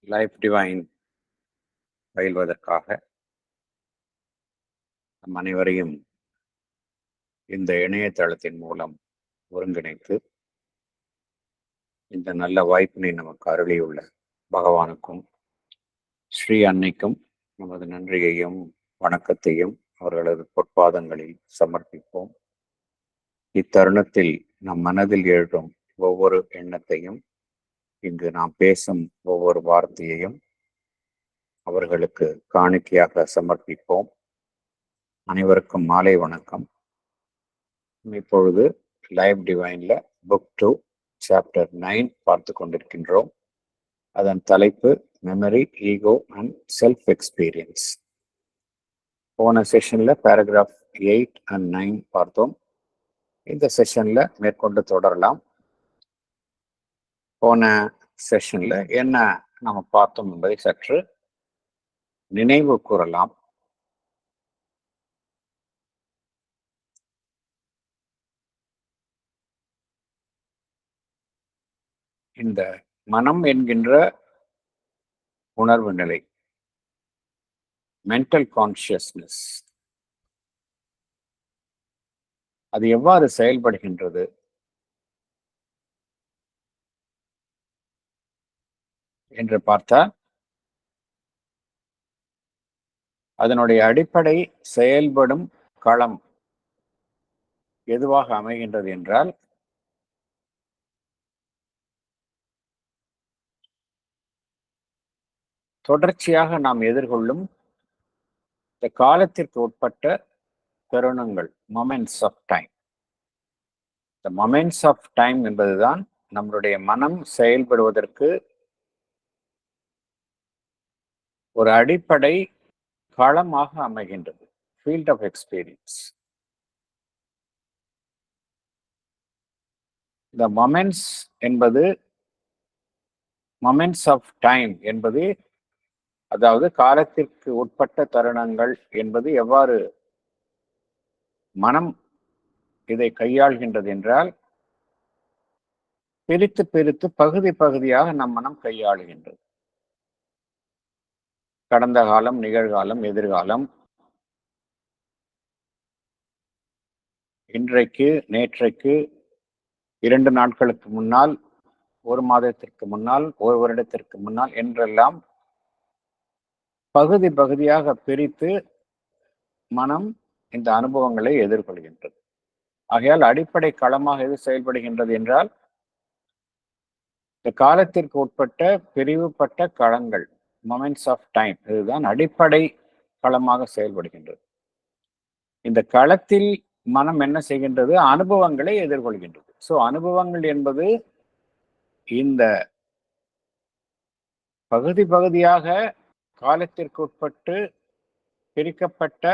Life divine பயில்வதற்காக நம் அனைவரையும் இந்த இணையதளத்தின் மூலம் ஒருங்கிணைத்து இந்த நல்ல வாய்ப்பினை நமக்கு அருளியுள்ள பகவானுக்கும் ஸ்ரீ அன்னைக்கும் நமது நன்றியையும் வணக்கத்தையும் அவர்களது பொற்பாதங்களில் சமர்ப்பிப்போம். இத்தருணத்தில் நம் மனதில் எழும் ஒவ்வொரு எண்ணத்தையும், இங்கு நாம் பேசும் ஒவ்வொரு வார்த்தையையும் அவர்களுக்கு காணிக்கையாக சமர்ப்பிப்போம். அனைவருக்கும் மாலை வணக்கம். இப்பொழுது லைஃப் டிவைன்ல புக் 2 சாப்டர் 9 பார்த்து கொண்டிருக்கின்றோம். அதன் தலைப்பு memory, ego and self experience. போன செஷன்ல பேராகிராஃப் 8 and 9 பார்த்தோம். இந்த செஷன்ல மேற்கொண்டு தொடரலாம். போன செஷன்ல என்ன நம்ம பார்த்தோம் என்பதை சற்று நினைவு கூறலாம். இந்த மனம் என்கின்ற உணர்வு நிலை, மென்டல் கான்சியஸ்னஸ், அது எவ்வாறு செயல்படுகின்றது? என்று பார்த்தால் அதனுடைய அடிப்படை செயல்படும் களம் எதுவாக அமைகின்றது என்றால் தொடர்ச்சியாக நாம் எதிர்கொள்ளும் இந்த காலத்திற்கு உட்பட்ட தருணங்கள், மொமெண்ட்ஸ் ஆஃப் டைம். இந்த மொமெண்ட்ஸ் ஆஃப் டைம் என்பதுதான் நம்மளுடைய மனம் செயல்படுவதற்கு ஒரு அடிப்படை களமாக அமைகின்றது, ஃபீல்ட் ஆஃப் எக்ஸ்பீரியன்ஸ். இந்த மொமெண்ட்ஸ் என்பது, மொமெண்ட்ஸ் ஆஃப் டைம் என்பது, அதாவது காலத்திற்கு உட்பட்ட தருணங்கள் என்பது எவ்வாறு மனம் இதை கையாள்கின்றது என்றால், பிரித்து பிரித்து பகுதி பகுதியாக நம் மனம் கையாளுகின்றது. கடந்த காலம், நிகழ்காலம், எதிர்காலம், இன்றைக்கு, நேற்றைக்கு, 2 நாட்களுக்கு முன்னால், 1 மாதத்திற்கு முன்னால், 1 வருடத்திற்கு முன்னால் என்றெல்லாம் பகுதி பகுதியாக பிரித்து மனம் இந்த அனுபவங்களை எதிர்கொள்கின்றது. ஆகையால் அடிப்படை களமாக எது செயல்படுகின்றது என்றால், இந்த காலத்திற்கு உட்பட்ட பிரிவுபட்ட களங்கள், மொமெண்ட்ஸ் ஆஃப் டைம், இதுதான் அடிப்படை களமாக செயல்படுகின்றது. இந்த களத்தில் மனம் என்ன செய்கின்றது? அனுபவங்களை எதிர்கொள்கின்றது. ஸோ அனுபவங்கள் என்பது இந்த பகுதி பகுதியாக காலத்திற்கு உட்பட்டு பிரிக்கப்பட்ட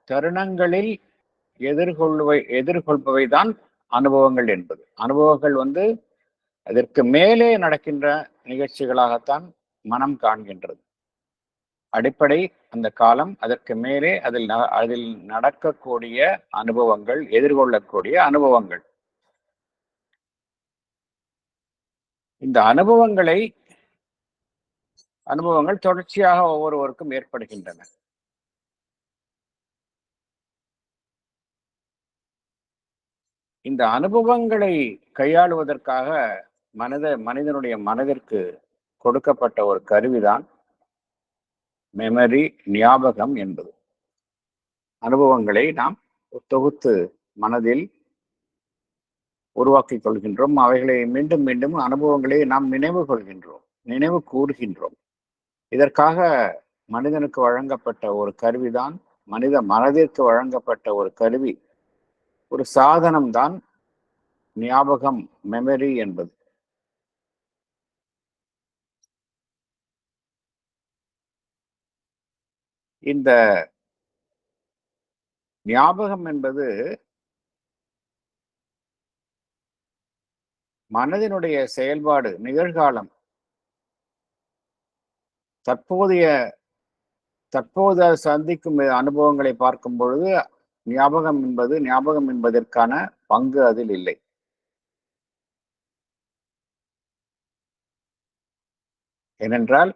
தருணங்களில் எதிர்கொள்பவை தான் அனுபவங்கள் என்பது. அனுபவங்கள் அதற்கு மேலே நடக்கின்ற நிகழ்ச்சிகளாகத்தான் மனம் காண்கின்றது. அடிப்படை அந்த காலம், அதற்கு மேலே அதில் நடக்கக்கூடிய அனுபவங்கள், எதிர்கொள்ளக்கூடிய அனுபவங்கள். இந்த அனுபவங்கள் தொடர்ச்சியாக ஒவ்வொருவருக்கும் ஏற்படுகின்றன. இந்த அனுபவங்களை கையாளுவதற்காக மனிதனுடைய மனதிற்கு கொடுக்கப்பட்ட ஒரு கருவிதான் மெமரி, ஞாபகம் என்பது. அனுபவங்களை நாம் தொகுத்து மனதில் உருவாக்கிக் கொள்கின்றோம். அவைகளை மீண்டும் மீண்டும் அனுபவங்களை நாம் நினைவு கூறுகின்றோம். இதற்காக மனிதனுக்கு வழங்கப்பட்ட ஒரு கருவிதான், மனித மனதிற்கு வழங்கப்பட்ட ஒரு கருவி, ஒரு சாதனம்தான் ஞாபகம், மெமரி என்பது. இந்த ஞாபகம் என்பது மனதினுடைய செயல்பாடு, நிகழ்காலம், தற்போது சந்திக்கும் அனுபவங்களை பார்க்கும் பொழுது ஞாபகம் என்பதற்கான பங்கு அதில் இல்லை. ஏனென்றால்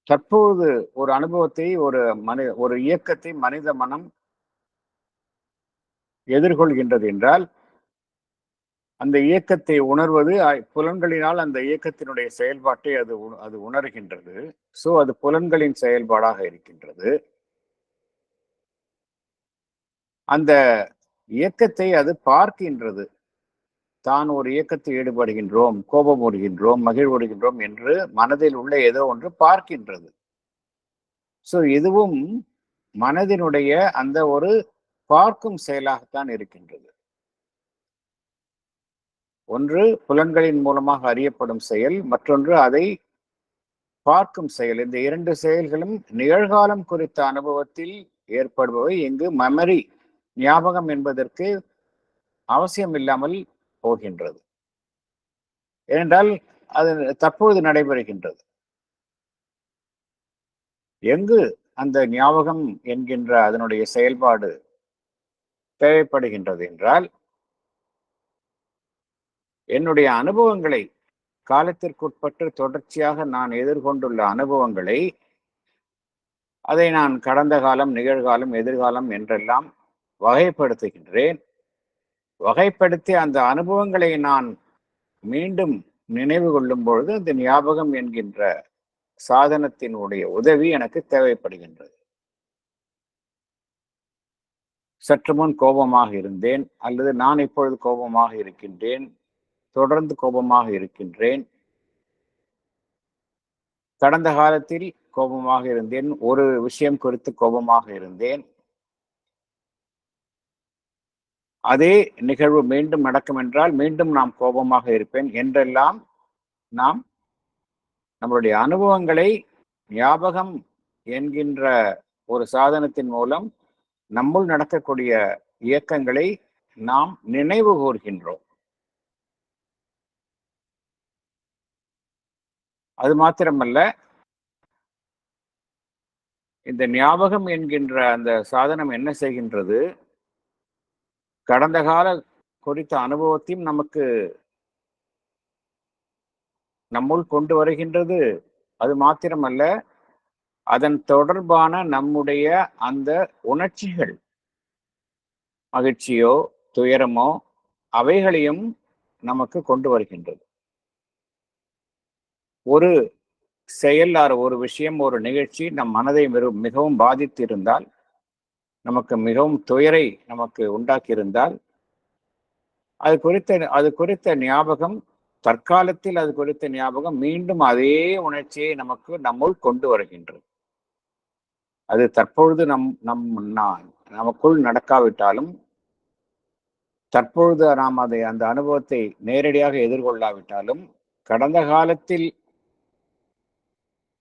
தற்போது ஒரு அனுபவத்தை, ஒரு இயக்கத்தை மனித மனம் எதிர்கொள்கின்றது என்றால், அந்த இயக்கத்தை உணர்வது புலன்களினால் அந்த இயக்கத்தினுடைய செயல்பாட்டை அது உணர்கின்றது. சோ அது புலன்களின் செயல்பாடாக இருக்கின்றது. அந்த இயக்கத்தை அது பார்க்கின்றது. தான் ஒரு இயக்கத்தில் ஈடுபடுகின்றோம், கோபமூடுகின்றோம், மகிழ்வுறுகின்றோம் என்று மனதில் உள்ள ஏதோ ஒன்று பார்க்கின்றது. சோ இதுவும் மனதினுடைய அந்த ஒரு பார்க்கும் செயலாகத்தான் இருக்கின்றது. ஒன்று புலன்களின் மூலமாக அறியப்படும் செயல், மற்றொன்று அதை பார்க்கும் செயல். இந்த இரண்டு செயல்களும் நிகழ்காலம் குறித்த அனுபவத்தில் ஏற்படுபவை. இங்கு மெமரி, ஞாபகம் என்பதற்கு அவசியம் இல்லாமல் போகின்றது. ஏனென்றால் அது தற்போது நடைபெறுகின்றது. எங்கு அந்த ஞாபகம் என்கின்ற அதனுடைய செயல்பாடு தேவைப்படுகின்றது என்றால், என்னுடைய அனுபவங்களை, காலத்திற்குட்பட்டு தொடர்ச்சியாக நான் எதிர்கொண்டுள்ள அனுபவங்களை, அதை நான் கடந்த காலம், நிகழ்காலம், எதிர்காலம் என்றெல்லாம் வகைப்படுத்துகின்றேன். வகைப்படுத்தி அந்த அனுபவங்களை நான் மீண்டும் நினைவு கொள்ளும் பொழுது அந்த ஞாபகம் என்கின்ற சாதனத்தினுடைய உதவி எனக்கு தேவைப்படுகின்றது. சற்று முன் கோபமாக இருந்தேன், அல்லது நான் இப்பொழுது கோபமாக இருக்கின்றேன், தொடர்ந்து கோபமாக இருக்கின்றேன். கடந்த காலத்தில் கோபமாக இருந்தேன், ஒரு விஷயம் குறித்து கோபமாக இருந்தேன். அதே நிகழ்வு மீண்டும் நடக்கும் என்றால் மீண்டும் நாம் கோபமாக இருப்பேன் என்றெல்லாம் நாம் நம்மளுடைய அனுபவங்களை ஞாபகம் என்கின்ற ஒரு சாதனத்தின் மூலம் நம்முள் நடக்கக்கூடிய இயக்கங்களை நாம் நினைவு கூர்கின்றோம். அது மாத்திரமல்ல, இந்த ஞாபகம் என்கின்ற அந்த சாதனம் என்ன செய்கின்றது, கடந்த கால குறித்த அனுபவத்தையும் நமக்கு நம்முள் கொண்டு வருகின்றது. அது மாத்திரமல்ல, அதன் தொடர்பான நம்முடைய அந்த உணர்ச்சிகள், மகிழ்ச்சியோ துயரமோ, அவைகளையும் நமக்கு கொண்டு வருகின்றது. ஒரு செயல், ஒரு விஷயம், ஒரு நிகழ்ச்சி நம் மனதை மிகவும் பாதித்து இருந்தால், நமக்கு மிகவும் துயரை நமக்கு உண்டாக்கியிருந்தால், அது குறித்த ஞாபகம், தற்காலத்தில் அது குறித்த ஞாபகம் மீண்டும் அதே உணர்ச்சியை நம்முள் கொண்டு வருகின்றது. அது தற்பொழுது நமக்குள் நடக்காவிட்டாலும், தற்பொழுது நாம் அந்த அனுபவத்தை நேரடியாக எதிர்கொள்ளாவிட்டாலும், கடந்த காலத்தில்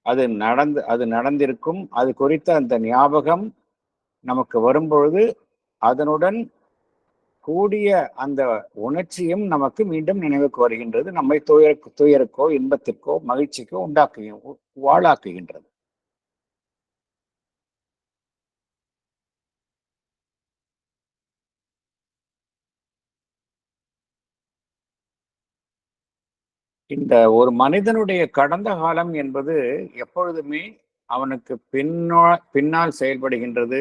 அது நடந்திருக்கும். அது குறித்த அந்த ஞாபகம் நமக்கு வரும்பொழுது அதனுடன் கூடிய அந்த உணர்ச்சியும் நமக்கு மீண்டும் நினைவுக்கு வருகின்றது. நம்மை துயருக்கோ, இன்பத்திற்கோ, மகிழ்ச்சிக்கோ வாழாக்குகின்றது. இந்த ஒரு மனிதனுடைய கடந்த காலம் என்பது எப்பொழுதுமே அவனுக்கு பின்னால் செயல்படுகின்றது.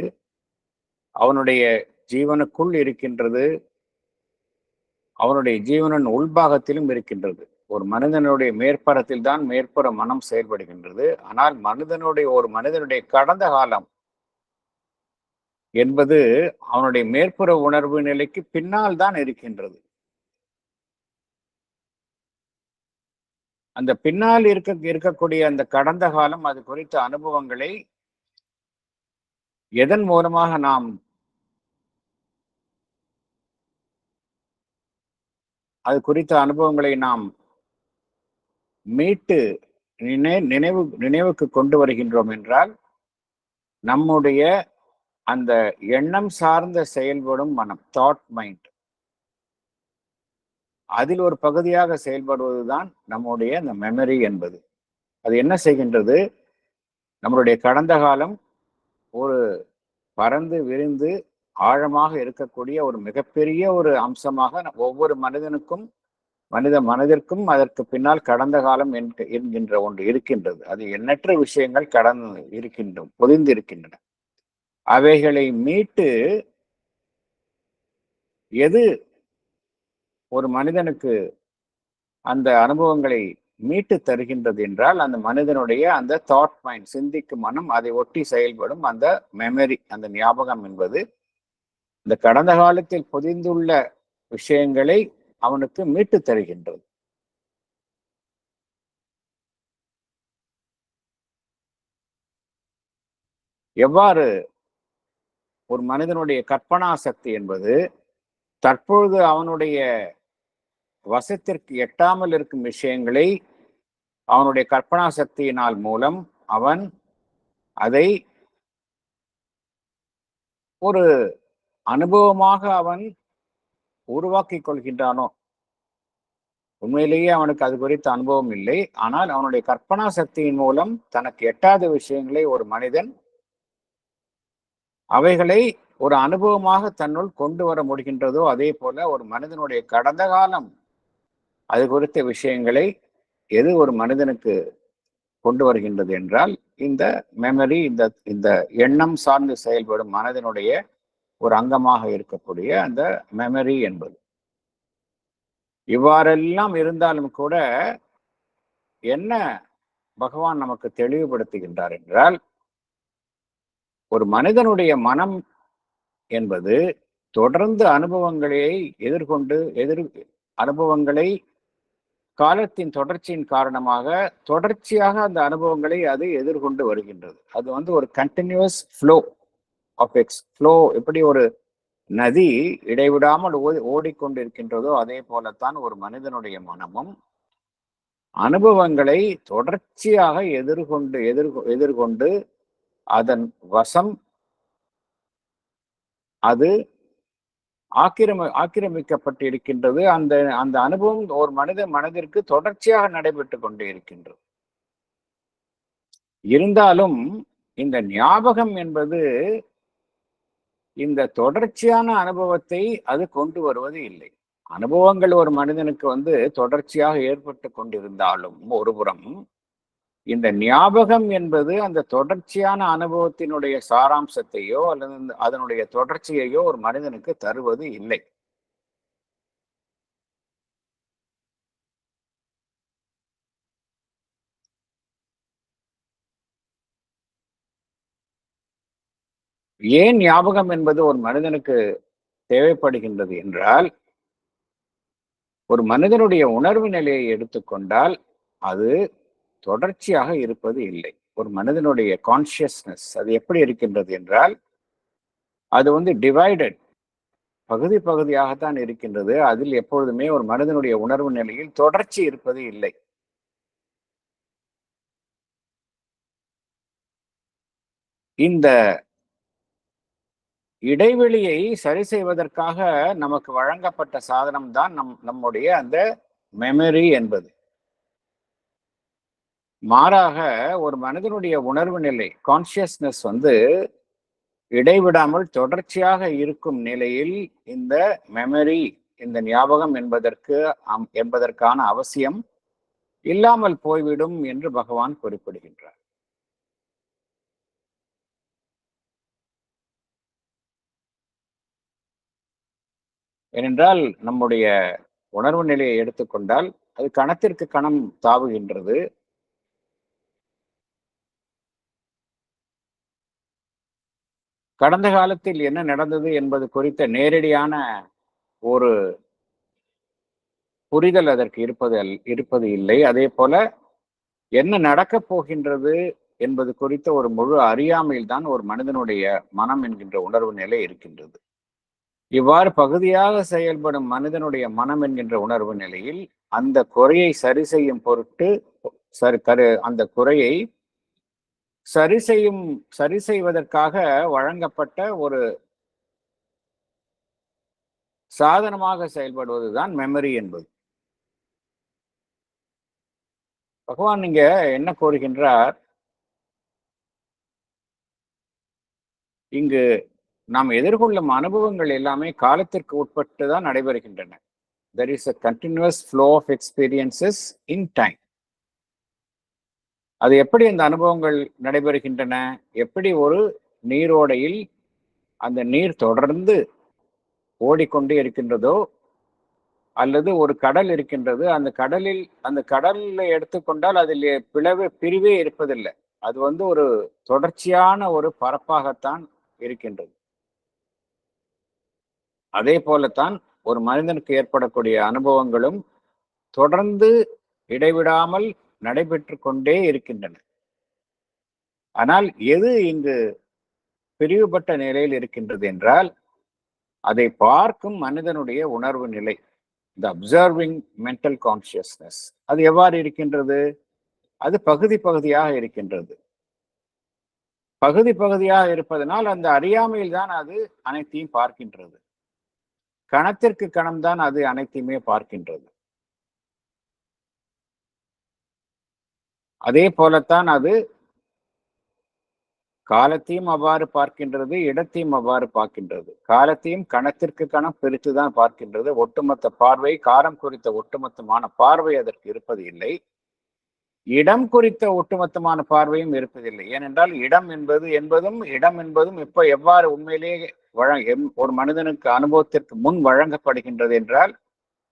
அவனுடைய ஜீவனுக்குள் இருக்கின்றது. அவனுடைய ஜீவனின் உள்பாகத்திலும் இருக்கின்றது. ஒரு மனிதனுடைய மேற்புறத்தில் தான் மேற்புற மனம் செயல்படுகின்றது. ஆனால் ஒரு மனிதனுடைய கடந்த காலம் என்பது அவனுடைய மேற்புற உணர்வு நிலைக்கு பின்னால் தான் இருக்கின்றது. அந்த பின்னால் இருக்கக்கூடிய அந்த கடந்த காலம், அது குறித்த அனுபவங்களை எதன் மூலமாக நாம் அது குறித்த அனுபவங்களை நாம் மீட்டு நினைவுக்கு கொண்டு வருகின்றோம் என்றால், நம்முடைய அந்த எண்ணம் சார்ந்த செயல்படும் மனம், தாட் மைண்ட், அதில் ஒரு பகுதியாக செயல்படுவதுதான் நம்முடைய அந்த மெமரி என்பது. அது என்ன செய்கின்றது, நம்மளுடைய கடந்த காலம் ஒரு பறந்து விரிந்து ஆழமாக இருக்கக்கூடிய ஒரு மிகப்பெரிய ஒரு அம்சமாக ஒவ்வொரு மனிதனுக்கும் மனித மனதிற்கும் அதற்கு பின்னால் கடந்த காலம் என்கின்ற ஒன்று இருக்கின்றது. அது எண்ணற்ற விஷயங்கள் கடந்து இருக்கின்றன, பொதிந்து இருக்கின்றன. அவைகளை மீட்டு எது ஒரு மனிதனுக்கு அந்த அனுபவங்களை மீட்டு தருகின்றது என்றால், அந்த மனிதனுடைய அந்த தாட் மைண்ட், சிந்திக்கும் மனம், அதை ஒட்டி செயல்படும் அந்த மெமரி, அந்த ஞாபகம் என்பது இந்த கடந்த காலத்தில் பொதிந்துள்ள விஷயங்களை அவனுக்கு மீட்டு தருகின்றது. எவ்வாறு ஒரு மனிதனுடைய கற்பனா சக்தி என்பது தற்பொழுது அவனுடைய வசத்திற்கு எட்டாமல் இருக்கும் விஷயங்களை அவனுடைய கற்பனா சக்தியினால் மூலம் அவன் அதை ஒரு அனுபவமாக அவன் உருவாக்கிக் கொள்கின்றானோ. உண்மையிலேயே அவனுக்கு அது குறித்த அனுபவம் இல்லை. ஆனால் அவனுடைய கற்பனா சக்தியின் மூலம் தனக்கு எட்டாத விஷயங்களை ஒரு மனிதன் அவைகளை ஒரு அனுபவமாக தன்னுள் கொண்டு வர முடிகின்றதோ, அதே போல ஒரு மனிதனுடைய கடந்த காலம் அது குறித்த விஷயங்களை எது ஒரு மனிதனுக்கு கொண்டு வருகின்றது என்றால், இந்த மெமரி, இந்த இந்த எண்ணம் சார்ந்து செயல்படும் மனதினுடைய ஒரு அங்கமாக இருக்கக்கூடிய அந்த மெமரி என்பது. இவ்வாறெல்லாம் இருந்தாலும் கூட என்ன பகவான் நமக்கு தெளிவுபடுத்துகின்றார் என்றால், ஒரு மனிதனுடைய மனம் என்பது தொடர்ந்து அனுபவங்களை எதிர்கொண்டு அனுபவங்களை காலத்தின் தொடர்ச்சியின் காரணமாக தொடர்ச்சியாக அந்த அனுபவங்களை அது எதிர்கொண்டு வருகின்றது. அது ஒரு கண்டினியூஸ் ஃப்ளோ ஆஃப் ஃப்ளோ. எப்படி ஒரு நதி இடைவிடாமல் ஓடிக்கொண்டிருக்கின்றதோ அதே போலத்தான் ஒரு மனிதனுடைய மனமும் அனுபவங்களை தொடர்ச்சியாக எதிர்கொண்டு அதன் வசம் அது ஆக்கிரமிக்கப்பட்டிருக்கின்றது. அந்த அந்த அனுபவம் ஒரு மனித மனதிற்கு தொடர்ச்சியாக நடைபெற்று கொண்டே இருக்கின்றது. இருந்தாலும் இந்த ஞாபகம் என்பது இந்த தொடர்ச்சியான அனுபவத்தை அது கொண்டு வருவது இல்லை. அனுபவங்கள் ஒரு மனிதனுக்கு தொடர்ச்சியாக ஏற்பட்டு கொண்டிருந்தாலும் ஒருபுறம் இந்த ஞாபகம் என்பது அந்த தொடர்ச்சியான அனுபவத்தினுடைய சாராம்சத்தையோ அல்லது அதனுடைய தொடர்ச்சியையோ ஒரு மனிதனுக்கு தருவது இல்லை. ஏன் ஞாபகம் என்பது ஒரு மனிதனுக்கு தேவைப்படுகின்றது என்றால், ஒரு மனிதனுடைய உணர்வு நிலையை எடுத்துக்கொண்டால் அது தொடர்ச்சியாக இருப்பது இல்லை. ஒரு மனிதனுடைய கான்சியஸ்னஸ் அது எப்படி இருக்கின்றது என்றால், அது டிவைடட், பகுதி பகுதியாகத்தான் இருக்கின்றது. அதில் எப்பொழுதுமே ஒரு மனிதனுடைய உணர்வு நிலையில் தொடர்ச்சி இருப்பது இல்லை. இந்த இடைவெளியை சரி செய்வதற்காக நமக்கு வழங்கப்பட்ட சாதனம் தான் நம்முடைய அந்த மெமரி என்பது. மாறாக ஒரு மனிதனுடைய உணர்வு நிலை, கான்சியஸ்னஸ் இடைவிடாமல் தொடர்ச்சியாக இருக்கும் நிலையில் இந்த மெமரி, இந்த ஞாபகம் என்பதற்கான அவசியம் இல்லாமல் போய்விடும் என்று பகவான் குறிப்பிடுகின்றார். ஏனென்றால் நம்முடைய உணர்வு நிலையை எடுத்துக்கொண்டால் அது கணத்திற்கு கணம் தாவுகின்றது. கடந்த காலத்தில் என்ன நடந்தது என்பது குறித்த நேரடியான ஒரு புரிதல் அதற்கு இருப்பது இல்லை. அதே போல என்ன நடக்கப் போகின்றது என்பது குறித்த ஒரு முழு அறியாமையில் தான் ஒரு மனிதனுடைய மனம் என்கின்ற உணர்வு நிலை இருக்கின்றது. இவ்வாறு பகுதியாக செயல்படும் மனிதனுடைய மனம் என்கின்ற உணர்வு நிலையில் அந்த குறையை சரி செய்யும் பொருட்டு அந்த குறையை சரி செய்வதற்காக வழங்கப்பட்ட ஒரு சாதனமாக செயல்படுவதுதான் மெமரி என்பது. பகவான் இங்க என்ன கோருகின்றார், இங்கு நாம் எதிர்கொள்ளும் அனுபவங்கள் எல்லாமே காலத்திற்கு உட்பட்டு தான் நடைபெறுகின்றன. there is a continuous flow of experiences in time. அது எப்படி அந்த அனுபவங்கள் நடைபெறுகின்றன? எப்படி ஒரு நீரோடையில் அந்த நீர் தொடர்ந்து ஓடிக்கொண்டே இருக்கின்றதோ, அல்லது ஒரு கடல் இருக்கின்றது, அந்த கடல்ல எடுத்துக்கொண்டால் அதில் பிரிவே இருப்பதில்லை. அது ஒரு தொடர்ச்சியான ஒரு பரப்பாகத்தான் இருக்கின்றது. அதே போலத்தான் ஒரு மனிதனுக்கு ஏற்படக்கூடிய அனுபவங்களும் தொடர்ந்து இடைவிடாமல் நடைபெற்று கொண்டே இருக்கின்றன. ஆனால் எது இங்கு பிரிவுபட்ட நிலையில் இருக்கின்றது என்றால், அதை பார்க்கும் மனிதனுடைய உணர்வு நிலை, the observing mental consciousness. அது எவ்வாறு இருக்கின்றது? அது பகுதி பகுதியாக இருக்கின்றது. பகுதி பகுதியாக இருப்பதனால் அந்த அறியாமையில் தான் அது அனைத்தையும் பார்க்கின்றது. கணத்திற்கு கணம்தான் அது அனைத்தையுமே பார்க்கின்றது. அதே போலத்தான் அது காலத்தையும் அவ்வாறு பார்க்கின்றது, இடத்தையும் அவ்வாறு பார்க்கின்றது. காலத்தையும் கணத்திற்கு கணம் பிரித்துதான் பார்க்கின்றது. ஒட்டுமொத்த பார்வை, காலம் குறித்த ஒட்டுமொத்தமான பார்வை அதற்கு இருப்பது இல்லை. இடம் குறித்த ஒட்டுமொத்தமான பார்வையும் இருப்பதில்லை. ஏனென்றால் இடம் என்பதும் இப்ப எவ்வாறு உண்மையிலேயே ஒரு மனிதனுக்கு அனுபவத்திற்கு முன் வழங்கப்படுகின்றது என்றால்,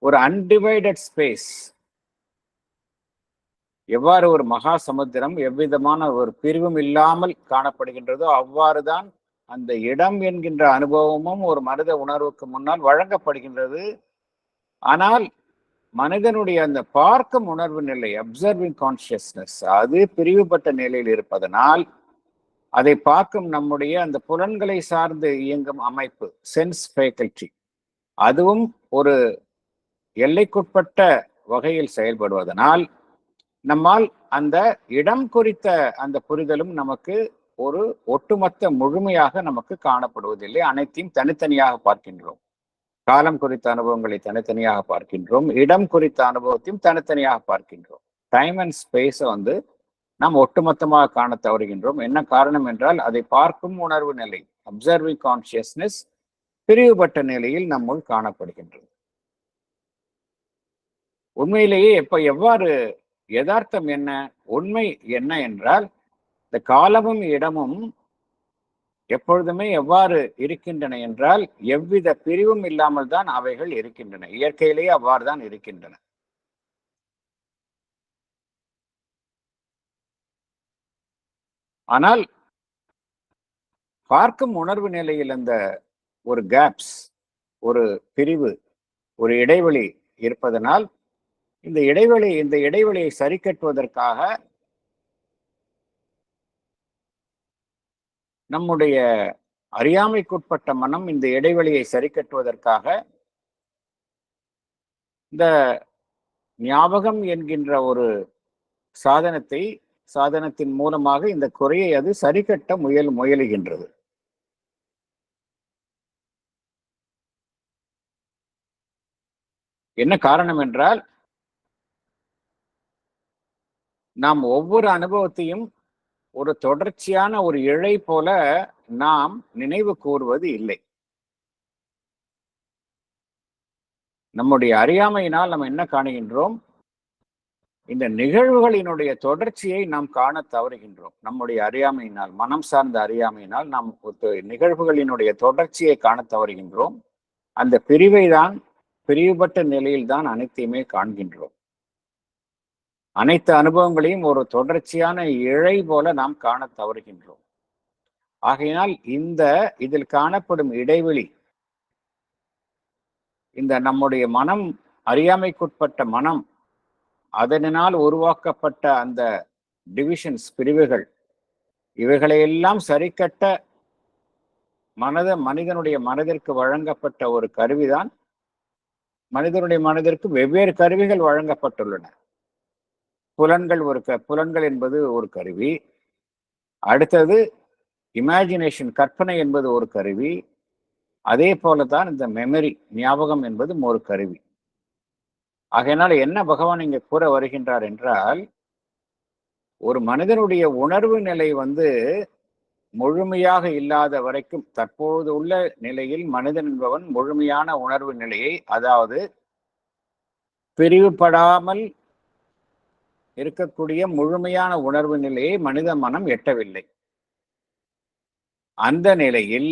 ஒரு அன்டிவைடட் ஸ்பேஸ். எவ்வாறு ஒரு மகா சமுத்திரம் எவ்விதமான ஒரு பிரிவும் இல்லாமல் காணப்படுகின்றதோ, அவ்வாறுதான் அந்த இடம் என்கின்ற அனுபவமும் ஒரு மனித உணர்வுக்கு முன்னால் வழங்கப்படுகின்றது. ஆனால் மனிதனுடைய அந்த பார்க்கும் உணர்வு நிலை, அப்சர்விங் கான்சியஸ்னஸ், அது பிரிவுபட்ட நிலையில் இருப்பதனால் அதை பார்க்கும் நம்முடைய அந்த புலன்களை சார்ந்து இயங்கும் அமைப்பு, சென்ஸ் ஃபேக்கல்டி, அதுவும் ஒரு எல்லைக்குட்பட்ட வகையில் செயல்படுவதனால் நம்மால் அந்த இடம் குறித்த அந்த புரிதலும் நமக்கு ஒரு ஒட்டுமொத்த முழுமையாக நமக்கு காணப்படுவதில்லை. அனைத்தையும் தனித்தனியாக பார்க்கின்றோம். காலம் குறித்த அனுபவங்களை தனித்தனியாக பார்க்கின்றோம். இடம் குறித்த அனுபவத்தையும் தனித்தனியாக பார்க்கின்றோம். டைம் அண்ட் ஸ்பேஸை நாம் ஒட்டுமொத்தமாக காண தவறுகின்றோம். என்ன காரணம் என்றால், அதை பார்க்கும் உணர்வு நிலை, அப்சர்விங் கான்சியஸ்னஸ், பிரிவுபட்ட நிலையில் நம்முள் காணப்படுகின்றது. உண்மையிலேயே எவ்வாறு யதார்த்தம் என்ன, உண்மை என்ன என்றால், இந்த காலமும் இடமும் எப்பொழுதுமே எவ்வாறு இருக்கின்றன என்றால், எவ்வித பிரிவும் இல்லாமல் தான் அவைகள் இருக்கின்றன. இயற்கையிலேயே அவ்வாறு தான் இருக்கின்றன. ஆனால் பார்க்கும் உணர்வு நிலையில் அந்த ஒரு கேப்ஸ், ஒரு பிரிவு, ஒரு இடைவெளி இருப்பதனால் இந்த இடைவெளியை சரி கட்டுவதற்காக நம்முடைய அறியாமைக்குட்பட்ட மனம் இந்த இடைவெளியை சரி கட்டுவதற்காக இந்த ஞாபகம் என்கின்ற ஒரு சாதனத்தின் மூலமாக இந்த குறையை அது சரி கட்ட முயலுகின்றது. என்ன காரணம் என்றால், நாம் ஒவ்வொரு அனுபவத்தையும் ஒரு தொடர்ச்சியான ஒரு இழை போல நாம் நினைவு கூறுவது இல்லை. நம்முடைய அறியாமையினால் நாம் என்ன காணுகின்றோம்? இந்த நிகழ்வுகளினுடைய தொடர்ச்சியை நாம் காண தவறுகின்றோம். நம்முடைய அறியாமையினால், மனம் சார்ந்த அறியாமையினால் நாம் நிகழ்வுகளினுடைய தொடர்ச்சியை காண தவறுகின்றோம். அந்த பிரிவுபட்ட நிலையில் தான் அனைத்தையுமே காண்கின்றோம். அனைத்து அனுபவங்களையும் ஒரு தொடர்ச்சியான இழை போல நாம் காண தவறுகின்றோம். ஆகையினால் இதில் காணப்படும் இடைவெளி, இந்த நம்முடைய மனம், அறியாமைக்குட்பட்ட மனம், அதனால் உருவாக்கப்பட்ட அந்த டிவிஷன்ஸ், பிரிவுகள், இவைகளையெல்லாம் சரிக்கட்ட மனிதனுடைய மனதிற்கு வழங்கப்பட்ட ஒரு கருவிதான். மனிதனுடைய மனதிற்கு வெவ்வேறு கருவிகள் வழங்கப்பட்டுள்ளன. புலன்கள் என்பது ஒரு கருவி. அடுத்தது இமேஜினேஷன், கற்பனை என்பது ஒரு கருவி. அதே போலதான் இந்த மெமரி, ஞாபகம் என்பதும் ஒரு கருவி. ஆகையினால என்ன பகவான் இங்க கூற வருகின்றார் என்றால், ஒரு மனிதனுடைய உணர்வு நிலை முழுமையாக இல்லாத வரைக்கும், தற்போது உள்ள நிலையில் மனிதன் என்பவன் முழுமையான உணர்வு நிலையை, அதாவது பிரிவுபடாமல் இருக்கக்கூடிய முழுமையான உணர்வு நிலையை மனித மனம் எட்டவில்லை. அந்த நிலையில்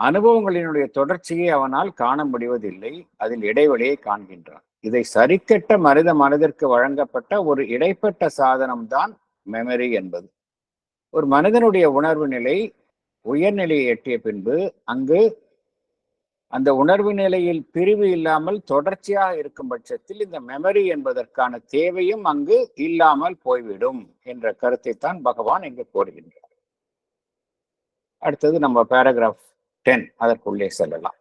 அனுபவங்களினுடைய தொடர்ச்சியை அவனால் காண முடிவதில்லை, அதில் இடைவெளியை காண்கின்றான். இதை சரிக்கட்ட மனிதற்கு வழங்கப்பட்ட ஒரு இடைப்பட்ட சாதனம்தான் மெமரி என்பது. ஒரு மனிதனுடைய உணர்வு நிலை உயர்நிலையை எட்டிய பின்பு அங்கு அந்த உணர்வு நிலையில் பிரிவு இல்லாமல் தொடர்ச்சியாக இருக்கும் பட்சத்தில் இந்த மெமரி என்பதற்கான தேவையும் அங்கு இல்லாமல் போய்விடும் என்ற கருத்தை தான் பகவான் இங்கு கூறுகின்றார். அடுத்தது நம்ம பேராகிராஃப் 10 அதற்குள்ளே செல்லலாம்.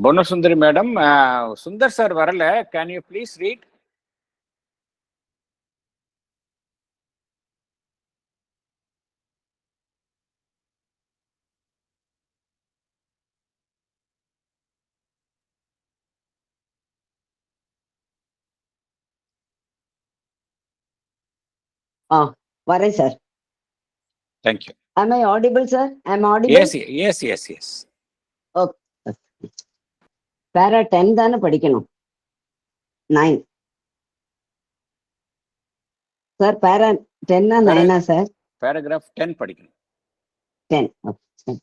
புவனசுந்தரி மேடம், சுந்தர் சார் வரல. Can you please read? வரேன் sir. Thank you. Am I audible, sir? Am I audible? Yes. Okay. Para 10 தானே படிக்கணும். 9. Sir para 10 9 sir? Paragraph 10 படிக்கணும். 10. Okay.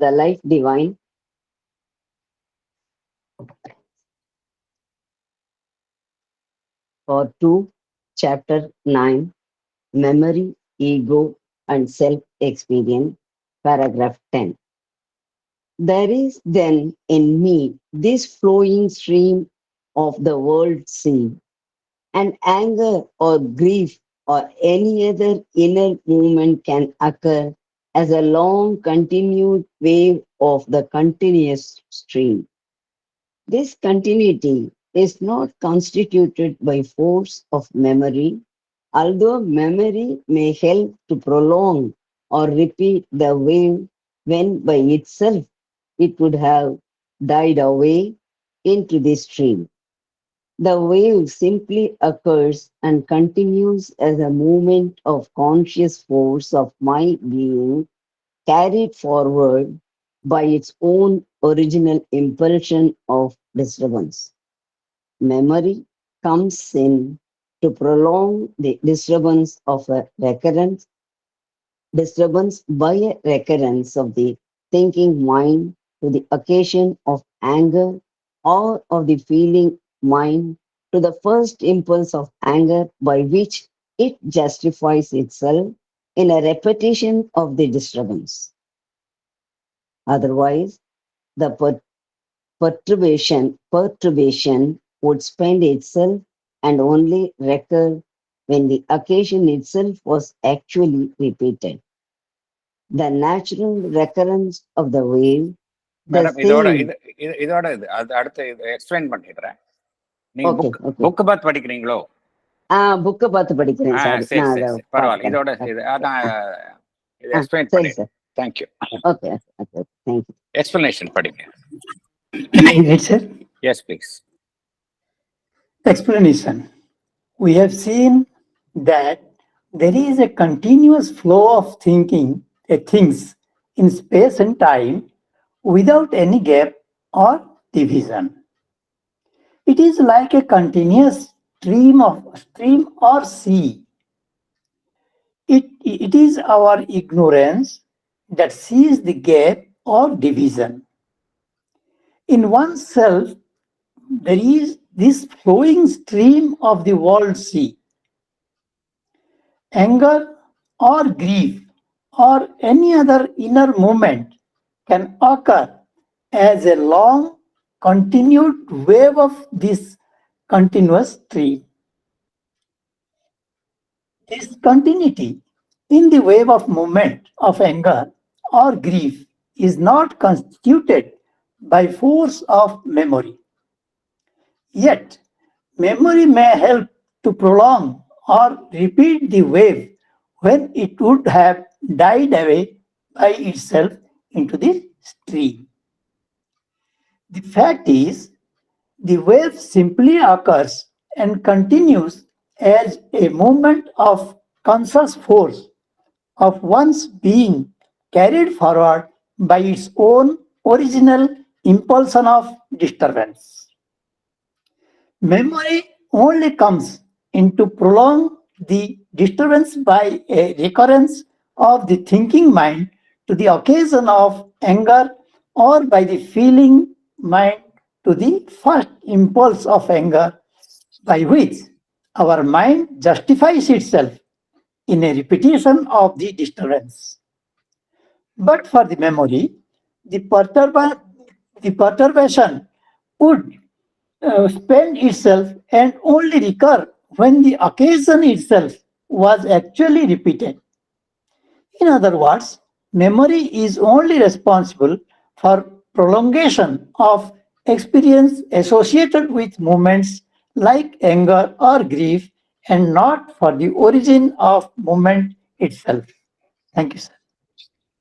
The life divine. Part 2, Chapter 9, Memory, Ego, and Self-Experience, Paragraph 10. There is then in me this flowing stream of the world sea, and anger or grief or any other inner movement can occur as a long continued wave of the continuous stream. This continuity is not constituted by force of memory, although memory may help to prolong or repeat the wave when by itself it would have died away into the stream. The wave simply occurs and continues as a movement of conscious force of my being carried forward by its own original impulsion of disturbance. Memory comes in to prolong the disturbance by a recurrence of the thinking mind to the occasion of anger, or of the feeling mind to the first impulse of anger by which it justifies itself in a repetition of the disturbance. Otherwise, the perturbation would spend itself and only recur when the occasion itself was actually repeated. The natural recurrence of the wave, madam, இதோட அடுத்து explain பண்ணிடுறேன். நீங்க book பார்த்து படிக்கிறீங்களோ? Book பார்த்து படிக்கிறேன் sir. சரி, பரவாயில்ல. இதோட இது எக்ஸ்பிளைன் பண்ணிடுறேன். Thank you. Okay, thank you. Explanation படிங்க. Can I read, sir? Yes, please. Explanation. We have seen that there is a continuous flow of things in space and time without any gap or division. It is like a continuous stream or sea. It is our ignorance that sees the gap or division. In oneself, there is this flowing stream of the world sea. Anger or grief or any other inner movement can occur as a long continued wave of this continuous stream. This continuity in the wave of movement of anger or grief is not constituted by force of memory. Yet, memory may help to prolong or repeat the wave when it would have died away by itself into the stream. The fact is, the wave simply occurs and continues as a movement of conscious force of one's being carried forward by its own original impulsion of disturbance. Memory only comes into prolong the disturbance by a recurrence of the thinking mind to the occasion of anger or by the feeling mind to the first impulse of anger by which our mind justifies itself in a repetition of the disturbance. But for the memory, the perturbation would spend itself and only recur when the occasion itself was actually repeated. In other words, memory is only responsible for prolongation of experience associated with moments like anger or grief and not for the origin of moment itself. Thank you, sir.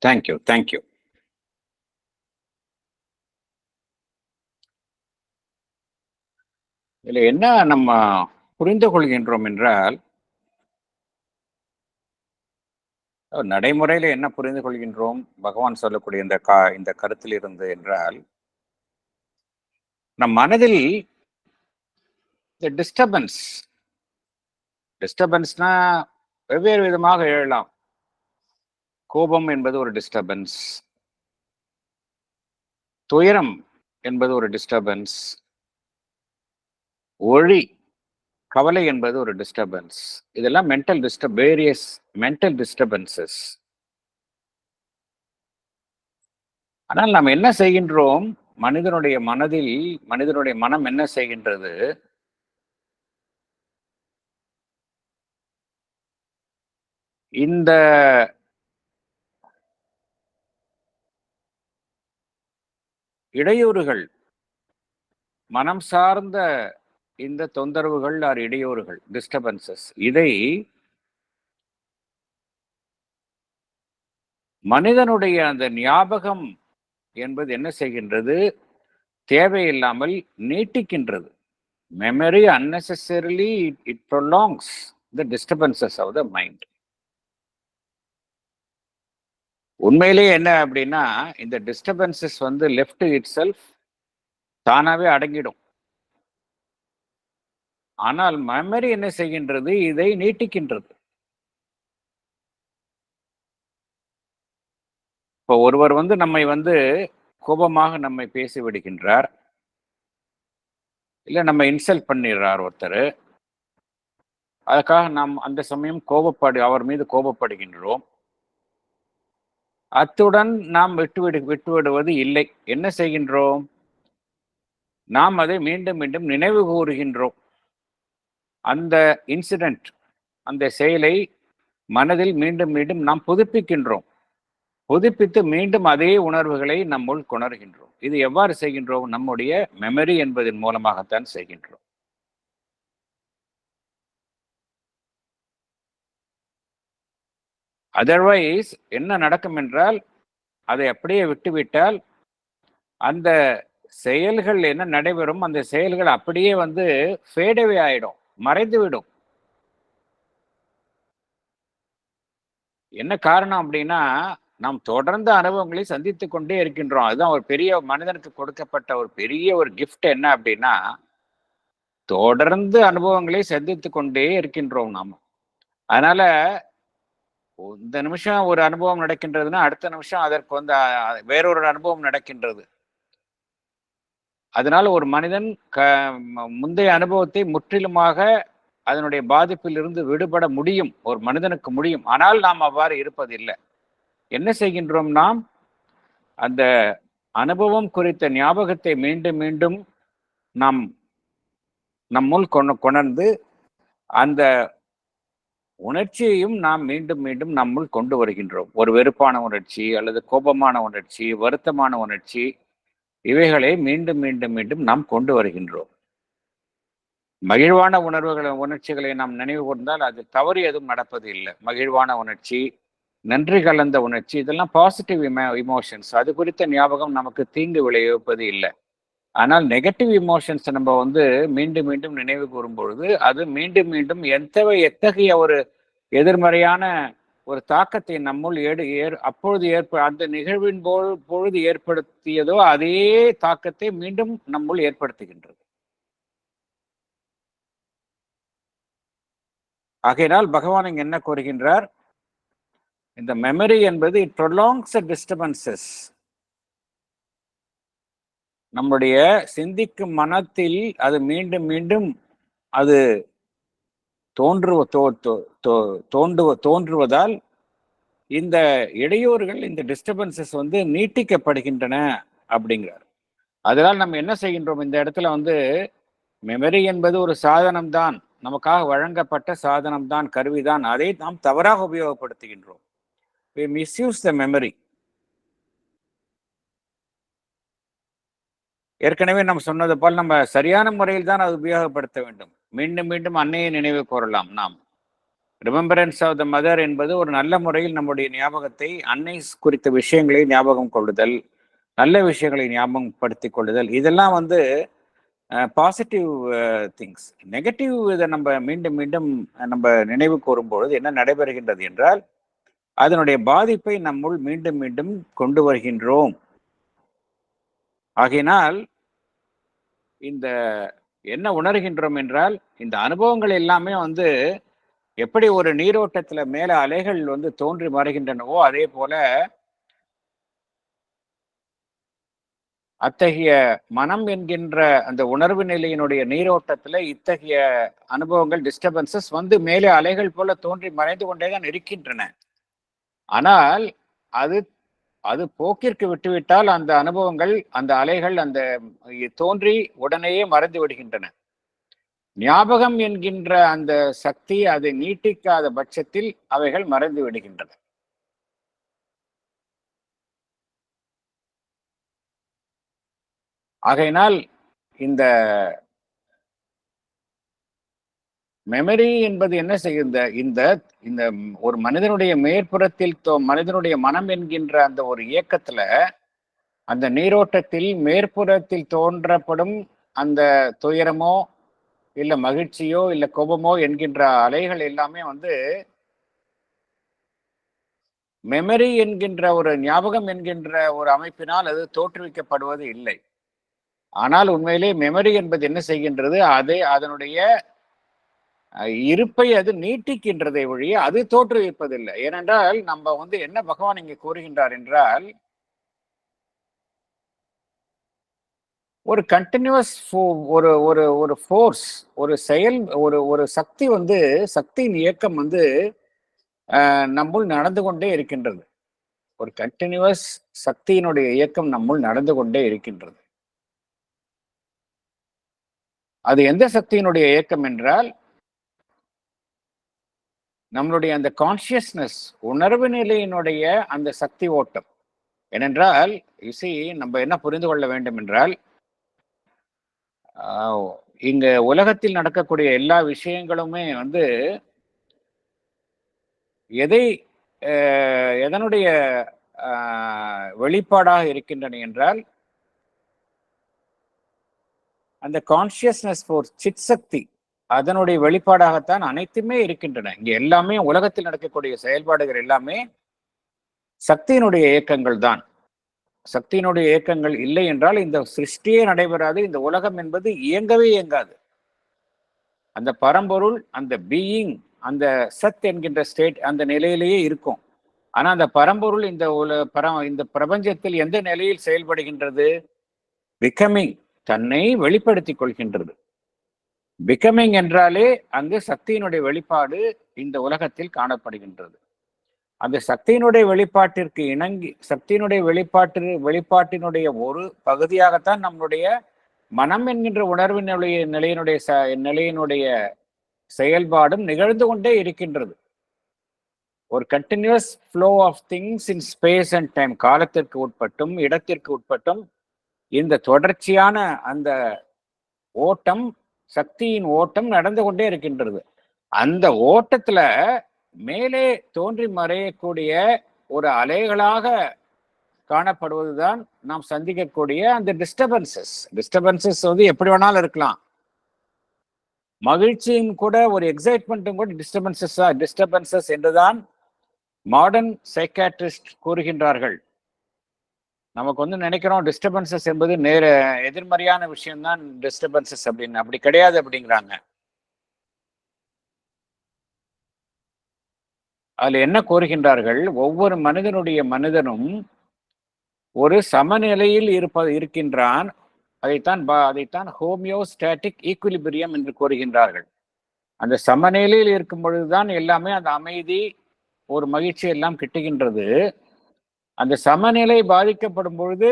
Thank you. Thank you. இதுல என்ன நம்ம புரிந்து கொள்கின்றோம் என்றால், நடைமுறையில என்ன புரிந்து கொள்கின்றோம் பகவான் சொல்லக்கூடிய இந்த கருத்தில் இருந்து என்றால், நம் மனதில் இந்த டிஸ்டர்பன்ஸ்னா வெவ்வேறு விதமாக எழலாம். கோபம் என்பது ஒரு டிஸ்டர்பன்ஸ், துயரம் என்பது ஒரு டிஸ்டர்பன்ஸ், ஒழி கவலை என்பது ஒரு டிஸ்டர்பன்ஸ். இதெல்லாம் வேரியஸ் மென்டல் டிஸ்டர்பன்சஸ். ஆனால் நாம் என்ன செய்கின்றோம், மனிதனுடைய மனம் என்ன செய்கின்றது, இந்த இடையூறுகள், மனம் சார்ந்த இந்த தொந்தரவுகள் இடையூறுகள், டிஸ்டர்பன்சஸ், இதை மனிதனுடைய அந்த ஞாபகம் என்பது என்ன செய்கின்றது, தேவையில்லாமல் நீட்டிக்கின்றது. Memory unnecessarily it prolongs the disturbances of the mind. உண்மையிலே என்ன அப்படின்னா, இந்த டிஸ்டர்பன்சஸ் லெஃப்ட் இட் செல்ஃப் தானாவே அடங்கிடும். ஆனால் மெமரி என்ன செய்கின்றது, இதை நீட்டிக்கின்றது. இப்போ ஒருவர் நம்மை கோபமாக நம்மை பேசி விடுகின்றார், இல்ல நம்ம இன்சல்ட் பண்ணிடுறார் ஒருத்தர். அதுக்காக நாம் அந்த சமயம் அவர் மீது கோபப்படுகின்றோம். அத்துடன் நாம் விட்டுவிடுவது இல்லை. என்ன செய்கின்றோம், நாம் அதை மீண்டும் மீண்டும் நினைவு கூறுகின்றோம். அந்த இன்சிடென்ட், அந்த செயலை மனதில் மீண்டும் மீண்டும் நாம் புதுப்பிக்கின்றோம். புதுப்பித்து மீண்டும் அதே உணர்வுகளை நம்முள் கொணர்கின்றோம். இது எவ்வாறு செய்கின்றோம், நம்முடைய மெமரி என்பதன் மூலமாகத்தான் செய்கின்றோம். அதர்வைஸ் என்ன நடக்கும் என்றால், அதை அப்படியே விட்டுவிட்டால் அந்த செயல்கள் என்ன நடைபெறும், அந்த செயல்கள் அப்படியே ஃபேடவே ஆயிடும், மறைந்துவிடும். என்ன காரணம் அப்படின்னா, நாம் தொடர்ந்து அனுபவங்களை சந்தித்துக் கொண்டே இருக்கின்றோம். அதுதான் ஒரு பெரிய மனிதனுக்கு கொடுக்கப்பட்ட ஒரு பெரிய ஒரு கிஃப்ட். என்ன அப்படின்னா, தொடர்ந்து அனுபவங்களை சந்தித்துக் கொண்டே இருக்கின்றோம் நாம். அதனால இந்த நிமிஷம் ஒரு அனுபவம் நடக்கின்றதுன்னா அடுத்த நிமிஷம் அதற்கு வேறொரு அனுபவம் நடக்கின்றது. அதனால ஒரு மனிதன் முந்தைய அனுபவத்தை முற்றிலுமாக அதனுடைய பாதிப்பில் இருந்து விடுபட முடியும், ஒரு மனிதனுக்கு முடியும். ஆனால் நாம் அவ்வாறு இருப்பதில்லை. என்ன செய்கின்றோம், நாம் அந்த அனுபவம் குறித்த ஞாபகத்தை மீண்டும் மீண்டும் நாம் நம்முள் கொணர்ந்து அந்த உணர்ச்சியையும் நாம் மீண்டும் மீண்டும் நம்முள் கொண்டு வருகின்றோம். ஒரு வெறுப்பான உணர்ச்சி அல்லது கோபமான உணர்ச்சி, வருத்தமான உணர்ச்சி, இவைகளை மீண்டும் மீண்டும் மீண்டும் நாம் கொண்டு வருகின்றோம். மகிழ்வான உணர்ச்சிகளை நாம் நினைவு கூர்ந்தால் அது தவறு எதுவும் நடப்பது இல்லை. மகிழ்வான உணர்ச்சி, நன்றி கலந்த உணர்ச்சி, இதெல்லாம் பாசிட்டிவ் இமோஷன்ஸ். அது குறித்த ஞாபகம் நமக்கு தீங்கு விளைவிப்பது இல்லை. ஆனால் நெகட்டிவ் இமோஷன்ஸ் நம்ம வந்து மீண்டும் மீண்டும் நினைவு கூறும் பொழுது அது மீண்டும் மீண்டும் எத்தகைய ஒரு எதிர்மறையான ஒரு தாக்கத்தை நம்முள் அப்பொழுது அந்த நிகழ்வின் பொழுது ஏற்படுத்தியதோ அதே தாக்கத்தை மீண்டும் நம்முள் ஏற்படுத்துகின்றது. ஆகையினால் பகவான் இங்க என்ன கூறுகின்றார்? இந்த மெமரி என்பது இட் ப்ரொலாங்ஸ் டிஸ்டர்பன்சஸ். நம்முடைய சிந்திக்கும் மனத்தில் அது மீண்டும் மீண்டும் அது தோன்றுவதால் இந்த இடையூறுகள், இந்த டிஸ்டர்பன்சஸ் வந்து நீட்டிக்கப்படுகின்றன அப்படிங்கிறார். அதனால் நம்ம என்ன செய்கின்றோம்? இந்த இடத்துல வந்து மெமரி என்பது ஒரு சாதனம் தான், நமக்காக வழங்கப்பட்ட சாதனம் தான், கருவிதான். அதை நாம் தவறாக உபயோகப்படுத்துகின்றோம். we misuse the memory. ஏற்கனவே நம்ம சொன்னது போல் நம்ம சரியான முறையில் தான் அது உபயோகப்படுத்த வேண்டும். மீண்டும் மீண்டும் அன்னையை நினைவு கூறலாம். நாம் ரிமெம்பரன்ஸ் ஆஃப் த மதர் என்பது ஒரு நல்ல முறையில் நம்முடைய ஞாபகத்தை, அன்னை குறித்த விஷயங்களை ஞாபகம் கொள்ளுதல், நல்ல விஷயங்களை ஞாபகப்படுத்திக் கொள்ளுதல், இதெல்லாம் வந்து பாசிட்டிவ் திங்ஸ். நெகட்டிவ் இதை நம்ம மீண்டும் மீண்டும் நம்ம நினைவு கூறும்பொழுது என்ன நடைபெறுகின்றது என்றால் அதனுடைய பாதிப்பை நம்முள் மீண்டும் மீண்டும் கொண்டு வருகின்றோம். ஆகையினால் இந்த என்ன உணர்கின்றோம் என்றால் இந்த அனுபவங்கள் எல்லாமே வந்து எப்படி ஒரு நீரோட்டத்துல மேல அலைகள் வந்து தோன்றி மறைகின்றனவோ அதே போல அத்தகைய மனம் என்கின்ற அந்த உணர்வு நிலையினுடைய நீரோட்டத்துல இத்தகைய அனுபவங்கள், டிஸ்டர்பன்சஸ் வந்து மேலே அலைகள் போல தோன்றி மறைந்து கொண்டேதான் இருக்கின்றன. ஆனால் அது போக்கிற்கு விட்டுவிட்டால் அந்த அனுபவங்கள், அந்த அலைகள் அந்த தோன்றி உடனேயே மறைந்து விடுகின்றன. ஞாபகம் என்கின்ற அந்த சக்தி அதை நீட்டிக்காத பட்சத்தில் அவைகள் மறைந்து விடுகின்றன. ஆகையினால் இந்த மெமரி என்பது என்ன செய்கின்ற இந்த இந்த ஒரு மனிதனுடைய மேற்புறத்தில் மனிதனுடைய மனம் என்கின்ற அந்த ஒரு இயக்கத்துல அந்த நீரோட்டத்தில் மேற்புறத்தில் தோன்றப்படும் அந்த துயரமோ இல்ல மகிழ்ச்சியோ இல்ல கோபமோ என்கின்ற அலைகள் எல்லாமே வந்து மெமரி என்கின்ற ஒரு ஞாபகம் என்கின்ற ஒரு அமைப்பினால் அது தோற்றுவிக்கப்படுவது இல்லை. ஆனால் உண்மையிலே மெமரி என்பது என்ன செய்கின்றது? அதனுடைய இருப்பை அது நீட்டிக்கின்றதை ஒழிய அது தோற்றுவிப்பதில்லை. ஏனென்றால் நம்ம வந்து என்ன பகவான் இங்கே கூறுகின்றார் என்றால் ஒரு கண்டினியூஸ் ஒரு ஃபோர்ஸ், ஒரு செயல், ஒரு சக்தி வந்து சக்தியின் இயக்கம் வந்து நம்முள் நடந்து கொண்டே இருக்கின்றது. ஒரு கண்டினியூஸ் சக்தியினுடைய இயக்கம் நம்முள் நடந்து கொண்டே இருக்கின்றது. அது எந்த சக்தியினுடைய இயக்கம் என்றால் நம்மளுடைய அந்த கான்சியஸ்னஸ், உணர்வு நிலையினுடைய அந்த சக்தி ஓட்டம். ஏனென்றால் நம்ம என்ன புரிந்து கொள்ள வேண்டும் என்றால் இங்க உலகத்தில் நடக்கக்கூடிய எல்லா விஷயங்களுமே வந்து எதனுடைய வெளிப்பாடாக இருக்கின்றன என்றால் அந்த கான்சியஸ்னஸ் ஃபோர்ஸ், சித் சக்தி, அதனுடைய வெளிப்பாடாகத்தான் அனைத்துமே இருக்கின்றன. இங்க எல்லாமே உலகத்தில் நடக்கக்கூடிய செயல்பாடுகள் எல்லாமே சக்தியினுடைய இயக்கங்கள் தான். சக்தியினுடைய இயக்கங்கள் இல்லை என்றால் இந்த சிருஷ்டியே நடைபெறாது. இந்த உலகம் என்பது இயங்கவே இயங்காது. அந்த பரம்பொருள், அந்த பீயிங், அந்த சத் என்கின்ற ஸ்டேட் அந்த நிலையிலேயே இருக்கும். ஆனா அந்த பரம்பொருள் இந்த பிரபஞ்சத்தில் எந்த நிலையில் செயல்படுகின்றது? பிகமிங், தன்னை வெளிப்படுத்திக் கொள்கின்றது. பிகமிங் என்றாலே அங்கு சக்தியினுடைய வெளிப்பாடு இந்த உலகத்தில் காணப்படுகின்றது. அந்த சக்தியினுடைய வெளிப்பாட்டிற்கு இணங்கி, சக்தியினுடைய வெளிப்பாட்டினுடைய ஒரு பகுதியாகத்தான் நம்முடைய மனம் என்கின்ற உணர்வு நிலையினுடைய செயல்பாடும் நிகழ்ந்து கொண்டே இருக்கின்றது. ஒரு continuous flow of things in space and time, காலத்திற்கு உட்பட்டும் இடத்திற்கு உட்பட்டும் இந்த தொடர்ச்சியான அந்த ஓட்டம், சக்தியின் ஓட்டம் நடந்து கொண்டே இருக்கின்றது. அந்த ஓட்டத்துல மேலே தோன்றி மறையக்கூடிய ஒரு அலைகளாக காணப்படுவதுதான் நாம் சந்திக்கக்கூடிய அந்த டிஸ்டர்பன்சஸ். டிஸ்டர்பன்சஸ் வந்து எப்படி வேணாலும் இருக்கலாம். மகிழ்ச்சியும் கூட ஒரு எக்ஸைட்மெண்ட்டும் கூட டிஸ்டர்பன்சஸ் என்றுதான் மாடர்ன் சைக்காட்ரிஸ்ட் கூறுகின்றார்கள். நமக்கு வந்து நினைக்கிறோம் டிஸ்டர்பன்சஸ் என்பது எதிர்மறையான விஷயம்தான் டிஸ்டர்பன்சஸ் அப்படின்னு. அப்படி கிடையாது அப்படிங்கிறாங்க. அதுல என்ன கூறுகின்றார்கள், ஒவ்வொரு மனிதனும் ஒரு சமநிலையில் இருக்கின்றான். அதைத்தான் ஹோமியோஸ்டாட்டிக் ஈக்குலிபிரியம் என்று கூறுகின்றார்கள். அந்த சமநிலையில் இருக்கும் பொழுதுதான் எல்லாமே அந்த அமைதி, ஒரு மகிழ்ச்சி எல்லாம் கிட்டுகின்றது. அந்த சமநிலை பாதிக்கப்படும் பொழுது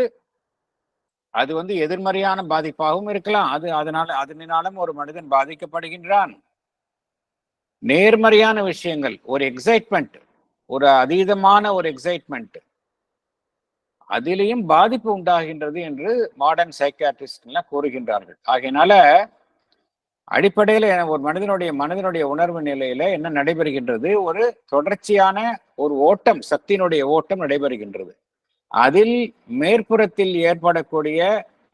அது வந்து எதிர்மறையான பாதிப்பாகவும் இருக்கலாம். அதனாலும் ஒரு மனிதன் பாதிக்கப்படுகின்றான். நேர்மறையான விஷயங்கள், ஒரு எக்ஸைட்மெண்ட், ஒரு அதீதமான ஒரு எக்ஸைட்மெண்ட், அதிலேயும் பாதிப்பு உண்டாகின்றது என்று மாடர்ன் சைக்காட்ரிஸ்ட் கூறுகின்றார்கள். ஆகையினால அடிப்படையில ஒரு மனிதனுடைய உணர்வு நிலையில என்ன நடைபெறுகின்றது, ஒரு தொடர்ச்சியான ஒரு ஓட்டம், சக்தியினுடைய ஓட்டம் நடைபெறுகின்றது. அதில் மேற்புறத்தில் ஏற்படக்கூடிய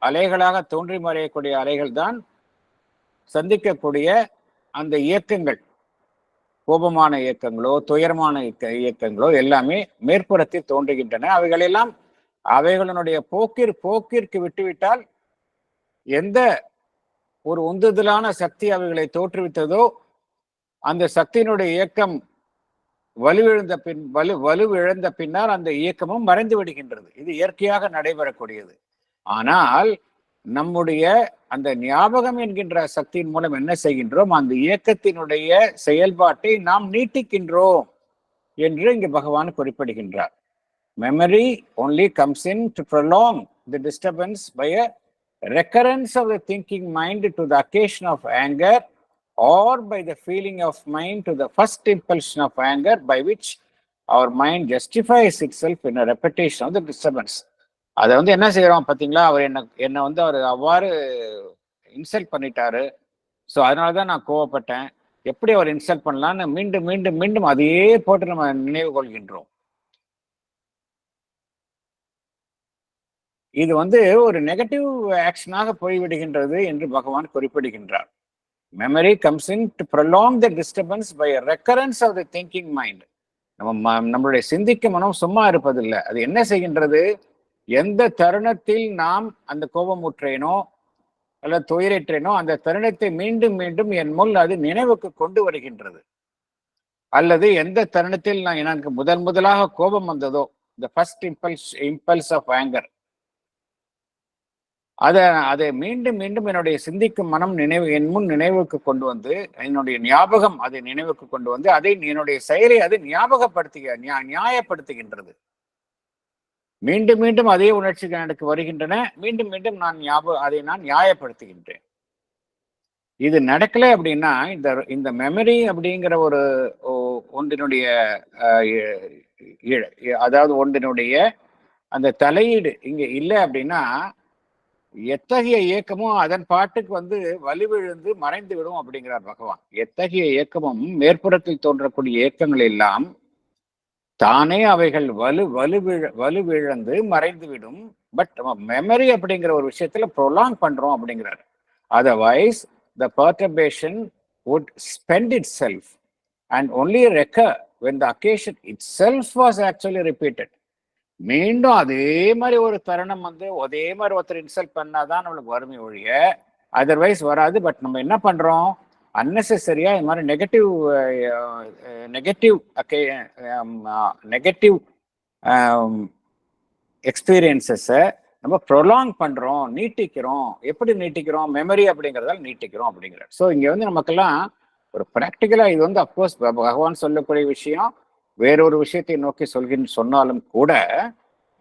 அலைகளாக தோன்றி மறையக்கூடிய அலைகள் தான் சந்திக்கக்கூடிய அந்த இயக்கங்கள். கோபமான இயக்கங்களோ துயரமான இயக்கங்களோ எல்லாமே மேற்புறத்தில் தோன்றுகின்றன. அவைகளினுடைய போக்கிற்கு விட்டுவிட்டால் எந்த ஒரு உந்துதலான சக்தி அவைகளை தோற்றுவித்ததோ அந்த சக்தியினுடைய இயக்கம் வலுவிழந்த பின்னர் அந்த இயக்கமும் மறைந்து விடுகின்றது. இது இயற்கையாக நடைபெறக்கூடியது. ஆனால் நம்முடைய அந்த ஞாபகம் என்கின்ற சக்தியின் மூலம் என்ன செய்கின்றோம், அந்த இயக்கத்தினுடைய செயல்பாட்டை நாம் நீட்டிக்கின்றோம் என்று இங்கு பகவான் குறிப்பிடுகின்றார். Memory only comes in to prolong the disturbance by a recurrence of the thinking mind to the occasion of anger, or by the feeling of mind to the first impulsion of anger, by which our mind justifies itself in a repetition of the disturbance. அதை வந்து என்ன செய்யறோம் பார்த்தீங்களா, அவர் என்னை வந்து அவர் அவ்வாறு insult பண்ணிட்டாரு, so அதனாலதான் நான் கோவப்பட்டேன், எப்படி அவர் இன்சல்ட் பண்ணலான்னு மீண்டும் மீண்டும் மீண்டும் அதையே போட்டு நம்ம நினைவு கொள்கின்றோம். இது வந்து ஒரு நெகட்டிவ் ஆக்ஷனாக போய்விடுகின்றது என்று பகவான் குறிப்பிடுகின்றார். Memory comes in to prolong the disturbance by recurrence of the thinking mind. நம்மளுடைய சிந்திக்கும் மனம் சும்மா இருப்பதில்லை. அது என்ன செய்கின்றது, எந்த தருணத்தில் நாம் அந்த கோபமுற்றேனோ அல்லது துயரற்றேனோ அந்த தருணத்தை மீண்டும் மீண்டும் என் முன் அது நினைவுக்கு கொண்டு வருகின்றது. அல்லது எந்த தருணத்தில் எனக்கு முதலாக கோபம் வந்ததோ, the first impulse of anger, அதை மீண்டும் மீண்டும் என்னுடைய சிந்திக்கும் மனம் என் முன் நினைவுக்கு கொண்டு வந்து, என்னுடைய ஞாபகம் அதை நினைவுக்கு கொண்டு வந்து அதை என்னுடைய செயலை அது நியாயப்படுத்துகின்றது. மீண்டும் மீண்டும் அதே உணர்ச்சிகள் எனக்கு வருகின்றன, மீண்டும் மீண்டும் அதை நான் நியாயப்படுத்துகின்றேன். இது நடக்கல அப்படின்னா இந்த மெமரி அப்படிங்கிற ஒரு ஒன்றினுடைய அதாவது ஒன்றினுடைய அந்த தலையீடு இங்க இல்லை அப்படின்னா எத்தகைய இயக்கமும் அதன் பாட்டுக்கு வந்து வலுவிழந்து மறைந்து விடும் அப்படிங்கிறார் பகவான். எத்தகைய இயக்கமும் மேற்புறத்தில் தோன்றக்கூடிய இயக்கங்கள் எல்லாம் தானே அவைகள் வலுவிழந்து மறைந்து விடும். பட் மெமரி அப்படிங்கிற ஒரு விஷயத்துல ப்ரொலாங் பண்றோம் அப்படிங்கிறார். Otherwise the perturbation would spend itself and only recur when the occasion itself was actually repeated. மீண்டும் அதே மாதிரி ஒரு தருணம் வந்து அதே மாதிரி ஒருத்தர் இன்சல்ட் பண்ணாதான் நம்மளுக்கு வறுமை ஒழிய அதர்வைஸ் வராது. பட் நம்ம என்ன பண்றோம், அன்னெசரியா இந்த மாதிரி நெகட்டிவ் எக்ஸ்பீரியன்சஸை நம்ம ப்ரொலாங் பண்றோம், நீட்டிக்கிறோம். எப்படி நீட்டிக்கிறோம், மெமரி அப்படிங்கிறதால நீட்டிக்கிறோம் அப்படிங்கிறார். ஸோ இங்க வந்து நமக்கெல்லாம் ஒரு ப்ராக்டிக்கலா இது வந்து அப்கோர்ஸ் பகவான் சொல்லக்கூடிய விஷயம், வேறொரு விஷயத்தை நோக்கி சொன்னாலும் கூட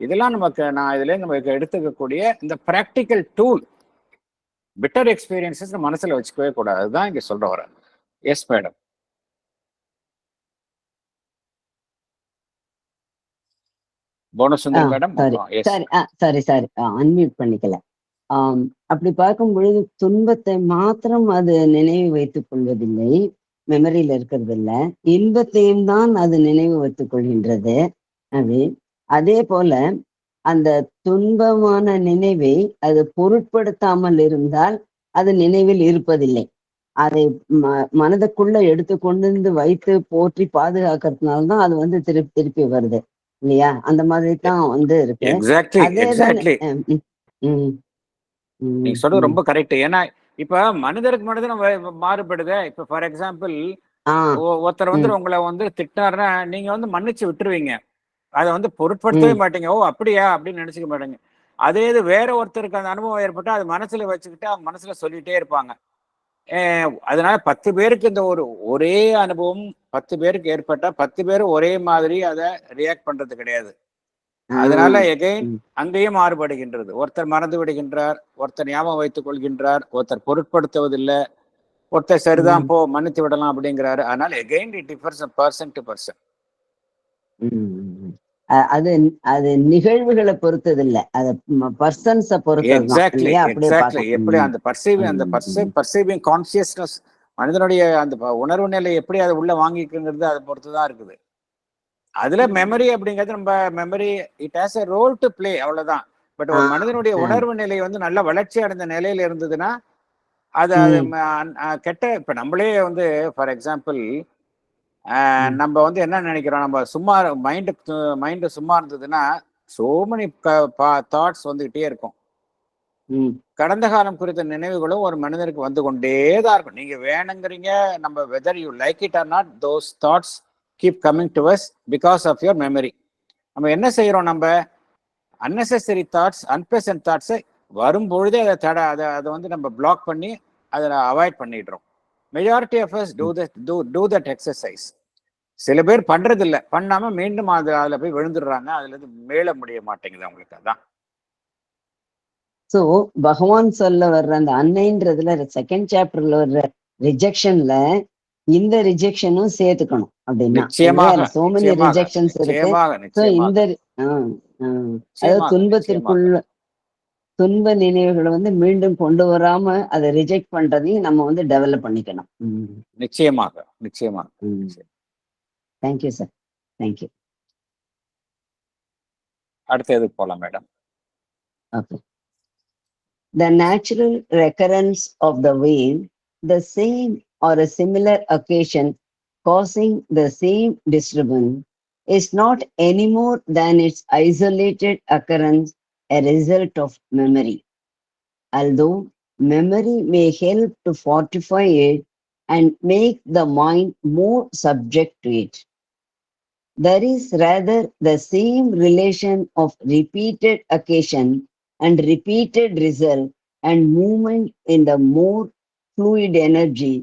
இதெல்லாம் நான் இதுல நமக்கு எடுத்துக்கக்கூடிய இந்த ப்ராக்டிக்கல் டூல், பிட்டர் எக்ஸ்பீரியன்சஸ் மனசுல வச்சுக்கவே கூடாது. அதுதான் இங்க சொல்ற வர. Yes madam. Ponsundar madam. Sorry unmute பண்ணிக்கல. அப்படி பார்க்கும் பொழுது துன்பத்தை மாத்திரம் அது நினைவு வைத்துக் கொள்வதில்லை, மெமரியில இருக்கிறது இல்ல, இன்பத்தையும் தான் அது நினைவு வைத்துக் கொள்கின்றது. அதே போல அந்த துன்பமான நினைவை அது பொருட்படுத்தாமல் இருந்தால் அது நினைவில் இருப்பதில்லை. அதை மனதுக்குள்ள எடுத்து கொண்டு வந்து வைத்து போற்றி பாதுகாக்கிறதுனாலதான் அது வந்து திருப்பி திருப்பி வருது இல்லையா? அந்த மாதிரி தான் வந்து இருக்கு. எக்ஸாக்ட்லி அதே தானே. எக்ஸாக்ட்லி நீங்க சொல்றது ம். ரொம்ப கரெக்ட். ஏன்னா இப்ப மனிதருக்கு மனிதன் மாறுபடுது. இப்ப ஃபார் எக்ஸாம்பிள் ஆ. ஒருத்தர் வந்து ம். உங்களை வந்து திட்டினாருன்னா நீங்க வந்து மன்னிச்சு விட்டுருவீங்க. அதை வந்து பொருட்படுத்தவே ம். மாட்டீங்க. ஓ அப்படியா அப்படின்னு நினைச்சுக்க மாட்டீங்க. அதே இது வேற ஒருத்தருக்கு அந்த அனுபவம் ஏற்பட்டா அது மனசுல வச்சுக்கிட்டு அவங்க மனசுல சொல்லிட்டே இருப்பாங்க. அதனால 10 பேருக்கு இந்த ஒரே அனுபவம் 10 பேருக்கு ஏற்பட்டா 10 பேரும் ஒரே மாதிரி அதை ரியாக்ட் பண்றது கிடையாது. ஆ. அதனால எகைன் ம். அங்கேயும் மாறுபடுகின்றது. ஒருத்தர் மறந்து விடுகின்றார், ஒருத்தர் ஞாபகம் வைத்துக் கொள்கின்றார், ஒருத்தர் பொருட்படுத்துவதில்லை, ஒருத்தர் சரிதான் ம். போ மன்னித்து விடலாம் அப்படிங்கிறாரு. அதனால again it differs person to person. ம். அது அது நிகழ்வுகளை பொறுத்தது இல்ல, அது பர்சன்ஸ பொறுத்ததுதான் எக்ஸாக்ட்லி இல்லையா? அப்படியே எக்ஸாக்ட்லி எப்படி பார்க்கணும். அந்த ம். பர்சீவிங் கான்சியஸ்னஸ் மனிதனுடைய அந்த உணர்வு நிலை எப்படி அதை உள்ள வாங்கிக்குங்கிறது அதை பொறுத்துதான் இருக்குது. அதுல மெமரி அப்படிங்கிறது நம்ம memory it has a role to play, அவ்வளவுதான். But ah. ஒரு மனிதனுடைய ஆ. உணர்வு நிலை வந்து நல்ல வளர்ச்சி அடைந்த நிலையில இருந்ததுன்னா அது அது ம். கெட்ட இப்ப நம்மளே வந்து ஃபார் எக்ஸாம்பிள் ம். நம்ம வந்து என்ன நினைக்கிறோம், நம்ம சும்மா மைண்டு சும்மா இருந்ததுன்னா சோ மெனி தாட்ஸ் வந்துகிட்டே இருக்கும். ம். கடந்த காலம் குறித்த நினைவுகளும் ஒரு மனிதனுக்கு வந்து கொண்டே தான் இருக்கும். நீங்க வேணுங்கிறீங்க, நம்ம whether you like it or not, those thoughts keep coming to us because of your memory. நம்ம என்ன செய்யறோம், நம்ம அன்னெசரி தாட்ஸ் அன்பிளசன்ட் தாட்ஸை வரும்பொழுதே அதை வந்து நம்ம பிளாக் பண்ணி அதை அவாய்ட் பண்ணிடுறோம். Majority of us do that exercise. சில பேர் பண்றது இல்லை, பண்ணாம மீண்டும் அதுல போய் விழுந்துடுறாங்க, அதுல இருந்து மேல முடிய மாட்டேங்குது அவங்களுக்கு. அதான் சோ பகவான் சொல்ல வர்ற அந்த அன்னைன்றதுல செகண்ட் சாப்டர்ல வர்ற ரிஜெக்ஷன்ல இந்த ரிஜெக்ஷனும் சேர்த்துக்கணும் அப்படின்னா இல்லையா? நிச்சயமாக சோ மெனி நிச்சயமாக ரிஜெக்ஷன்ஸ் இருக்கு. நிச்சயமாக சோ இந்த நிச்சயமாக அதாவது நிச்சயமாக நிச்சயமாக துன்பத்திற்குள்ள துன்ப நினைவுகளை வந்து மீண்டும் கொண்டு வராம அதை ரிஜெக்ட் பண்றதையும் நம்ம வந்து டெவலப் பண்ணிக்கணும். நிச்சயமாக நிச்சயமாக. Thank you sir, thank you. அடுத்த எதுக்கு போலாம் madam? Okay. The natural recurrence of the wave, the same or a similar occasion causing the same disturbance, is not any more than its isolated occurrence, a result of memory. Although memory may help to fortify it and make the mind more subject to it, there is rather the same relation of repeated occasion and repeated result and movement in the more fluid energy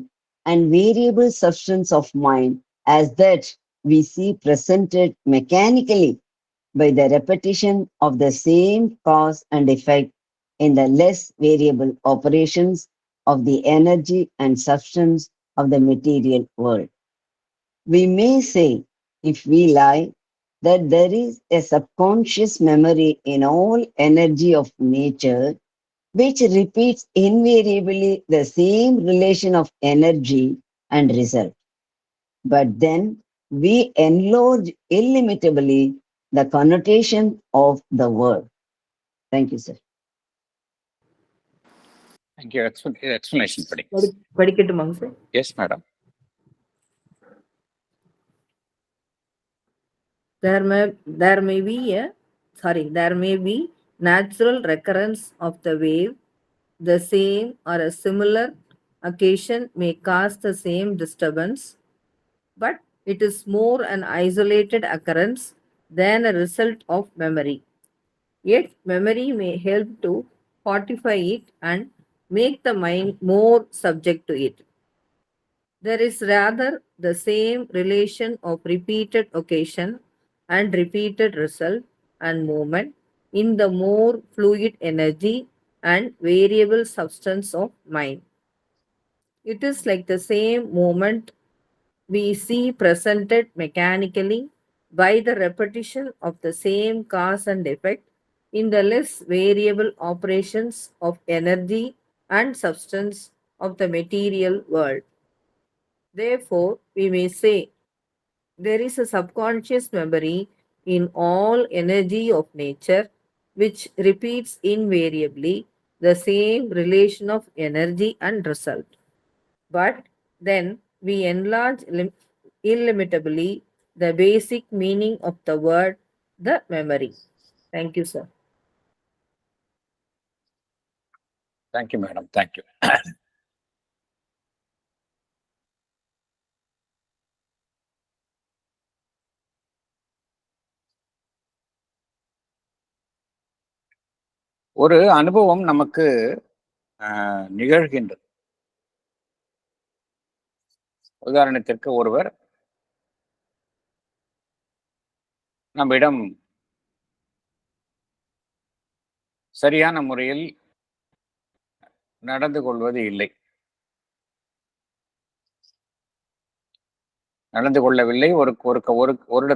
and variable substance of mind as that we see presented mechanically by the repetition of the same cause and effect in the less variable operations of the energy and substance of the material world. We may say, if we lie, that there is a subconscious memory in all energy of nature, which repeats invariably the same relation of energy and result. But then we enlarge illimitably the connotation of the word. Thank you, sir. Thank you. Explanation படி. படிக்கட்டுமாங்க sir? Yes madam. There may be natural recurrence of the wave. The same or a similar occasion may cause the same disturbance, but it is more an isolated occurrence than a result of memory. Yet memory may help to fortify it and make the mind more subject to it. There is rather the same relation of repeated occasion and repeated result and movement in the more fluid energy and variable substance of mind. It is like the same moment we see presented mechanically by the repetition of the same cause and effect in the less variable operations of energy and substance of the material world. Therefore, we may say there is a subconscious memory in all energy of nature, which repeats invariably the same relation of energy and result. But then we enlarge illimitably the basic meaning of the word, the memory. Thank you, sir. Thank you, madam. Thank you. ஒரு அனுபவம் நமக்கு நிகழ்கின்றது. உதாரணத்திற்கு ஒருவர் நம்மிடம் சரியான முறையில் நடந்து கொள்வது இல்லை, நடந்து கொள்ளவில்லை. ஒரு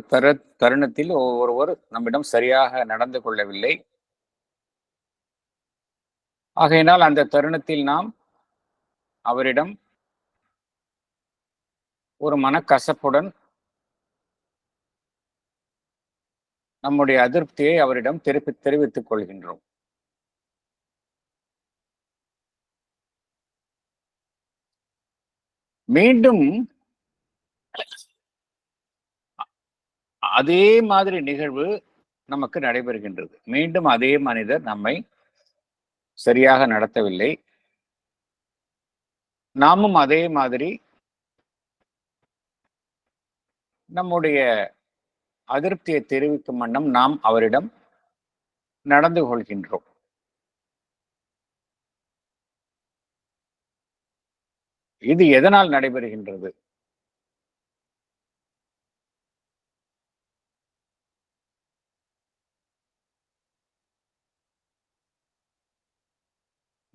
தருணத்தில் ஒருவர் நம்மிடம் சரியாக நடந்து கொள்ளவில்லை. ஆகையினால் அந்த தருணத்தில் நாம் அவரிடம் ஒரு மனக்கசப்புடன் நம்முடைய அதிருப்தியை அவரிடம் தெரிவித்துக் கொள்கின்றோம். மீண்டும் அதே மாதிரி நிகழ்வு நமக்கு நடைபெறுகின்றது. மீண்டும் அதே மனிதர் நம்மை சரியாக நடத்தவில்லை. நாமும் அதே மாதிரி நம்முடைய அதிருப்தியை தெரிவிக்கும் வண்ணம் நாம் அவரிடம் நடந்து கொள்கின்றோம். இது எதனால் நடைபெறுகின்றது?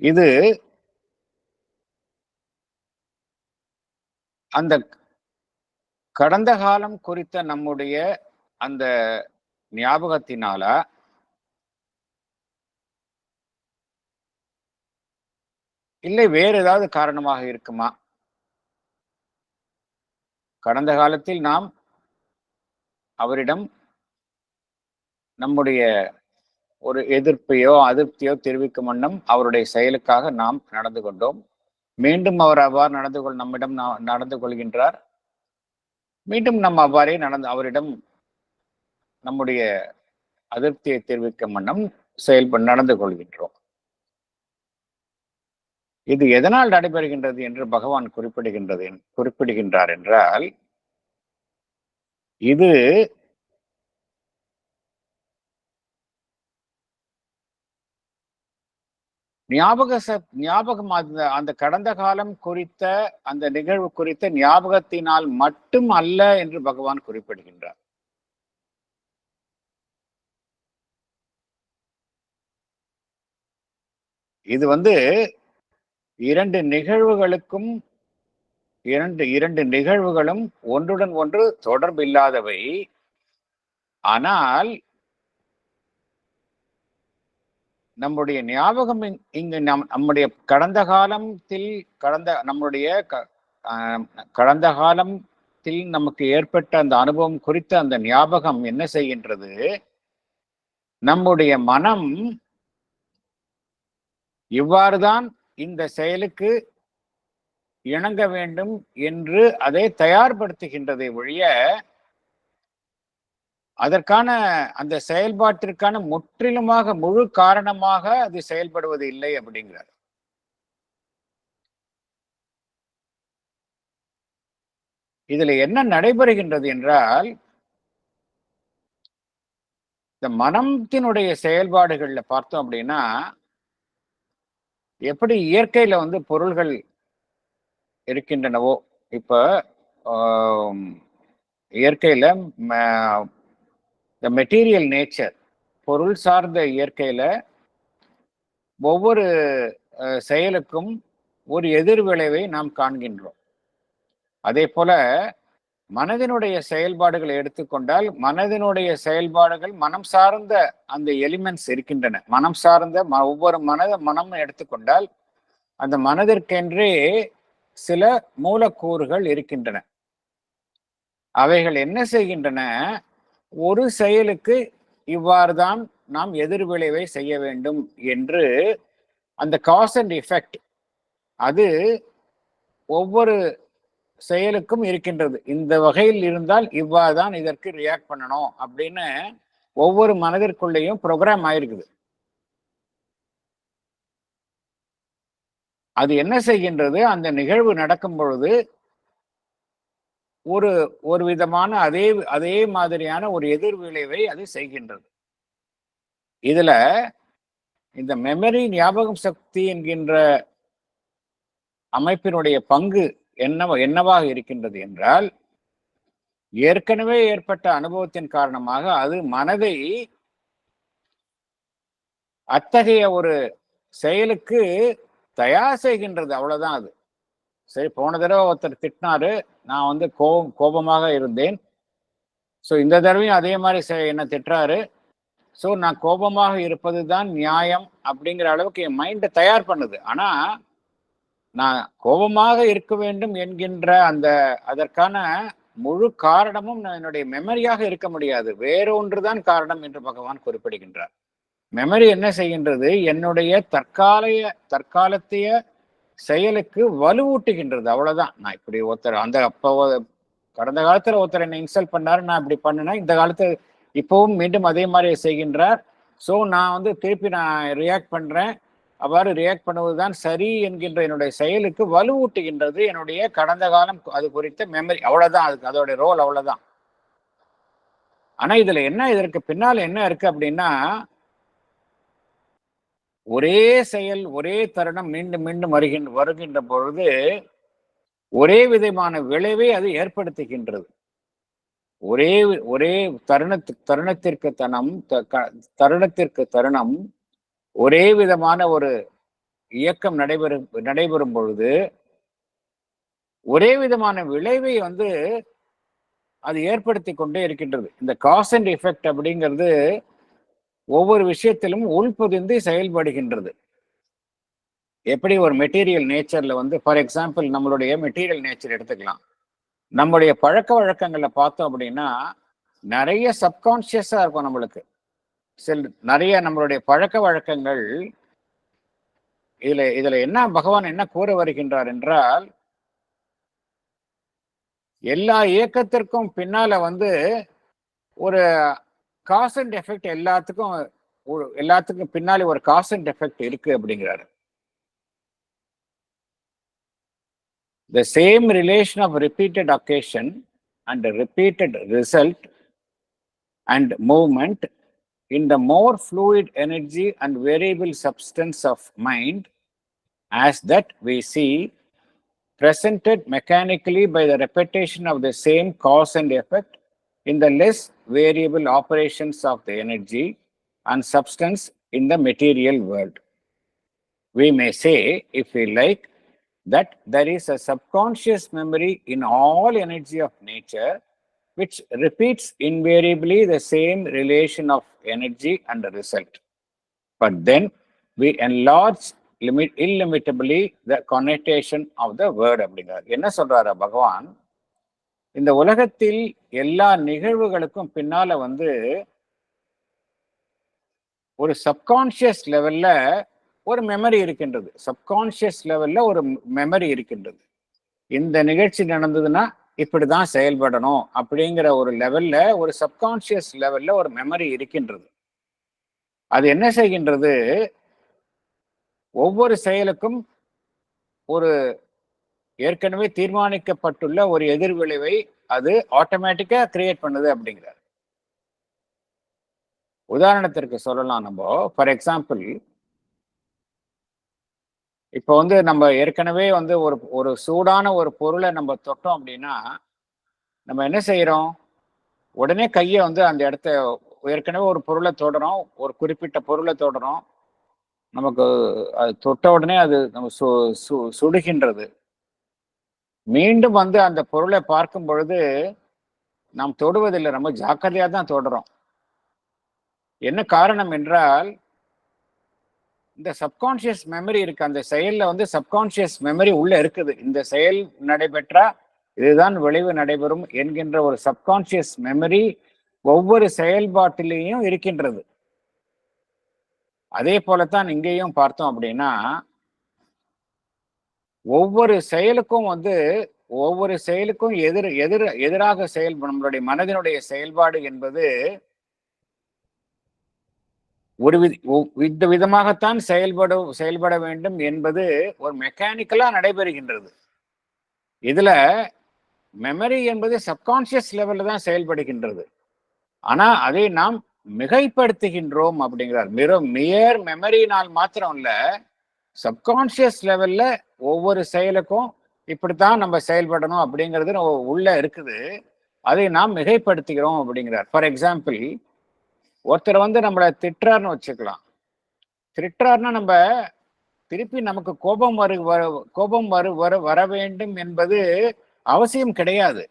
இது அந்த கடந்த காலம் குறித்த நம்முடைய அந்த ஞாபகத்தினாலா, இல்லை வேறு ஏதாவது காரணமாக இருக்குமா? கடந்த காலத்தில் நாம் அவரிடம் நம்முடைய ஒரு எதிர்ப்பையோ அதிருப்தியோ தெரிவிக்கும் வண்ணம் அவருடைய செயலுக்காக நாம் நடந்து கொண்டோம். மீண்டும் அவர் அவ்வாறு நம்மிடம் நடந்து கொள்கின்றார். மீண்டும் நம்ம அவ்வாறே அவரிடம் நம்முடைய அதிருப்தியை தெரிவிக்கும் வண்ணம் நடந்து கொள்கின்றோம். இது எதனால் நடைபெறுகின்றது என்று பகவான் குறிப்பிடுகின்றார் என்றால், இது ஞாபகம் அந்த கடந்த காலம் குறித்த அந்த நிகழ்வு குறித்த ஞாபகத்தினால் மட்டும் அல்ல என்று பகவான் குறிப்பிடுகின்றார். இது இரண்டு நிகழ்வுகளும் ஒன்றுடன் ஒன்று தொடர்பு இல்லாதவை. ஆனால் நம்முடைய ஞாபகம் இங்கு நம்முடைய கடந்த காலத்தில் நமக்கு ஏற்பட்ட அந்த அனுபவம் குறித்த அந்த ஞாபகம் என்ன செய்கின்றது? நம்முடைய மனம் இவ்வாறுதான் இந்த செயலுக்கு இணங்க வேண்டும் என்று அதை தயார்படுத்துகின்றதை ஒழிய அதற்கான அந்த செயல்பாட்டிற்கான முற்றிலுமாக முழு காரணமாக அது செயல்படுவது இல்லை அப்படிங்கிறார். இதுல என்ன நடைபெறுகின்றது என்றால், இந்த மனத்தினுடைய செயல்பாடுகள்ல பார்த்தோம் அப்படின்னா, எப்படி இயற்கையில பொருள்கள் இருக்கின்றனவோ, இப்ப இயற்கையில மெட்டீரியல் நேச்சர், பொருள் சார்ந்த இயற்கையில ஒவ்வொரு செயலுக்கும் ஒரு எதிர்விளைவை நாம் காண்கின்றோம். அதே போல மனதினுடைய செயல்பாடுகளை எடுத்துக்கொண்டால், மனதினுடைய செயல்பாடுகள் மனம் சார்ந்த அந்த எலிமெண்ட்ஸ் இருக்கின்றன. மனம் சார்ந்த ஒவ்வொரு மனம் எடுத்துக்கொண்டால் அந்த மனதிற்கென்றே சில மூலக்கூறுகள் இருக்கின்றன. அவைகள் என்ன செய்கின்றன? ஒரு செயலுக்கு இவ்வாறுதான் நாம் எதிர்விளைவை செய்ய வேண்டும் என்று அந்த காஸ் அண்ட் எஃபெக்ட் அது ஒவ்வொரு செயலுக்கும் இருக்கின்றது. இந்த வகையில் இருந்தால் இவ்வாறுதான் இதற்கு ரியாக்ட் பண்ணணும் அப்படின்னு ஒவ்வொரு மனதிற்குள்ளேயும் ப்ரோக்ராம் ஆயிருக்குது. அது என்ன செய்கின்றது, அந்த நிகழ்வு நடக்கும் பொழுது ஒரு விதமான அதே மாதிரியான ஒரு எதிர்விளைவை அது செய்கின்றது. இதுல இந்த மெமரி ஞாபகம் சக்தி என்கின்ற அமைப்பினுடைய பங்கு என்னவாக இருக்கின்றது என்றால், ஏற்கனவே ஏற்பட்ட அனுபவத்தின் காரணமாக அது மனதை அத்தகைய ஒரு செயலுக்கு தயார் செய்கின்றது. அவ்வளவுதான். அது சரி, போன தடவை ஒருத்தர் திட்டினாரு, நான் வந்து கோபமாக இருந்தேன். ஸோ இந்த தடவையும் அதே மாதிரி என்ன திட்டுறாரு, ஸோ நான் கோபமாக இருப்பது தான் நியாயம் அப்படிங்கிற அளவுக்கு என் மைண்டை தயார் பண்ணுது. ஆனா நான் கோபமாக இருக்க வேண்டும் என்கின்ற அதற்கான முழு காரணமும் என்னுடைய மெமரியாக இருக்க முடியாது, வேறொன்றுதான் காரணம் என்று பகவான் குறிப்பிடுகின்றார். மெமரி என்ன செய்கின்றது, என்னுடைய தற்காலத்தைய செயலுக்கு வலுவூட்டுகின்றது. அவ்வளவுதான். நான் இப்படி ஒருத்தர் கடந்த காலத்துல ஒருத்தர் என்னை இன்சல்ட் பண்ணாரு, நான் இப்படி பண்ணினேன், இந்த காலத்துல இப்பவும் மீண்டும் அதே மாதிரி செய்கின்றார். ஸோ நான் வந்து திருப்பி நான் ரியாக்ட் பண்றேன். அவ்வாறு ரியாக்ட் பண்ணுவதுதான் சரி என்கின்ற என்னுடைய செயலுக்கு வலுவூட்டுகின்றது என்னுடைய கடந்த காலம் அது குறித்த மெமரி. அவ்வளவுதான். அதோட ரோல் அவ்வளவுதான். ஆனா இதுல இதற்கு பின்னால் என்ன இருக்கு அப்படின்னா, ஒரே செயல் ஒரே தருணம் மீண்டும் மீண்டும் வருகின்ற பொழுது ஒரே விதமான விளைவை அது ஏற்படுத்துகின்றது. ஒரே தருணத்திற்கு தருணம் ஒரே விதமான ஒரு இயக்கம் நடைபெறும் பொழுது ஒரே விதமான விளைவை வந்து அது ஏற்படுத்தி கொண்டே இருக்கின்றது. இந்த காஸ் அண்ட் எஃபெக்ட் அப்படிங்கிறது ஒவ்வொரு விஷயத்திலும் உள்பொதிந்து செயல்படுகின்றது. எப்படி ஒரு மெட்டீரியல் நேச்சர்ல வந்து, ஃபார் எக்ஸாம்பிள் நம்மளுடைய மெட்டீரியல் நேச்சர் எடுத்துக்கலாம். நம்மளுடைய பழக்க வழக்கங்களை பார்த்தோம் அப்படின்னா நிறைய சப்கான்சியஸா இருக்கும் நம்மளுக்கு. நிறைய நம்மளுடைய பழக்க வழக்கங்கள் இதுல என்ன பகவான் என்ன கூற வருகின்றார் என்றால், எல்லா இயக்கத்திற்கும் பின்னால வந்து ஒரு காஸ் அண்ட் எஃபெக்ட் எல்லாத்துக்கும் பின்னாலே ஒரு காஸ் அண்ட் எஃபெக்ட் இருக்கு அப்படிங்கிறாரு. The same relation of repeated occasion and repeated result and movement in the more fluid energy and variable substance of mind as that we see presented mechanically by the repetition of the same cause and effect in the less variable operations of the energy and substance in the material world. We may say, if we like, that there is a subconscious memory in all energy of nature which repeats invariably the same relation of energy and the result. But then we enlarge illimitably the connotation of the word. அப்படிங்கிறார். என்ன சொல்றாரு பகவான், இந்த உலகத்தில் எல்லா நிகழ்வுகளுக்கும் பின்னால வந்து ஒரு சப்கான்சியஸ் லெவல்ல ஒரு மெமரி இருக்கின்றது. சப்கான்சியஸ் லெவல்ல ஒரு மெமரி இருக்கின்றது. இந்த நிகழ்ச்சி நடந்ததுன்னா இப்படிதான் செயல்படணும் அப்படிங்கிற ஒரு லெவல்ல, ஒரு சப்கான்சியஸ் லெவல்ல ஒரு மெமரி இருக்கின்றது. அது என்ன செய்கின்றது, ஒவ்வொரு செயலுக்கும் ஒரு ஏற்கனவே தீர்மானிக்கப்பட்டுள்ள ஒரு எதிர்விளைவை அது ஆட்டோமேட்டிக்கா கிரியேட் பண்ணுது அப்படிங்கிறார். உதாரணத்திற்கு சொல்லலாம் நம்ம, ஃபார் எக்ஸாம்பிள், இப்போ வந்து நம்ம ஏற்கனவே வந்து ஒரு சூடான ஒரு பொருளை நம்ம தொட்டோம் அப்படின்னா நம்ம என்ன செய்யறோம், உடனே கையை வந்து அந்த இடத்த, ஏற்கனவே ஒரு பொருளை தொடுறோம், ஒரு குறிப்பிட்ட பொருளை தொடுறோம், நமக்கு அது தொட்ட உடனே அது நம்ம சுடுகின்றது. மீண்டும் வந்து அந்த பொருளை பார்க்கும் பொழுது நாம் தொடுவதில்லை, நம்ம ஜாக்கிரதையா தான் தொடுறோம். என்ன காரணம் என்றால், இந்த சப்கான்சியஸ் மெமரி இருக்கு. அந்த செயல்ல வந்து சப்கான்சியஸ் மெமரி உள்ள இருக்குது. இந்த செயல் நடைபெற்றா இதுதான் விளைவு நடைபெறும் என்கின்ற ஒரு சப்கான்சியஸ் மெமரி ஒவ்வொரு செயல்பாட்டிலேயும் இருக்கின்றது. அதே போலத்தான் இங்கேயும் பார்த்தோம் அப்படின்னா, ஒவ்வொரு செயலுக்கும் எதிராக நம்மளுடைய மனதினுடைய செயல்பாடு என்பது ஒரு விதமாகத்தான் செயல்பட வேண்டும் என்பது ஒரு மெக்கானிக்கலா நடைபெறுகின்றது. இதுல மெமரி என்பது சப்கான்சியஸ் லெவல்ல தான் செயல்படுகின்றது. ஆனா அதை நாம் மிகைப்படுத்துகின்றோம் அப்படிங்கிறார். மியர் மெமரினால் மாத்திரம் இல்ல, சப்கான்சியஸ் லெவல்ல ஒவ்வொரு செயலுக்கும் இப்படித்தான் நம்ம செயல்படணும் அப்படிங்கிறது உள்ள இருக்குது. அதை நாம் மிகைப்படுத்துகிறோம் அப்படிங்கிறார். ஃபார் எக்ஸாம்பிள், ஒருத்தர் வந்து நம்மளை திட்டுறாருன்னு வச்சுக்கலாம். திட்டுறாருன்னா நம்ம திருப்பி நமக்கு கோபம் வர வேண்டும் என்பது அவசியம் கிடையாது.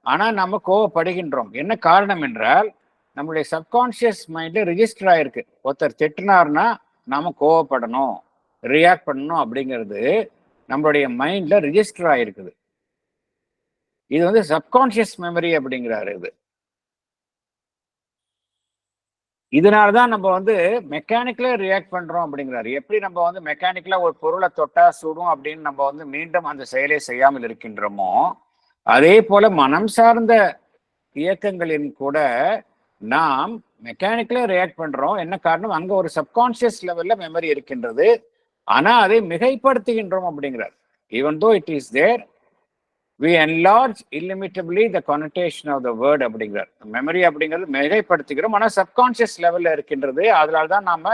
ஆனா நம்ம கோபப்படுகின்றோம். என்ன காரணம் என்றால், நம்மளுடைய சப்கான்சியஸ் மைண்ட்ல ரிஜிஸ்டர் ஆயிருக்கு. ஒருத்தர் திட்டினார்னா நாம கோவப்படணும், ரியாக்ட் பண்ணணும் அப்படிங்கிறது நம்மளுடைய மைண்ட்ல ரிஜிஸ்டர் ஆயிருக்குது. இது வந்து சப்கான்சியஸ் மெமரி அப்படிங்கிறாரு. இதனாலதான் நம்ம வந்து மெக்கானிக்கலா ரியாக்ட் பண்றோம் அப்படிங்கிறாரு. எப்படி நம்ம வந்து மெக்கானிக்கலா ஒரு பொருளை தொட்டா சுடும் அப்படின்னு நம்ம வந்து மீண்டும் அந்த செயலை செய்யாமல் இருக்கின்றோமோ, அதே போல மனம் சார்ந்த இயக்கங்களின் கூட நாம் மெக்கானிக்கலா ரியாக்ட் பண்றோம். என்ன காரணம்? அங்க ஒரு சப்கான்சியஸ் லெவல்ல மெமரி இருக்கின்றது. ஆனா அதை மிகைப்படுத்துகின்றோம் அப்படிங்கிறார். Even though it is there, we enlarge illimitably the connotation of the word அப்படிங்கிறார். மெமரி அப்படிங்கிறது மிகைப்படுத்துகிறோம், ஆனா சப்கான்சியஸ் லெவல்ல இருக்கின்றது. அதனால்தான் நாம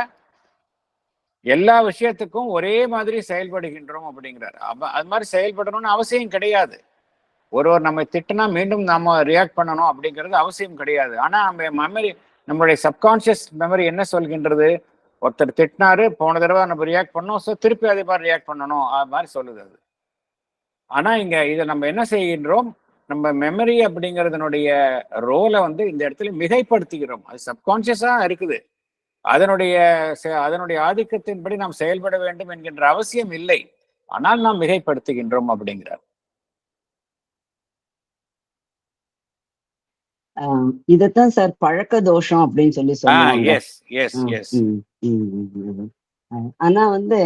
எல்லா விஷயத்துக்கும் ஒரே மாதிரி செயல்படுகின்றோம் அப்படிங்கிறார். அது மாதிரி செயல்படணும்னு அவசியம் கிடையாது. ஒருவர் நம்ம திட்டினா மீண்டும் நாம ரியாக்ட் பண்ணணும் அப்படிங்கிறது அவசியம் கிடையாது. ஆனா நம்மளுடைய சப்கான்சியஸ் மெமரி என்ன சொல்கின்றது? ஒருத்தர் திட்டினாரு, போன தடவை நம்ம ரியாக்ட் பண்ணோம், ஸோ திருப்பி அதே மாதிரி ரியாக்ட் பண்ணணும், அது மாதிரி சொல்லுது அது. ஆனா இதை நம்ம என்ன செய்கின்றோம்? நம்ம மெமரி அப்படிங்கிறதுனுடைய ரோலை வந்து இந்த இடத்துல மிகைப்படுத்துகிறோம். அது சப்கான்சியஸா இருக்குது. அதனுடைய ஆதிக்கத்தின்படி நாம் செயல்பட வேண்டும் என்கின்ற அவசியம் இல்லை. ஆனால் நாம் மிகைப்படுத்துகின்றோம் அப்படிங்கிறார். இதத்தான் சார் பழக்க தோஷம் அப்படின்னு சொல்லுவாங்க. ஆனா வந்து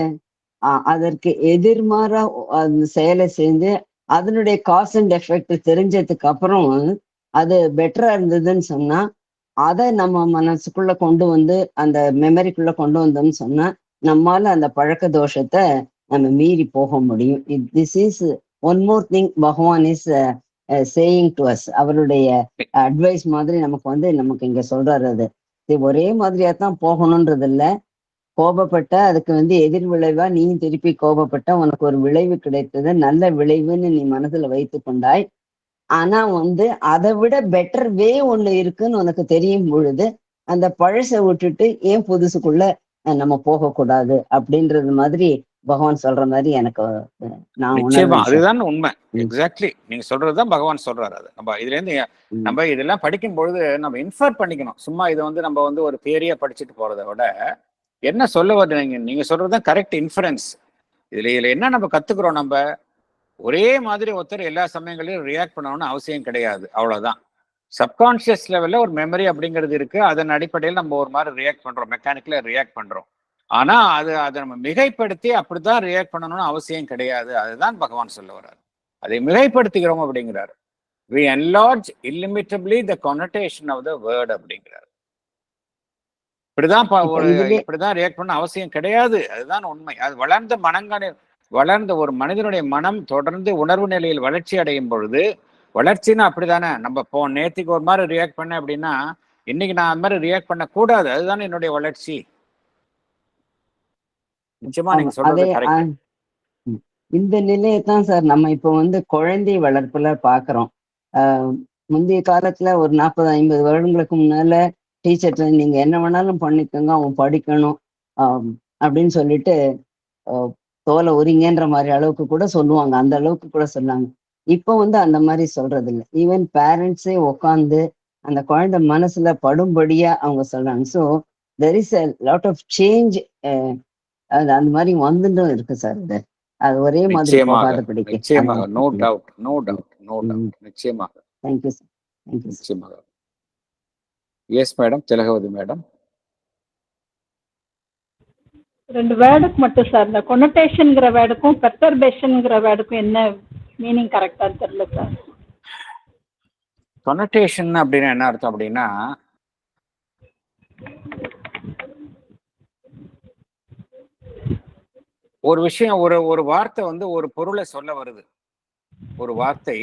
அதற்கு எதிர்மாறா அந்த செயலை செஞ்சு அதனுடைய காஸ் அண்ட் எஃபெக்ட் தெரிஞ்சதுக்கு அப்புறம் அது பெட்டரா இருந்ததுன்னு சொன்னா, அதை நம்ம மனசுக்குள்ள கொண்டு வந்து அந்த மெமரிக்குள்ள கொண்டு வந்தோம்னு சொன்னா, நம்மால அந்த பழக்க தோஷத்தை நம்ம மீறி போக முடியும். This is one more thing பகவான் இஸ் சேயிங் டு அஸ். அவருடைய அட்வைஸ் மாதிரி நமக்கு இங்க சொல்றாரு. அது ஒரே மாதிரியா தான் போகணும்ன்றது இல்ல. கோபப்பட்ட அதுக்கு வந்து எதிர் விளைவா நீயும் திருப்பி கோபப்பட்ட உனக்கு ஒரு விளைவு கிடைத்தது, நல்ல விளைவுன்னு நீ மனசுல வைத்து கொண்டாய். ஆனா வந்து அதை விட பெட்டர் வே ஒண்ணு இருக்குன்னு உனக்கு தெரியும் பொழுது அந்த பழசை விட்டுட்டு ஏன் புதுசுக்குள்ள நம்ம போகக்கூடாது அப்படின்றது மாதிரி பகவான் சொல்ற மாதிரி எனக்கு அதுதான் உண்மை. எக்ஸாக்ட்லி நீங்க சொல்றதுதான் பகவான் சொல்றாரு. அது நம்ம இதுல இருந்து நம்ம இதெல்லாம் படிக்கும் பொழுது நம்ம இன்ஃபர் பண்ணிக்கணும். சும்மா இதை வந்து நம்ம வந்து ஒரு தியரியா படிச்சுட்டு போறதை விட என்ன சொல்ல வருது, நீங்க சொல்றதுதான் கரெக்ட் இன்ஃபரன்ஸ். இதுல என்ன நம்ம கத்துக்கிறோம்? நம்ம ஒரே மாதிரி ஒருத்தர் எல்லா சமயங்களையும் ரியாக்ட் பண்ணணும்னு அவசியம் கிடையாது, அவ்வளவுதான். சப்கான்சியஸ் லெவல்ல ஒரு மெமரி அப்படிங்கிறது இருக்கு. அதன் அடிப்படையில் நம்ம ஒரு மாதிரி ரியாக்ட் பண்றோம், மெக்கானிக்கலா ரியாக்ட் பண்றோம். ஆனா அதை நம்ம மிகைப்படுத்தி அப்படிதான் ரியாக்ட் பண்ணணும்னு அவசியம் கிடையாது. அதுதான் பகவான் சொல்ல வர்றாரு. அதை மிகைப்படுத்துகிறோம் அப்படிங்கிறாரு. we enlarge illimitably the connotation of the word அப்படிங்கிறாரு. இப்படிதான் ரியாக்ட் பண்ண அவசியம் கிடையாது. அதுதான் உண்மை. அது வளர்ந்த ஒரு மனிதனுடைய மனம் தொடர்ந்து உணர்வு நிலையில் வளர்ச்சி அடையும் பொழுது, வளர்ச்சின்னா அப்படிதானே. நம்ம நேற்றுக்கு ஒரு மாதிரி ரியாக்ட் பண்ண அப்படின்னா இன்னைக்கு நான் அந்த மாதிரி ரியாக்ட் பண்ண கூடாது. அதுதானே என்னுடைய வளர்ச்சி. நிச்சயமா நீங்க சொல்றது கரெக்ட். இந்த நிலையத்தான் சார் நம்ம இப்ப வந்து குழந்தை வளர்ப்புல பாக்குறோம். முந்தைய காலத்துல ஒரு 40-50 வருடங்களுக்கு முன்னால டீச்சர்ட்ட நீங்க என்ன வேணாலும் பண்ணிக்கோங்க, அவன் படிக்கணும் அப்படின்னு சொல்லிட்டு தோலை உரிங்கன்ற மாதிரி அளவுக்கு கூட சொல்லுவாங்க. அந்த அளவுக்கு கூட சொன்னாங்க. இப்போ வந்து அந்த மாதிரி சொல்றது இல்லை. ஈவன் பேரண்ட்ஸே உட்காந்து அந்த குழந்தை மனசுல படும்படியா அவங்க சொல்றாங்க. So there is a lot of change. அது அந்த மாதிரி வந்துட்டும் இருக்கு சார். அது ஒரே மாதிரி போகாதபடிக்கு. நிச்சயமாக. No doubt. நிச்சயமாக. Thank you sir. தேங்க்யூ. நிச்சயமாக. Yes madam, Thilagavathi madam. 2 வேர்டுக்கு மட்டும் சார், இந்த கொனோட்டேஷன்ங்கிற வேர்டுக்கும் பெர்டர்பேஷன்ங்கிற வேர்டுக்கும் என்ன மீனிங் கரெக்டான்னு தெரியல சார். கொனோட்டேஷன் அப்படின்னா என்ன அர்த்தம் அப்படின்னா, ஒரு விஷயம், ஒரு வார்த்தை வந்து ஒரு பொருளை சொல்ல வருது. ஒரு வார்த்தை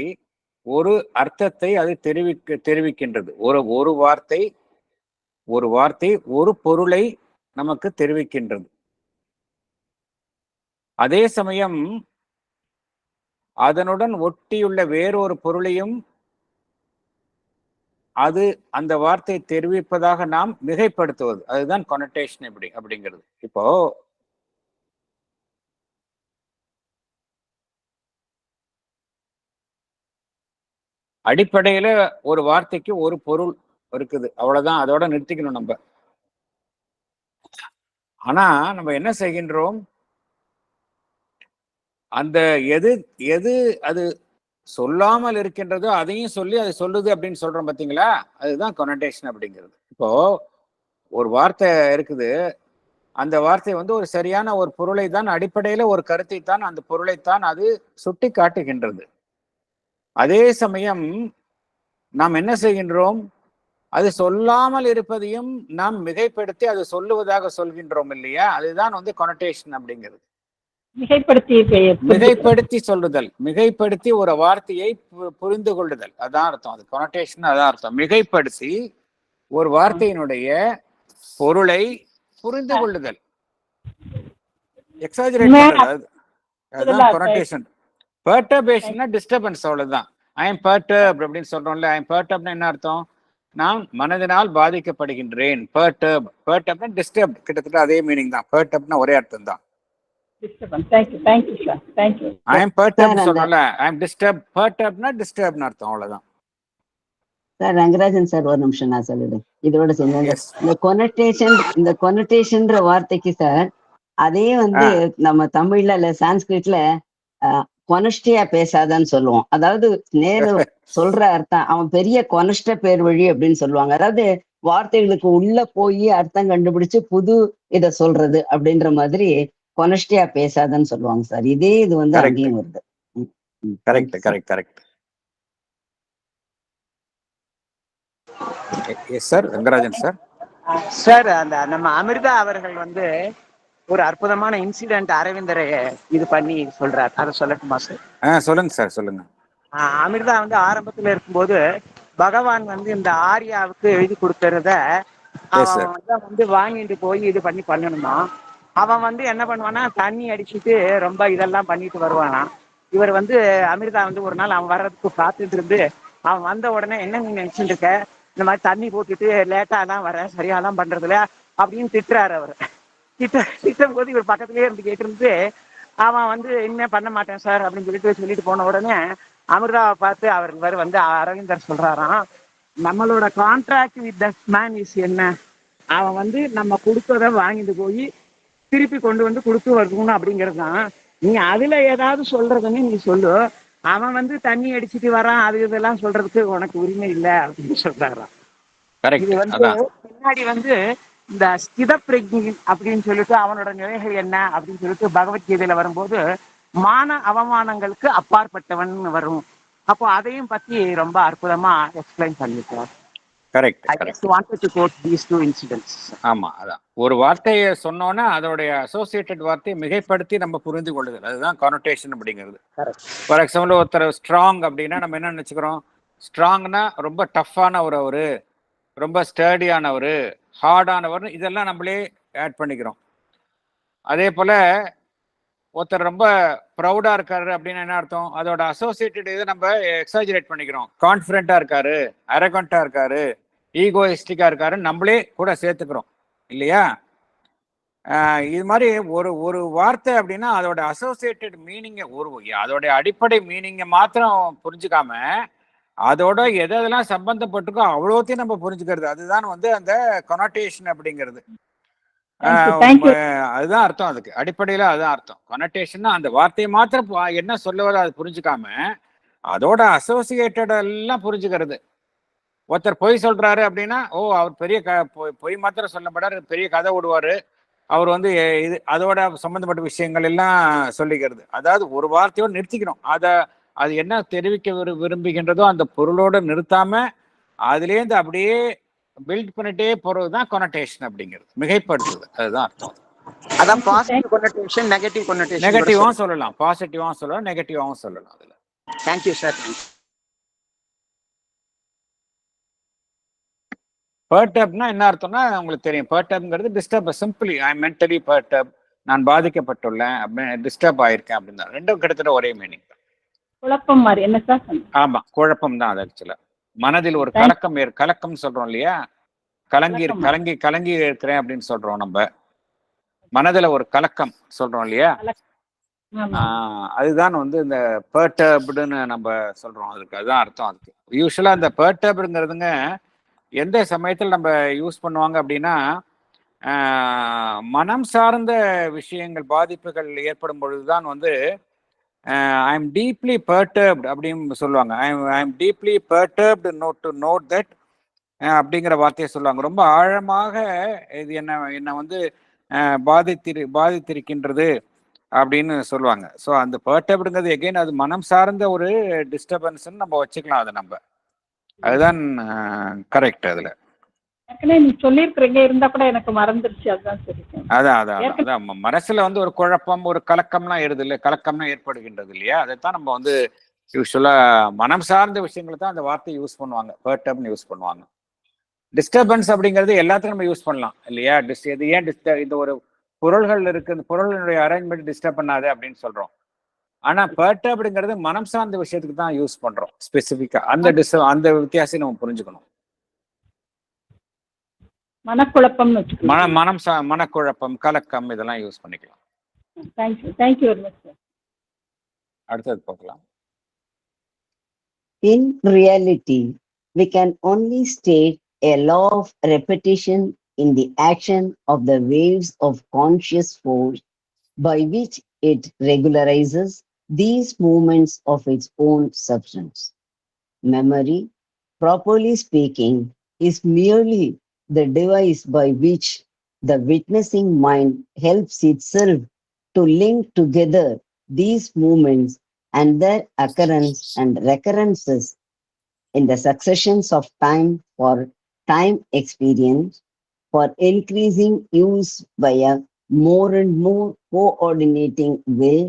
ஒரு அர்த்தத்தை அது தெரிவிக்கின்றது. ஒரு வார்த்தை ஒரு பொருளை நமக்கு தெரிவிக்கின்றது. அதே சமயம் அதனுடன் ஒட்டியுள்ள வேறொரு பொருளையும் அது அந்த வார்த்தை தெரிவிப்பதாக நாம் மிகைப்படுத்துவது, அதுதான் கொனோட்டேஷன் அப்படிங்கிறது. இப்போ அடிப்படையில ஒரு வார்த்தைக்கு ஒரு பொருள் இருக்குது, அவ்வளவுதான், அதோட நிறுத்திக்கணும் நம்ம. ஆனா நம்ம என்ன செய்கின்றோம், அந்த எது எது அது சொல்லாமல் இருக்கின்றதோ அதையும் சொல்லி அது சொல்லுது அப்படின்னு சொல்றோம் பாத்தீங்களா, அதுதான் கொனோட்டேஷன் அப்படிங்கிறது. இப்போ ஒரு வார்த்தை இருக்குது, அந்த வார்த்தை வந்து ஒரு சரியான ஒரு பொருளை தான், அடிப்படையில ஒரு கருத்தை தான், அந்த பொருளைத்தான் அது சுட்டி காட்டுகின்றது. அதே சமயம் நாம் என்ன செய்கின்றோம், அது சொல்லாமல் இருப்பதையும் நாம் மிகைப்படுத்தி அது சொல்லுவதாக சொல்கின்றோம் இல்லையா, அதுதான் வந்து கொனோட்டேஷன் அப்படிங்கிறது. மிகைப்படுத்தி சொல்லுதல், மிகைப்படுத்தி ஒரு வார்த்தையை புரிந்து கொள்ளுதல், அதான் அர்த்தம். அது கொனோட்டேஷன், அதான் அர்த்தம். மிகைப்படுத்தி ஒரு வார்த்தையினுடைய பொருளை புரிந்து கொள்ளுதல், எக்ஸாஜரேட் பண்றது, அதுதான் கொனோட்டேஷன். பெர்டர்பேஷன்னா டிஸ்டர்பன்ஸ், அவ்வளவுதான். ஐ எம் பெர்டர்ப்ட் அப்படின்னு சொல்றோம்ல, ஐ எம் பெர்டர்ப்ட்னா என்ன அர்த்தம், நான் மனதினால் பாதிக்கப்படுகின்றேன். பெர்டர்ப்ட்னா டிஸ்டர்ப், கிட்டத்தட்ட அதே மீனிங் தான். பெர்டர்ப்ட்னா ஒரே அர்த்தம் தான். ஐ எம் பெர்டர்ப்ட் சொல்றோம்ல, ஐ எம் டிஸ்டர்ப், பெர்டர்ப்ட்னா டிஸ்டர்ப்னு அர்த்தம், அவ்வளவுதான். சார் ரங்கராஜன் சார், ஒரு நிமிஷம் நான் சொல்லிடுறேன் இதோட சேர்ந்து. இந்த கொனோட்டேஷன்ற வார்த்தைக்கு சார், அதே வந்து நம்ம தமிழ்ல இல்ல சான்ஸ்கிரிட்ல கொனஸ்டியா பேசாதான்னு சொல்லுவோம். அதாவது நேர சொல்ற அர்த்தம், அவன் பெரிய கொனஸ்ட பேர் வழி அப்படின்னு சொல்லுவாங்க. அதாவது வார்த்தைகளுக்கு உள்ள போய் அர்த்தம் கண்டுபிடிச்சு புது இதை சொல்றது அப்படின்ற மாதிரி கொனஸ்டியா பேசாதன்னு சொல்லுவாங்க சார். இதே இது வந்து அங்கேயும் வருது. Correct correct correct. Sir Rangarajan sir. Sir, அந்த நம்ம அமிர்தா அவர்கள் வந்து ஒரு அற்புதமான இன்சிடென்ட் அரவிந்தரை இது பண்ணி சொல்றார், அதை சொல்லட்டுமா சார்? சொல்லுங்க சார், சொல்லுங்க. அமிர்தா வந்து ஆரம்பத்துல இருக்கும்போது பகவான் வந்து இந்த ஆர்யாவுக்கு எழுதி கொடுக்கறத அவன் வந்து வாங்கிட்டு போய் இது பண்ணணுமா. அவன் வந்து என்ன பண்ணுவானா, தண்ணி அடிச்சுட்டு ரொம்ப இதெல்லாம் பண்ணிட்டு வருவானா. இவர் வந்து அமிர்தா வந்து ஒரு நாள் அவன் வர்றதுக்கு காத்துட்டு இருந்து, அவன் வந்த உடனே என்ன நீங்க நினைச்சுட்டு இருக்க, இந்த மாதிரி தண்ணி போட்டுட்டு லேட்டா தான் வர, சரியாதான் பண்றதுல அப்படின்னு திட்டுறாரு. அவர் திட்டும் போது இவர் பக்கத்துலயே இருந்து கேட்டு, அவன் வந்து இன்னும் பண்ண மாட்டேன் சார் அப்படின்னு சொல்லிட்டு போன உடனே அமிர்தாவை பார்த்து அவர் வந்து அரவிந்தர் சொல்றாராம், நம்மளோட contract with that man is என்ன, அவன் வந்து நம்ம கொடுத்ததை வாங்கிட்டு போய் திருப்பி கொண்டு வந்து கொடுத்து வரணும் அப்படிங்கிறது தான். நீ அதுல ஏதாவது சொல்றதுன்னு நீ சொல்லு, அவன் வந்து தண்ணி அடிச்சுட்டு வரான் அது இதெல்லாம் சொல்றதுக்கு உனக்கு உரிமை இல்லை அப்படின்னு சொல்றாராம். இது வந்து பின்னாடி வந்து இந்த ஸ்தித பிரஜ்ஞி அப்படின்னு சொல்லிட்டு அவனோட நிலைகள் என்ன அப்படின்னு சொல்லிட்டு பகவத்கீதையில வரும்போது மான அவமானங்களுக்கு அப்பாற்பட்டவன் வரும். அப்போ அதையும் பத்தி ரொம்ப அற்புதமா எக்ஸ்பிளைன் பண்ணிருக்கார். Correct. I just wanted to quote these two incidents. ஆமா, அதான் ஒரு வார்த்தையை சொன்னோன்னா அதோடைய அசோசியேட்டட் வார்த்தையை மிகைப்படுத்தி நம்ம புரிந்து கொள்ளுதல், அதுதான் கானோட்டேஷன் அப்படிங்கிறது. ஃபார் எக்ஸாம்பிள், ஒருத்தர் ஸ்ட்ராங் அப்படின்னா நம்ம என்ன நினைச்சுக்கிறோம், ஸ்ட்ராங்னா ரொம்ப டஃப்பானவர், ரொம்ப ஸ்டர்டியானவர், ஹார்டானவர், இதெல்லாம் நம்மளே ஆட் பண்ணிக்கிறோம். அதே போல ஒருத்தர் ரொம்ப ப்ரௌடா இருக்காரு அப்படின்னு என்ன அர்த்தம், அதோட அசோசியேட்டட் இதை நம்ம எக்ஸாஜரேட் பண்ணிக்கிறோம். கான்ஃபிடென்ட்டா இருக்காரு, அரகண்டா இருக்காரு, ஈகோயிஸ்டிக்கா இருக்காரு, நம்மளே கூட சேர்த்துக்கிறோம் இல்லையா. இது மாதிரி ஒரு வார்த்தை அப்படின்னா அதோட அசோசியேட்டட் மீனிங்கை, அதோட அடிப்படை மீனிங்கை மாத்திரம் புரிஞ்சுக்காம அதோட எதெல்லாம் சம்பந்தப்பட்டிருக்கோ அவ்வளோத்தையும் நம்ம புரிஞ்சுக்கிறது, அதுதான் வந்து அந்த கொனோட்டேஷன் அப்படிங்கிறது. அதுதான் அர்த்தம், அதுக்கு அடிப்படையில அதுதான் அர்த்தம். கொனோட்டேஷன் அந்த வார்த்தையை மாத்திரம் என்ன சொல்லுவாரோ அதை புரிஞ்சுக்காம அதோட அசோசியேட்டட் எல்லாம் புரிஞ்சுக்கிறது. ஒருத்தர் பொய் சொல்றாரு அப்படின்னா, அவர் பெரிய பொய் மாத்திரம் சொல்ல மாட்டாரு, பெரிய கதை விடுவாரு, அவர் வந்து இது அதோட சம்பந்தப்பட்ட விஷயங்கள் எல்லாம் சொல்லிக்கிறது. அதாவது ஒரு வார்த்தையோடு நிறுத்திக்கணும். அது என்ன தெரிவிக்க விரும்புகின்றதோ அந்த பொருளோட நிறுத்தாம அதுலேருந்து அப்படியே பில்ட் பண்ணிட்டே போறதுதான் கொனடேஷன் அப்படிங்கிறது, மிகைப்படுத்துது. அதுதான் அர்த்தம். அதான் பாசிட்டிவ் கொனடேஷன், நெகட்டிவ் கொனடேஷன். நெகட்டிவாவும் சொல்லலாம், பாசிட்டிவாவும் சொல்லலாம், நெகட்டிவாவும் சொல்லலாம். அதுல தேங்க்யூ சார். பர்டப்னா என்ன அர்த்தம்னா உங்களுக்கு தெரியும். பர்டப்ங்கிறது டிஸ்டர்ப், சிம்பிளி ஐ மென்டலி பர்டப், நான் பாதிக்கப்பட்டுள்ளேன், டிஸ்டர்ப் ஆயிருக்கேன் அப்படின்னு தான். ரெண்டும் கிட்டத்தட்ட ஒரே மீனிங். குழப்பம் மாதிரி என்ன சார்? ஆமா, குழப்பம் தான் அது. ஆக்சுவலா மனதில் ஒரு கலக்கம் கலக்கம் சொல்றோம் இல்லையா, கலங்கி இருக்கிறேன் அப்படின்னு சொல்றோம். நம்ம மனதுல ஒரு கலக்கம் சொல்றோம் இல்லையா, அதுதான் வந்து இந்த பர்டப்டுன்னு நம்ம சொல்றோம். அதுதான் அர்த்தம். அதுக்கு யூஸ்வலா இந்த பர்டப்ங்கிறதுங்க எந்த சமயத்தில் நம்ம யூஸ் பண்ணுவாங்க அப்படின்னா, மனம் சார்ந்த விஷயங்கள் பாதிப்புகள் ஏற்படும் பொழுதுதான் வந்து ஐ எம் டீப்லி பர்டர்ப்ட் அப்படின்னு சொல்லுவாங்க. I am deeply perturbed to note that அப்படிங்கிற வார்த்தையை சொல்லுவாங்க. ரொம்ப ஆழமாக இது என்ன வந்து பாதித்திருக்கின்றது அப்படின்னு சொல்லுவாங்க. ஸோ அந்த பர்டர்ப்டுங்கிறது எகைன் அது மனம் சார்ந்த ஒரு டிஸ்டர்பன்ஸ்ன்னு நம்ம வச்சுக்கலாம். அதை நம்ம அதுதான் கரெக்ட். அதுல நீங்க சொல்லிருக்கீங்க, இருந்தா கூட எனக்கு மறந்துருச்சு. அதுதான் சரி. அதான் மனசுல வந்து ஒரு குழப்பம், ஒரு கலக்கம்லாம் கலக்கம்னா ஏற்படுகின்றது இல்லையா, அதைத்தான் நம்ம வந்து யூஸ்வலா மனம் சார்ந்த விஷயங்களை தான் அந்த வார்த்தையை யூஸ் பண்ணுவாங்க, பர்டப்னு யூஸ் பண்ணுவாங்க. டிஸ்டர்பன்ஸ் அப்படிங்கிறது எல்லாத்துக்கும் நம்ம யூஸ் பண்ணலாம் இல்லையா. இது ஏன் இந்த ஒரு பொருள்கள் இருக்கு, இந்த பொருளினுடைய அரேஞ்ச்மெண்ட் டிஸ்டர்ப் பண்ணாது அப்படின்னு சொல்றோம். ஆனா பர்டப்ங்கிறது மனம் சார்ந்த விஷயத்துக்கு தான் யூஸ் பண்றோம் ஸ்பெசிபிக்கா. அந்த வித்தியாசம் நம்ம புரிஞ்சுக்கணும். மனக்குழப்பம், மனக்குழப்பம், கலக்கம் இதெல்லாம் யூஸ் பண்ணிக்கலாம். Thank you very much sir. அடுத்தது பார்க்கலாம். In reality, we can only state a law of repetition in the action of the waves of conscious force by which it regularizes these movements of its own substance. Memory, properly speaking, is merely the device by which the witnessing mind helps itself to link together these movements and their occurrence and recurrences in the successions of time for time experience, for increasing use by a more and more coordinating will,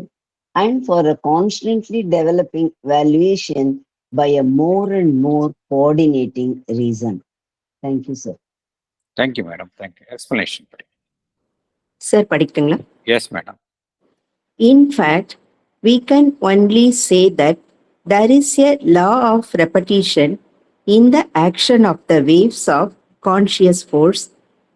and for a constantly developing valuation by a more and more coordinating reason. Thank you, sir. Thank you, madam. Thank you. Explanation. Sir, படிக்கட்டுங்களா? Yes, madam. In fact, we can only say that there is a law of repetition in the action of the waves of conscious force.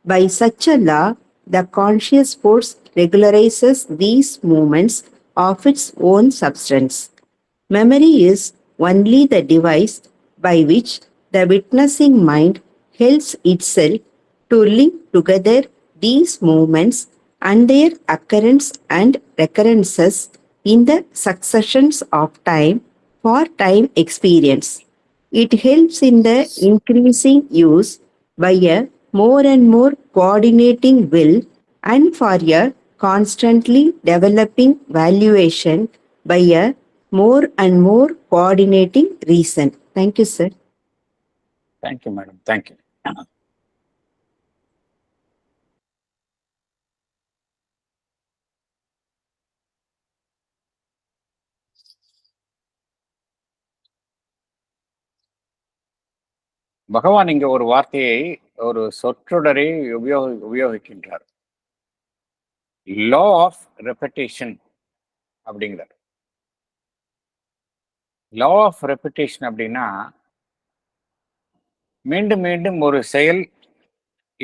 By such a law, the conscious force regularizes these movements of its own substance. Memory is only the device by which the witnessing mind helps itself to link together these movements and their occurrence and recurrences in the successions of time for time experience. It helps in the increasing use by a more and more coordinating will and for a constantly developing valuation by a more and more coordinating reason. Thank you, sir. Thank you, madam. Thank you. பகவான் இங்க ஒரு வார்த்தையை, ஒரு சொற்றொடரை உபயோகிக்கின்றார். Law of repetition அப்படிங்கிறார். Law of repetition அப்படின்னா மீண்டும் மீண்டும் ஒரு செயல்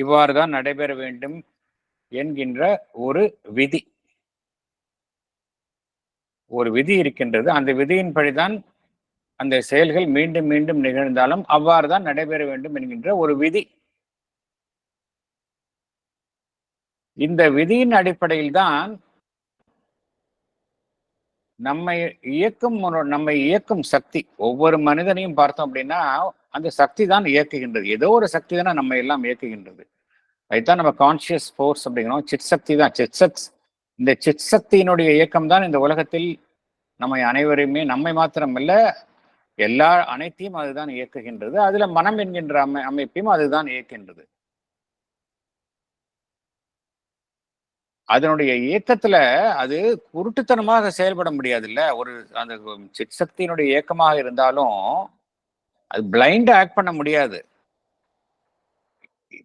இவ்வாறு தான் நடைபெற வேண்டும் என்கின்ற ஒரு விதி இருக்கின்றது. அந்த விதியின்படிதான் அந்த செயல்கள் மீண்டும் மீண்டும் நிகழ்ந்தாலும் அவ்வாறு தான் நடைபெற வேண்டும் என்கின்ற ஒரு விதி. இந்த விதியின் அடிப்படையில் தான் நம்மை இயக்கும் சக்தி, ஒவ்வொரு மனிதனையும் பார்த்தோம் அப்படின்னா அந்த சக்தி தான் இயக்குகின்றது. ஏதோ ஒரு சக்தி தானே நம்ம எல்லாம் இயக்குகின்றது. அதுதான் நம்ம கான்சியஸ் ஃபோர்ஸ் அப்படிங்கிறோம். சித் சக்தி தான். இந்த சித் சக்தியினுடைய இயக்கம் தான் இந்த உலகத்தில் நம்மை அனைவரையுமே, நம்மை மாத்திரமல்ல அனைத்தையும் அதுதான் இயக்குகின்றது. அதுல மனம் என்கின்ற அமைப்பையும் அதுதான் இயக்கின்றது. அதனுடைய இயக்கத்துல அது குருட்டுத்தனமாக செயல்பட முடியாது இல்ல. அந்த சித் சக்தியினுடைய இயக்கமாக இருந்தாலும் அது பிளைண்டா ஆக்ட் பண்ண முடியாது.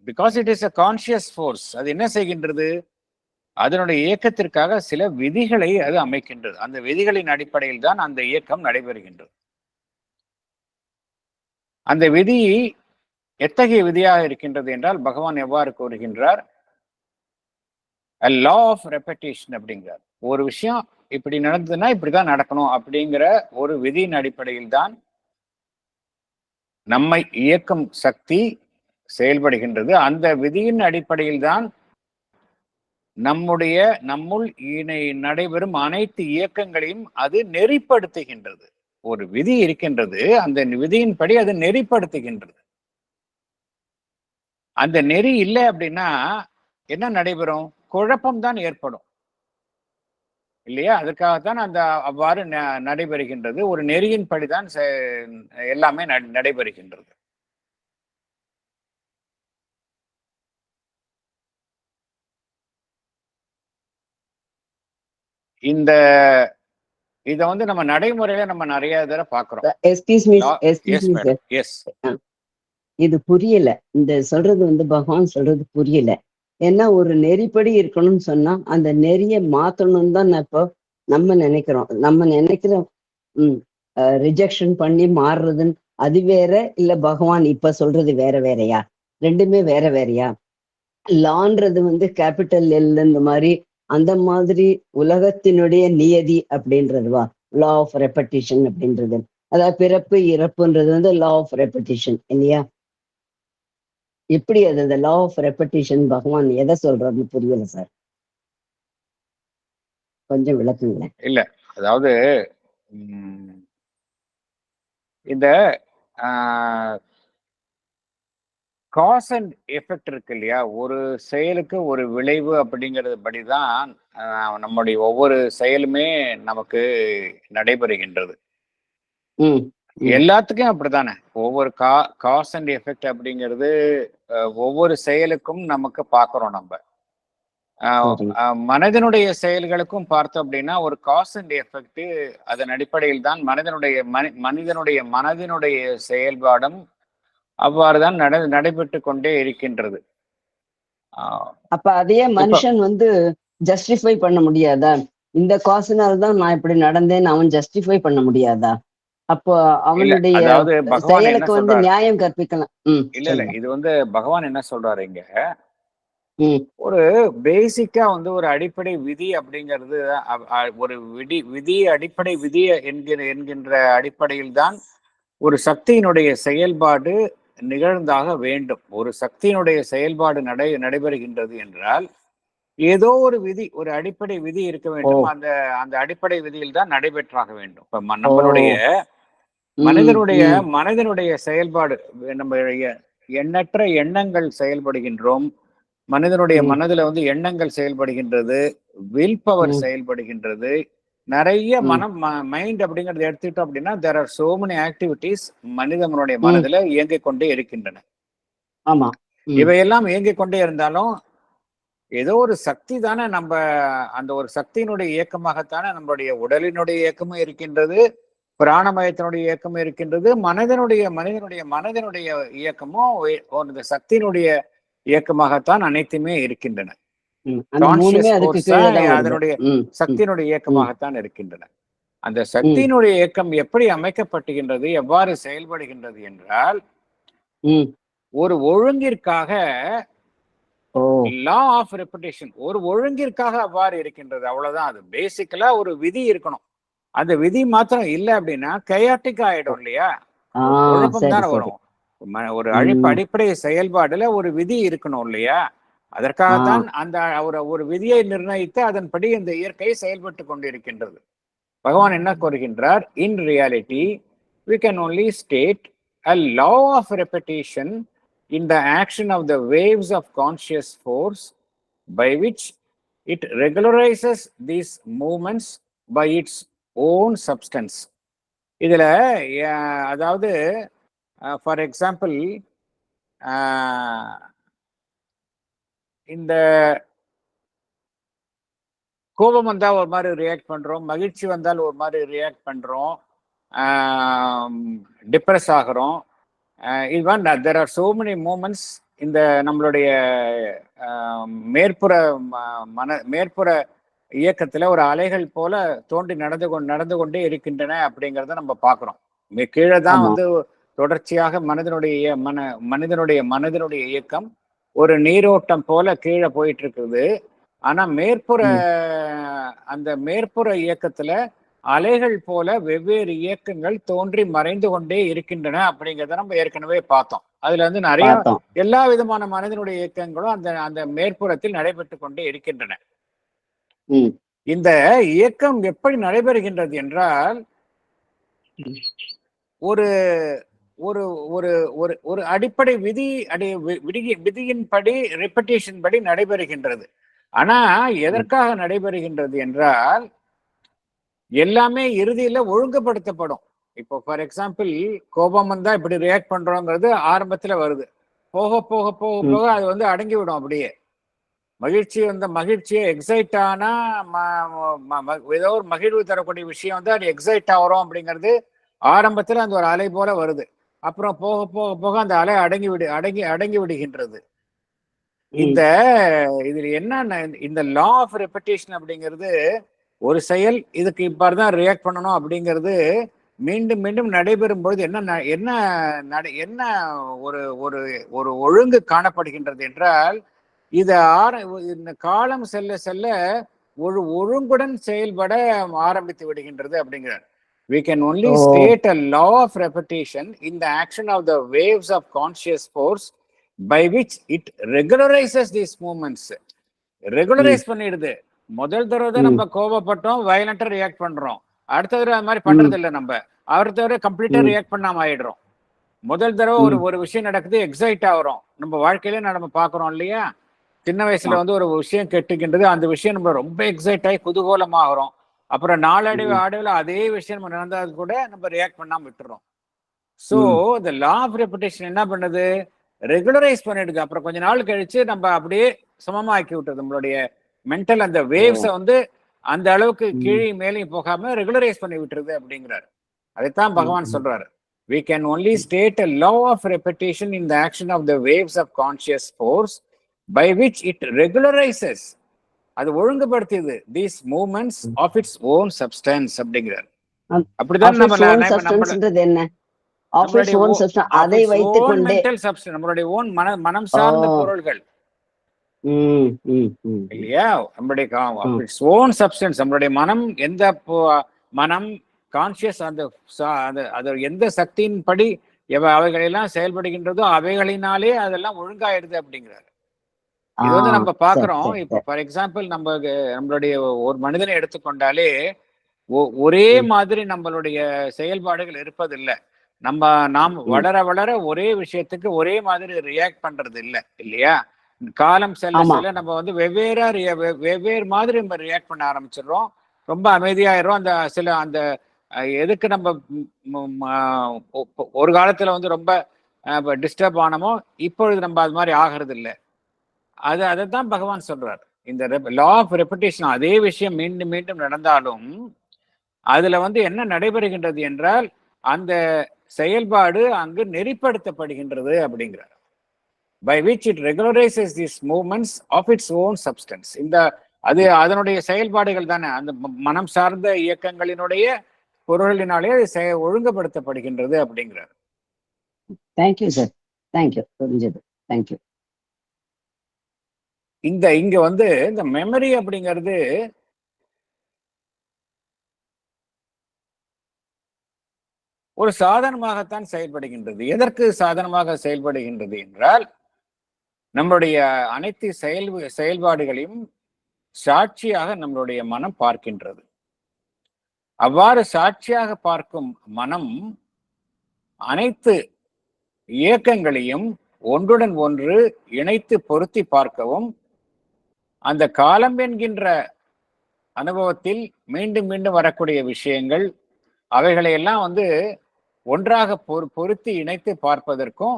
Because it is a conscious force. அது என்ன செய்கின்றது? அதனுடைய இயக்கத்திற்காக சில விதிகளை அது அமைக்கின்றது. அந்த விதிகளின் அடிப்படையில் தான் அந்த இயக்கம் நடைபெறுகின்றது. அந்த விதி எத்தகைய விதியாக இருக்கின்றது என்றால், பகவான் எவ்வாறு கூறுகின்றார்? a law of repetition அப்படிங்கிறார். ஒரு விஷயம் இப்படி நடந்ததுன்னா இப்படிதான் நடக்கணும் அப்படிங்கிற ஒரு விதியின் அடிப்படையில் தான் நம்மை இயக்கும் சக்தி செயல்படுகின்றது. அந்த விதியின் அடிப்படையில் தான் நம்முள் நடைபெறும் அனைத்து இயக்கங்களையும் அது நெறிப்படுத்துகின்றது. ஒரு விதி இருக்கின்றது, அந்த விதியின்படி அது நெறிப்படுத்துகின்றது. அந்த நெறி இல்லை அப்படின்னா என்ன நடைபெறும்? குழப்பம் தான் ஏற்படும் இல்லையா? அதுக்காகத்தான் அவ்வாறு நடைபெறுகின்றது. ஒரு நெறியின் படிதான் எல்லாமே நடைபெறுகின்றது. இத நம்ம நடைமுறையில நம்ம நிறைய தடவை பாக்குறோம். இது புரியல. இந்த சொல்றது பகவான் சொல்றது புரியல. ஏன்னா ஒரு நெறிப்படி இருக்கணும்னு சொன்னா அந்த நெறிய மாத்தணும்னு தான் இப்போ நம்ம நினைக்கிறோம். ரிஜெக்ஷன் பண்ணி மாறுறதுன்னு அது வேற, இல்ல பகவான் இப்ப சொல்றது வேறையா? ரெண்டுமே வேறையா? லான்றது கேபிட்டல் எல் இந்த மாதிரி அந்த மாதிரி உலகத்தினுடைய நியதி அப்படின்றதுவா லா ஆஃப் ரெப்படிஷன் அப்படின்றது. அதாவது பிறப்பு இறப்புன்றது லா ஆஃப் ரெப்படிஷன் இல்லையா? எப்படி அது லா ஆஃப் ரெப்படிஷன் பகவான் எதை சொல்றது புரியல சார், கொஞ்சம் விளக்குங்களேன். இல்ல, அதாவது இந்த காஸ் அண்ட் எஃபெக்ட் இருக்கு இல்லையா? ஒரு செயலுக்கு ஒரு விளைவு அப்படிங்கிறது படிதான் நம்முடைய ஒவ்வொரு செயலுமே நமக்கு நடைபெறுகின்றது. எல்லாத்துக்கும் அப்படித்தானே. ஒவ்வொரு காஸ் அண்ட் எஃபெக்ட் அப்படிங்கிறது ஒவ்வொரு செயலுக்கும் நமக்கு பார்க்கிறோம். நம்ம மனிதனுடைய செயல்களுக்கும் பார்த்தோம் அப்படின்னா ஒரு காஸ் அண்ட் எஃபெக்ட், அதன் அடிப்படையில் தான் மனிதனுடைய மனதினுடைய செயல்பாடும் அவ்வாறுதான் நடைபெற்று கொண்டே இருக்கின்றது. அப்ப அதையே மனுஷன் ஜஸ்டிஃபை பண்ண முடியாதா? இந்த காசுனால்தான் நான் இப்படி நடந்தேன்னு அவன் ஜஸ்டிஃபை பண்ண முடியாதா? அப்போ அவனுடைய செயலுக்கு நியாயம் கற்பிக்கலாம். இல்ல இது பகவான் என்ன சொல்றாரு இங்க, ஒரு பேசிக்கா ஒரு அடிப்படை விதி அப்படிங்கிறது ஒரு அடிப்படை விதி என்கின்ற அடிப்படையில் தான் ஒரு சக்தியினுடைய செயல்பாடு நிகழ்ந்தாக வேண்டும். ஒரு சக்தியினுடைய செயல்பாடு நடைபெறுகின்றது என்றால் ஏதோ ஒரு விதி, ஒரு அடிப்படை விதி இருக்க வேண்டும். அந்த அடிப்படை விதியில் தான் நடைபெற்றாக வேண்டும். இப்ப நம்மளுடைய மனிதனுடைய செயல்பாடு, நம்ம எண்ணற்ற எண்ணங்கள் செயல்படுகின்றோம். மனிதனுடைய மனதுல எண்ணங்கள் செயல்படுகின்றது, வில் பவர் செயல்படுகின்றது, நிறைய மைண்ட் அப்படிங்கறத எடுத்துக்கிட்டோம் அப்படின்னா there are so many activities மனிதனுடைய மனதுல இயங்கிக் கொண்டே இருக்கின்றன. இவையெல்லாம் இயங்கிக் கொண்டே இருந்தாலும் ஏதோ ஒரு சக்தி தானே அந்த ஒரு சக்தியினுடைய இயக்கமாகத்தானே நம்மளுடைய உடலினுடைய இயக்கமும் இருக்கின்றது, பிராணமயத்தினுடைய இயக்கமும் இருக்கின்றது, மனிதனுடைய இயக்கமும் ஒரு சக்தியினுடைய இயக்கமாகத்தான் அனைத்துமே இருக்கின்றன. அதனுடைய சக்தியினுடைய இயக்கமாகத்தான் இருக்கின்றன. அந்த சக்தியினுடைய இயக்கம் எப்படி அமைக்கப்பட்டுகின்றது, எவ்வாறு செயல்படுகின்றது என்றால் ஒரு ஒழுங்கிற்காக, லா ஆஃப் ரெப்படிஷன் ஒரு ஒழுங்கிற்காக அவ்வாறு இருக்கின்றது. அவ்வளவுதான். அது பேசிக்கலா ஒரு விதி இருக்கணும். அந்த விதி மாத்திரம் இல்லை அப்படின்னா கயாட்டிக் ஆயிடும் இல்லையா? குழப்பம் தானே வரும். ஒரு அடிப்படை செயல்பாடுல ஒரு விதி இருக்கணும் இல்லையா? அதற்காகத்தான் அந்த ஒரு விதியை நிர்ணயித்து அதன்படி இந்த இயற்கை செயல்பட்டு கொண்டிருக்கின்றது. பகவான் என்ன கூறுகின்றார்? In reality we can only state a law of repetition in the action of the waves of conscious force by which it regularizes these movements by its own substance. இதுல அதாவது ஃபார் எக்ஸாம்பிள் இந்த கோபம் வந்தால் ஒரு மாதிரி react பண்றோம், மகிழ்ச்சி வந்தால் ஒரு மாதிரி ரியாக்ட் பண்றோம், டிப்ரெஸ் ஆகிறோம். இதுதான் there are so many moments இந்த நம்மளுடைய மேற்புற இயக்கத்துல ஒரு அலைகள் போல தோன்றி நடந்து கொண்டே இருக்கின்றன அப்படிங்கிறத நம்ம பார்க்கிறோம். கீழே தான் வந்து தொடர்ச்சியாக மனிதனுடைய இயக்கம் ஒரு நீரோட்டம் போல கீழே போயிட்டு இருக்குது. ஆனா அந்த மேற்புற இயக்கத்துல அலைகள் போல வெவ்வேறு இயக்கங்கள் தோன்றி மறைந்து கொண்டே இருக்கின்றன அப்படிங்கிறத நம்ம ஏற்கனவே பார்த்தோம். அதுல வந்து நிறைய எல்லா விதமான மனிதனுடைய இயக்கங்களும் அந்த மேற்புறத்தில் நடைபெற்று கொண்டே இருக்கின்றன. இந்த இயக்கம் எப்படி நடைபெறுகின்றது என்றால் ஒரு ஒரு ஒரு ஒரு ஒரு அடிப்படை விதியின்படி ரெப்படேஷன் படி நடைபெறுகின்றது. ஆனா எதற்காக நடைபெறுகின்றது என்றால் எல்லாமே இறுதியில ஒழுங்குபடுத்தப்படும். இப்போ ஃபார் எக்ஸாம்பிள் கோபம் வந்தா இப்படி ரியாக்ட் பண்றோங்கிறது ஆரம்பத்துல வருது, போக போக போக போக அது வந்து அடங்கி விடும். அப்படியே மகிழ்ச்சியை எக்ஸைட் ஆனா ஏதோ ஒரு மகிழ்வு தரக்கூடிய விஷயம் வந்து அது எக்ஸைட் ஆகிறோம் அப்படிங்கிறது ஆரம்பத்துல அந்த ஒரு அலை போல வருது. அப்புறம் போக போக போக அந்த அலை அடங்கி விடுகின்றது. இதுல என்ன இந்த லா ஆஃப் ரெப்படேஷன் அப்படிங்கிறது ஒரு செயல் இதுக்கு இப்பதான் ரியாக்ட் பண்ணணும் அப்படிங்கிறது மீண்டும் மீண்டும் நடைபெறும் பொழுது என்ன ஒரு ஒரு ஒரு ஒழுங்கு காணப்படுகின்றது என்றால் இது காலம் செல்ல செல்ல ஒரு ஒழுங்குடன் செயல்பட ஆரம்பித்து விடுகின்றது அப்படிங்கிறார். We can only state a law of repetition in the action of the waves of conscious force by which it regularizes these movements. Regularise பண்ணிடுது. முதல் தடவை நம்ம கோபப்பட்டோம், வயலண்டா ரியாக்ட் பண்றோம். அடுத்த தடவை அது மாதிரி பண்றது இல்லை. நம்ம அடுத்த தடவை கம்ப்ளீட்டா ரியாக்ட் பண்ணாம ஆயிடுறோம். முதல் தடவை ஒரு விஷயம் நடக்குது, எக்ஸைட் ஆகிறோம். நம்ம வாழ்க்கையில நம்ம பாக்குறோம் இல்லையா, சின்ன வயசுல வந்து ஒரு விஷயம் கெட்டுக்கின்றது, அந்த விஷயம் நம்ம ரொம்ப எக்ஸைட் ஆகி குதூகலமாகறோம். அப்புறம் நாளடைவில் அதே விஷயம் நம்ம நடந்தது கூட நம்ம ரியாக்ட் பண்ணாம விட்டுறோம். ஸோ இந்த லா ஆஃப் ரெப்படேஷன் என்ன பண்ணுது, ரெகுலரைஸ் பண்ணிடுது. அப்புறம் கொஞ்ச நாள் கழிச்சு நம்ம அப்படியே சமமா ஆக்கி விட்டுறது. நம்மளுடைய மென்டல் அந்த வேவ்ஸை வந்து அந்த அளவுக்கு கீழே மேலையும் போகாம ரெகுலரைஸ் பண்ணி விட்டுருது அப்படிங்கிறாரு. அதைத்தான் பகவான் சொல்றாரு. We can only state a law of repetition in the action of the waves of conscious force by which it regularizes, அது ஒழுங்குபடுத்தியது, these movements of its own substance அப்படிங்கிறார். அப்படிதான் அதை வைத்துக்கொண்டே நம்மளுடைய ஓன் மனம் சார்ந்த பொருள்கள் இல்லையா, நம்மளுடைய ஓன் சப்ஸ்டன்ஸ், நம்மளுடைய மனம் எந்த மனம் கான்சியஸ் அந்த எந்த சக்தியின் படி அவைகளெல்லாம் செயல்படுகின்றதோ அவைகளினாலே அதெல்லாம் ஒழுங்காயிடுது அப்படிங்கிறாரு. இது வந்து நம்ம பாக்குறோம். இப்ப ஃபார் எக்ஸாம்பிள் நம்மளுடைய ஒரு மனிதனை எடுத்துக்கொண்டாலே ஒரே மாதிரி நம்மளுடைய செயல்பாடுகள் இருப்பதில்லை. நாம் வளர வளர ஒரே விஷயத்துக்கு ஒரே மாதிரி ரியாக்ட் பண்றது இல்லை இல்லையா. காலம் செல்ல செல்ல நம்ம வந்து வெவ்வேறு மாதிரி நம்ம ரியாக்ட் பண்ண ஆரம்பிச்சிடுறோம். ரொம்ப அமைதியாயிரும். அந்த எதுக்கு நம்ம ஒரு காலத்துல வந்து ரொம்ப டிஸ்டர்ப் ஆனமோ இப்பொழுது நம்ம அது மாதிரி ஆகிறது இல்லை. அதைத்தான் பகவான் சொல்றார். இந்த லா ஆஃப் ரெப்படேஷன் அதே விஷயம் மீண்டும் மீண்டும் நடந்தாலும் அதுல வந்து என்ன நடைபெறுகின்றது என்றால் அந்த செயல்பாடு அங்கு நெறிப்படுத்தப்படுகின்றது அப்படிங்கிறார். by which it regularizes these movements of its own substance. அதனுடைய செயல்பாடுகள் தானே, அந்த மனம் சார்ந்த இயக்கங்களினுடைய பொருளினாலே அது ஒழுங்குபடுத்தப்படுகின்றது அப்படிங்கிறார். தேங்க்யூ சார், தேங்க்யூ, புரிஞ்சது, தேங்க்யூ. இங்க வந்து இந்த மெமரி அப்படிங்கிறது ஒரு சாதனமாகத்தான் செயல்படுகின்றது. எதற்கு சாதனமாக செயல்படுகின்றது என்றால் நம்மளுடைய அனைத்து செயல்பாடுகளையும் சாட்சியாக நம்மளுடைய மனம் பார்க்கின்றது. அவ்வாறு சாட்சியாக பார்க்கும் மனம் அனைத்து இயக்கங்களையும் ஒன்றுடன் ஒன்று இணைத்து பொருத்தி பார்க்கவும், அந்த காலம் என்கின்ற அனுபவத்தில் மீண்டும் மீண்டும் வரக்கூடிய விஷயங்கள் அவைகளை எல்லாம் ஒன்றாக பொருத்தி இணைத்து பார்ப்பதற்கும்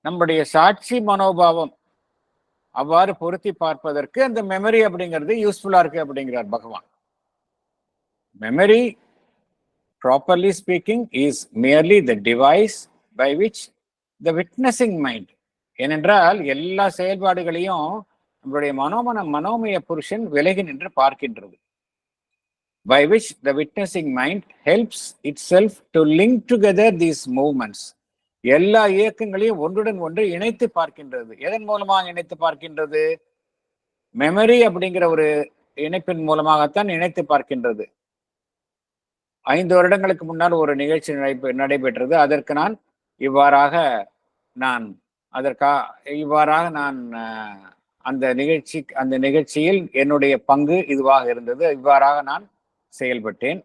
நம்முடைய சாட்சி மனோபாவம் அவ்வாறு பொருத்தி பார்ப்பதற்கு அந்த மெமரி அப்படிங்கிறது யூஸ்ஃபுல்லா இருக்கு அப்படிங்கிறார் பகவான். Memory, properly speaking, is merely the device by which the witnessing mind, ஏனென்றால் எல்லா செயல்பாடுகளையும் நம்மளுடைய மனோமய புருஷன் விலகி நின்று பார்க்கின்றது. By which the witnessing mind helps itself to link together these movements. எல்லா இயக்கங்களையும் ஒன்றுடன் ஒன்று இணைத்து பார்க்கின்றது. எதன் மூலமாக இணைத்து பார்க்கின்றது? மெமரி அப்படிங்கிற ஒரு இணைப்பின் மூலமாகத்தான் இணைத்து பார்க்கின்றது. 5 வருடங்களுக்கு முன்னால் ஒரு நிகழ்ச்சி நடைபெற்றது. அதற்கு நான் இவ்வாறாக அந்த நிகழ்ச்சியில் என்னுடைய பங்கு இதுவாக இருந்தது, இவ்வாறாக நான் செயல்பட்டேன்.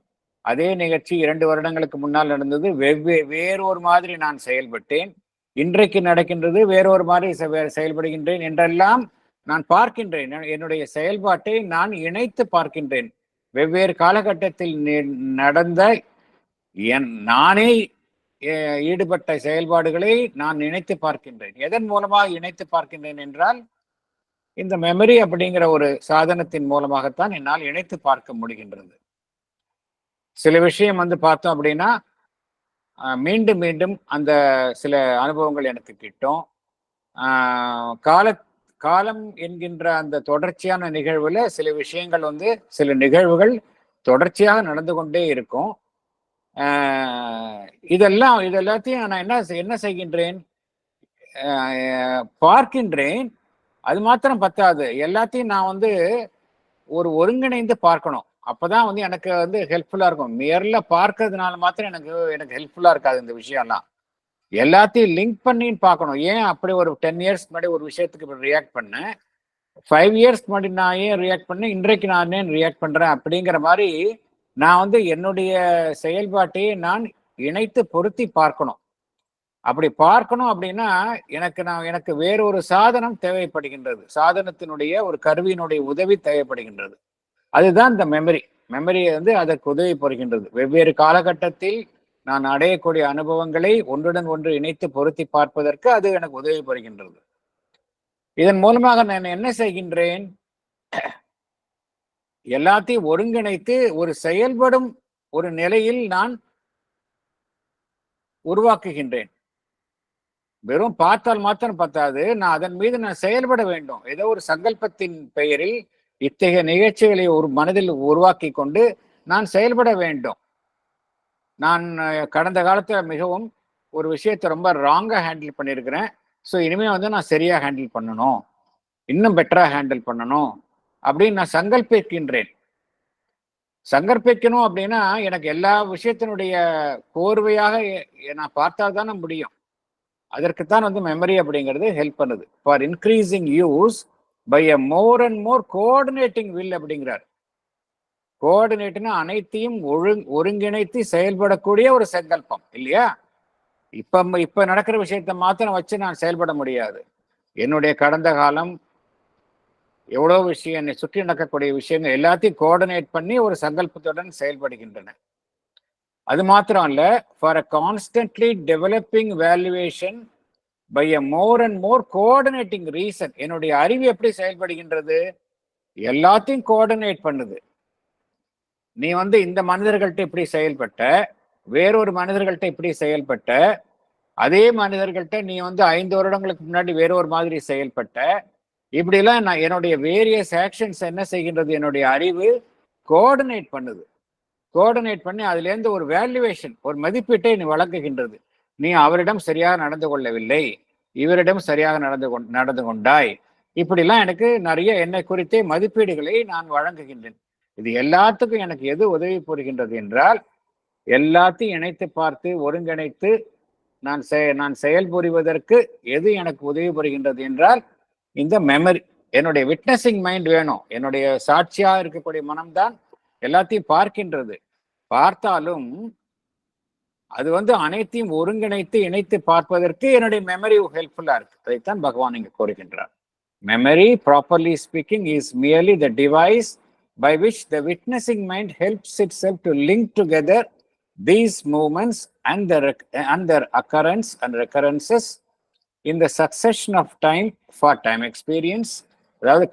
அதே நிகழ்ச்சி 2 வருடங்களுக்கு முன்னால் நடந்தது, வேறொரு மாதிரி நான் செயல்பட்டேன். இன்றைக்கு நடக்கின்றது, வேறொரு மாதிரி செயல்படுகின்றேன் என்றெல்லாம் நான் பார்க்கின்றேன். என்னுடைய செயல்பாட்டை நான் இணைத்து பார்க்கின்றேன். வெவ்வேறு காலகட்டத்தில் நடந்த நானே ஈடுபட்ட செயல்பாடுகளை நான் நினைத்து பார்க்கின்றேன். எதன் மூலமாக இணைத்து பார்க்கின்றேன் என்றால், இந்த மெமரி அப்படிங்கிற ஒரு சாதனத்தின் மூலமாகத்தான் என்னால் இணைத்து பார்க்க முடிகின்றது. சில விஷயம் பார்த்தோம் அப்படின்னா மீண்டும் மீண்டும் அந்த சில அனுபவங்கள் எனக்கு கிட்டும். காலம் என்கின்ற அந்த தொடர்ச்சியான நிகழ்வுல சில விஷயங்கள் சில நிகழ்வுகள் தொடர்ச்சியாக நடந்து கொண்டே இருக்கும். இதெல்லாத்தையும் நான் என்ன செய்கின்றேன்? பார்க்கின்றேன். அது மாத்திரம் பத்தாது, எல்லாத்தையும் நான் ஒரு ஒருங்கிணைந்து பார்க்கணும். அப்பதான் எனக்கு ஹெல்ப்ஃபுல்லா இருக்கும். நேர்ல பார்க்கறதுனால மாத்திரம் எனக்கு ஹெல்ப்ஃபுல்லா இருக்காது. இந்த விஷயம்லாம் எல்லாத்தையும் லிங்க் பண்ணி பார்க்கணும். ஏன் அப்படி ஒரு 10 இயர்ஸ் முன்னாடி ஒரு விஷயத்துக்கு ரியாக்ட் பண்ணேன், 5 இயர்ஸ் முன்னாடி நான் ஏன் ரியாக்ட் பண்ணேன், இன்றைக்கு நான் ஏன் ரியாக்ட் பண்றேன் அப்படிங்கிற மாதிரி நான் என்னுடைய செயல்பாட்டையே நான் இணைத்து பொருத்தி பார்க்கணும். அப்படி பார்க்கணும் அப்படின்னா எனக்கு வேறொரு சாதனம் தேவைப்படுகின்றது. சாதனத்தினுடைய ஒரு கருவியினுடைய உதவி தேவைப்படுகின்றது. அதுதான் இந்த மெமரி அதற்கு உதவி புரிகின்றது. வெவ்வேறு காலகட்டத்தில் நான் அடையக்கூடிய அனுபவங்களை ஒன்றுடன் ஒன்று இணைத்து பொருத்தி பார்ப்பதற்கு அது எனக்கு உதவி புரிகின்றது. இதன் மூலமாக நான் என்ன செய்கின்றேன்? எல்லாத்தையும் ஒருங்கிணைத்து ஒரு செயல்படும் ஒரு நிலையில் நான் உருவாக்குகின்றேன். வெறும் பார்த்தால் மாத்திரம் பத்தாது, நான் அதன் மீது நான் செயல்பட வேண்டும். ஏதோ ஒரு சங்கல்பத்தின் பெயரில் இத்தகைய நிகழ்ச்சிகளை ஒரு மனதில் உருவாக்கி கொண்டு நான் செயல்பட வேண்டும். நான் கடந்த காலத்துல மிகவும் ஒரு விஷயத்தை ரொம்ப ராங்கா ஹேண்டில் பண்ணியிருக்கிறேன். ஸோ இனிமே நான் சரியா ஹேண்டில் பண்ணணும், இன்னும் பெட்டரா ஹேண்டில் பண்ணணும் அப்படின்னு நான் சங்கல்பிக்கின்றேன். சங்கல்பிக்கணும் அப்படின்னா எனக்கு எல்லா விஷயத்தினுடைய கோர்வையாக நான் பார்த்தால் தானே முடியும். அதற்குத்தான் மெமரி அப்படிங்கிறது ஹெல்ப் பண்ணுது. For increasing use by a more and more coordinating will அப்படிங்கிறார். கோஆர்டினேட்னா அனைத்தையும் ஒருங்கிணைத்து செயல்படக்கூடிய ஒரு சங்கல்பம் இல்லையா? இப்ப நடக்கிற விஷயத்த மாத்திரம் வச்சு நான் செயல்பட முடியாது. என்னுடைய கடந்த காலம் எவ்வளவு விஷயம், என்னை சுற்றி நடக்கக்கூடிய விஷயங்கள் எல்லாத்தையும் கோஆர்டினேட் பண்ணி ஒரு சங்கல்பத்துடன் செயல்படுகின்றன. அது மாத்திரம் அல்ல, for a constantly developing valuation by a more and more coordinating reason. என்னுடைய அறிவு எப்படி செயல்படுகின்றது? எல்லாத்தையும் கோஆர்டினேட் பண்ணுது. நீ இந்த மனிதர்கள்ட்ட இப்படி செயல்பட்ட, வேறொரு மனிதர்கள்ட்ட இப்படி செயல்பட்ட, அதே மனிதர்கள்ட்ட நீ 5 வருடங்களுக்கு முன்னாடி வேறொரு மாதிரி செயல்பட்ட, இப்படிலாம் நான் என்னுடைய வேரியஸ் ஆக்ஷன்ஸ் என்ன செய்கின்றது? என்னுடைய அறிவு கோஆர்டினேட் பண்ணுது. கோஆர்டினேட் பண்ணி அதுலேருந்து ஒரு வேல்யூவேஷன், ஒரு மதிப்பீட்டை நீ வழங்குகின்றது. நீ அவரிடம் சரியாக நடந்து கொள்ளவில்லை, இவரிடம் சரியாக நடந்து கொண்டாய், இப்படிலாம் எனக்கு நிறைய என்னை குறித்தே மதிப்பீடுகளை நான் வழங்குகின்றேன். இது எல்லாத்துக்கும் எனக்கு எது உதவி புரிகின்றது என்றால், எல்லாத்தையும் இணைத்து பார்த்து ஒருங்கிணைத்து நான் செயல்புரிவதற்கு எது எனக்கு உதவி புரிகின்றது என்றால் இந்த மெமரி. என்னுடைய விட்னஸிங் மைண்ட் வேணும். என்னுடைய சாட்சியா இருக்கக்கூடிய மனம்தான் எல்லாத்தையும் பார்க்கின்றது. பார்த்தாலும் அது வந்து அனைத்தையும் ஒருங்கிணைத்து இணைத்து பார்ப்பதற்கு என்னுடைய மெமரி ஹெல்ப்ஃபுல்லா இருக்கு. அதைத்தான் பகவான் இங்கு கோருகின்றார். Memory, properly speaking, is merely the device by which the witnessing mind helps itself to link together these movements and their occurrence and recurrences in the succession of time for time experience. அதாவது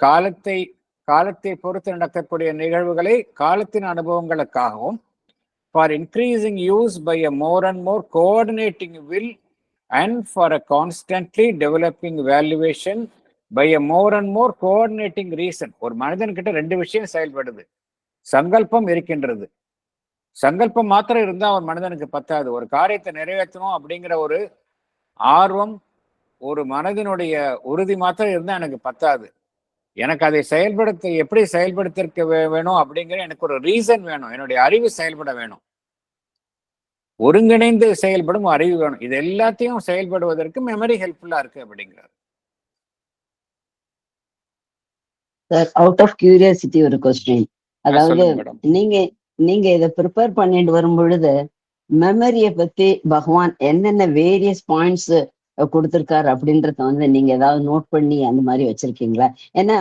காலத்தை பொறுத்து நடக்கக்கூடிய நிகழ்வுகளை காலத்தின் அனுபவங்களுக்காகவும், for increasing use by a more and more coordinating will, and for a constantly developing valuation by a more and more coordinating reason. ஒரு மனிதன் கிட்ட ரெண்டு விஷயம் செயல்படுது. சங்கல்பம் இருக்கின்றது. சங்கல்பம் மாத்திரம் இருந்தா ஒரு மனிதனுக்கு பத்தாது. ஒரு காரியத்தை நிறைவேற்றணும் அப்படிங்கிற ஒரு ஆர்வம், ஒரு மனதினுடைய உறுதி மாத்திரம் இருந்தா எனக்கு பத்தாது. எனக்கு அதை எப்படி செயல்படுத்திருக்க வேணும் அப்படிங்கிற எனக்கு ஒரு ரீசன் வேணும். என்னுடைய அறிவு செயல்பட வேணும். ஒருங்கிணைந்து செயல்படும் அறிவு வேணும். இது எல்லாத்தையும் செயல்படுவதற்கு மெமரி ஹெல்ப்ஃபுல்லா இருக்கு அப்படிங்கிறார். சார், அவுட் ஆஃப் கியூரியாசிட்டி ஒரு கொஸ்டின். அதாவது நீங்க இதை ப்ரிப்பேர் பண்ணிட்டு வரும் பொழுது மெமரியை பத்தி பகவான் என்னென்ன வேரியஸ் பாயிண்ட்ஸ் கொடுத்திருக்காரு அப்படின்றத வந்து நீங்க ஏதாவது நோட் பண்ணி அந்த மாதிரி வச்சிருக்கீங்களா? ஏன்னா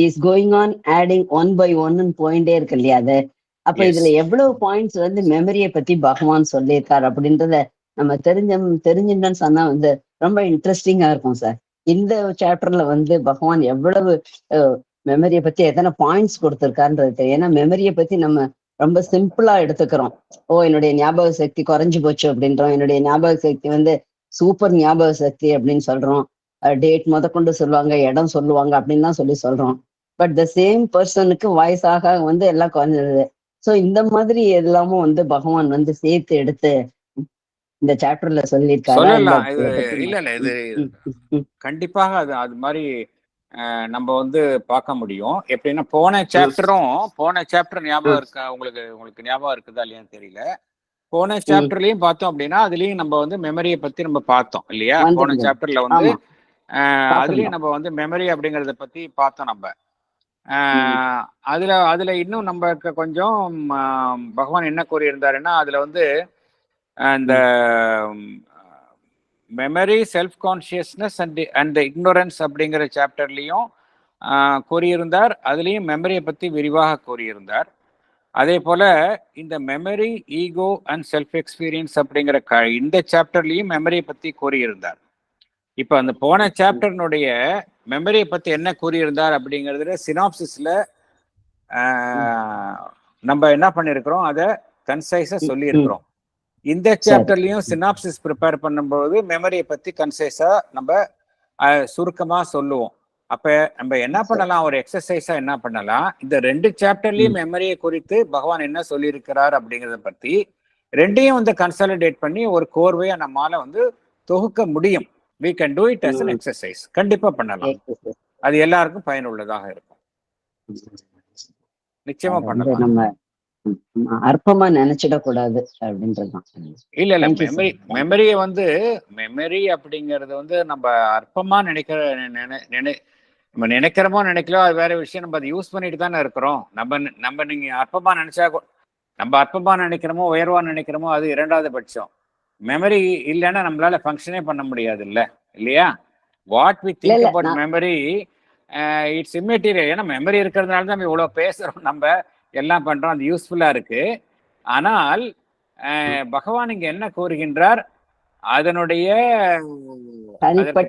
is going on adding one by one போயிட்டே இருக்கு இல்லையா? அது அப்ப இதுல எவ்வளவு பாயிண்ட்ஸ் வந்து மெமரியை பத்தி பகவான் சொல்லியிருக்காரு அப்படின்றத நம்ம தெரிஞ்சுட்டோன்னு சொன்னா வந்து ரொம்ப இன்ட்ரெஸ்டிங்கா இருக்கும் சார். இந்த சாப்டர்ல வந்து பகவான் எவ்வளவு மெமரியை பத்தி எத்தனை பாயிண்ட்ஸ் கொடுத்திருக்காருன்றது தெரியும். ஏன்னா மெமரியை பத்தி நம்ம ரொம்ப சிம்பிளா எடுத்துக்கிறோம். என்னுடைய ஞாபக சக்தி குறைஞ்சு போச்சு அப்படின்றோம். என்னுடைய ஞாபக சக்தி வந்து சூப்பர் ஞாபக சக்தி அப்படின்னு சொல்றோம். டேட் முதற்கொண்டு சொல்லுவாங்க, இடம் சொல்லுவாங்க அப்படின்லாம் சொல்றோம். பட் த சேம் பர்சனுக்கு வயசாக வந்து எல்லாம் குறைஞ்சது. ஸோ இந்த மாதிரி எல்லாமும் வந்து பகவான் வந்து சேர்த்து எடுத்து இந்த சாப்டர்ல சொல்லியிருக்காரு. இது கண்டிப்பாக அது மாதிரி நம்ம வந்து பார்க்க முடியும். எப்படின்னா போன சாப்டர் ஞாபகம் இருக்கா உங்களுக்கு ஞாபகம் இருக்குதா இல்லையான்னு தெரியல. போன சாப்டர்லயும் பார்த்தோம் அப்படின்னா அதுலயும் நம்ம வந்து மெமரியை பத்தி நம்ம பார்த்தோம் இல்லையா? போன சாப்டர்ல வந்து அதுலயும் நம்ம வந்து மெமரி அப்படிங்கறத பத்தி பார்த்தோம் நம்ம. அதுல இன்னும் நம்ம கொஞ்சம் பகவான் என்ன கூறியிருந்தாருன்னா, அதுல வந்து அந்த memory, self consciousness and ignorance அப்படிங்கிற சாப்டர்லையும் கூறியிருந்தார். அதுலேயும் மெமரியை பற்றி விரிவாக கூறியிருந்தார். அதே போல இந்த memory, ego and self experience அப்படிங்கிற இந்த சாப்டர்லையும் மெமரியை பற்றி கூறியிருந்தார். இப்போ அந்த போன சாப்டர்னுடைய மெமரியை பற்றி என்ன கூறியிருந்தார் அப்படிங்கிறதுல சினாப்சிஸ்ல நம்ம என்ன பண்ணியிருக்கிறோம், அதை கன்சைஸா சொல்லியிருக்கிறோம். இந்த சாப்டர்லயும் சினாப்சிஸ் ப்ரிப்பேர் பண்ணும்போது மெமரியை பத்தி கன்சைஸா நம்ம சுருக்கமா சொல்லுவோம். அப்ப நம்ம என்ன பண்ணலாம், ஒரு எக்ஸசைஸா என்ன பண்ணலாம், இந்த ரெண்டு சாப்டர்லயும் மெமரியை குறித்து பகவான் என்ன சொல்லியிருக்கிறார் அப்படிங்கிறத பத்தி ரெண்டையும் வந்து கன்சாலிடேட் பண்ணி ஒரு கோர்வையா நம்மால வந்து தொகுக்க முடியும். we can do it as an exercise. கண்டிப்பா பண்ணலாம். அது எல்லாருக்கும் பயனுள்ளதாக இருக்கும். நிச்சயமா பண்ணலாம். நம்ம அற்பமா நினைச்சிடக்கூடாது அப்படின்றதுதான். இல்ல மெமரியை வந்து மெமரி அப்படிங்கறது வந்து நம்ம அற்பமா நம்ம நினைக்கிறோமோ நினைக்கலோ அது வேற விஷயம். நம்ம அதை யூஸ் பண்ணிட்டு தானே இருக்கிறோம். நம்ம நீங்க அற்பமா நினைச்சா, நம்ம அற்பமா நினைக்கிறோமோ உயர்வா நினைக்கிறோமோ அது இரண்டாவது பட்சம். மெமரி இல்லைன்னா நம்மளால ஃபங்க்ஷனே பண்ண முடியாது இல்லையா? What we think about memory it's immaterial. ஏன்னா மெமரி இருக்கிறதுனால தான் இவ்வளவு பேசுறோம், நம்ம எல்லாம் பண்றோம், அது யூஸ்ஃபுல்லா இருக்கு. ஆனால் பகவான் இங்க என்ன கூறுகின்றார், அதனுடைய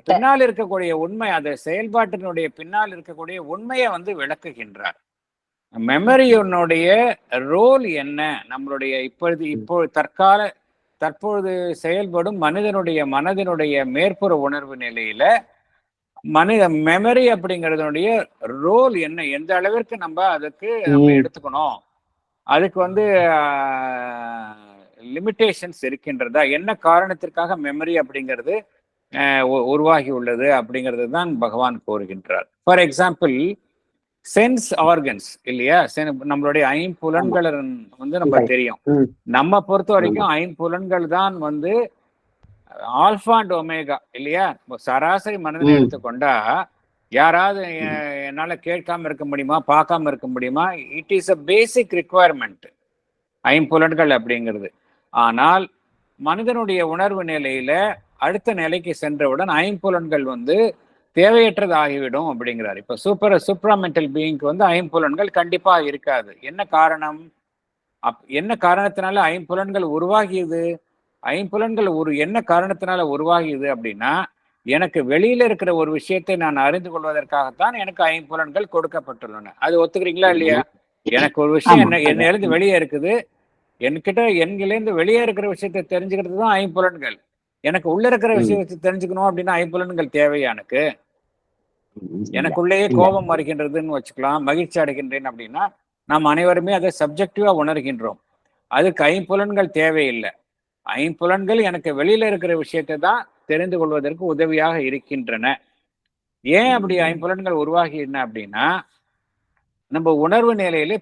பின்னால் இருக்கக்கூடிய உண்மை, அந்த செயல்பாட்டினுடைய பின்னால் இருக்கக்கூடிய உண்மையை வந்து விளக்குகின்றார். மெமரியினுடைய ரோல் என்ன, நம்மளுடைய தற்பொழுது செயல்படும் மனதினுடைய மேற்புற உணர்வு நிலையில மெமரி அப்படிங்கிறதுடைய ரோல் என்ன, எந்த அளவிற்கு நம்ம எடுத்துக்கணும், அதுக்கு வந்து லிமிட்டேஷன்ஸ் இருக்கின்றதா, என்ன காரணத்திற்காக மெமரி அப்படிங்கிறது உருவாகி உள்ளது அப்படிங்கிறது தான் பகவான் கூறுகின்றார். ஃபார் எக்ஸாம்பிள் சென்ஸ் ஆர்கன்ஸ் இல்லையா, நம்மளுடைய ஐம்புலன்கள் வந்து நம்ம தெரியும். நம்ம பொறுத்த வரைக்கும் ஐம்புலன்கள் தான் வந்து ஆல்பா அண்ட் ஒமேகா இல்லையா? சராசரி மனிதனை எடுத்துக்கொண்டா யாராவது என்னால கேட்காம இருக்க முடியுமா, பார்க்காம இருக்க முடியுமா? It is a basic requirement ஐம்புலன்கள் அப்படிங்கிறது. ஆனால் மனிதனுடைய உணர்வு நிலையில அடுத்த நிலைக்கு சென்றவுடன் ஐம்புலன்கள் வந்து தேவையற்றது ஆகிவிடும் அப்படிங்கிறார். இப்ப சூப்ராமெண்டல் பீயிங்க்கு வந்து ஐம்புலன்கள் கண்டிப்பா இருக்காது. என்ன காரணம்? என்ன காரணத்தினால ஐம்புலன்கள் உருவாகியது? ஐம்புலன்கள் என்ன காரணத்தினால உருவாகியது அப்படின்னா, எனக்கு வெளியில இருக்கிற ஒரு விஷயத்தை நான் அறிந்து கொள்வதற்காகத்தான் எனக்கு ஐம்புலன்கள் கொடுக்கப்பட்டுள்ளன. அது ஒத்துக்கிறீங்களா இல்லையா? எனக்கு ஒரு விஷயம் என்னிலிருந்து வெளியே இருக்குது, என்கிலேருந்து வெளியே இருக்கிற விஷயத்தை தெரிஞ்சுக்கிறது தான் ஐம்புலன்கள். எனக்கு உள்ள இருக்கிற விஷயத்தை தெரிஞ்சுக்கணும் அப்படின்னா ஐம்புலன்கள் தேவையா எனக்கு? எனக்குள்ளேயே கோபம் வருகின்றதுன்னு வச்சுக்கலாம், மகிழ்ச்சி அடைகின்றேன் அப்படின்னா நாம் அனைவருமே அதை சப்ஜெக்டிவா உணர்கின்றோம். அதுக்கு ஐம்புலன்கள் தேவையில்லை. ஐம்புலன்கள் எனக்கு வெளியில இருக்கிற விஷயத்தை தான் தெரிந்து கொள்வதற்கு உதவியாக இருக்கின்றன. ஏன் அப்படி ஐம்புலன்கள் உருவாகின அப்படின்னா, நம்ம உணர்வு நிலையிலே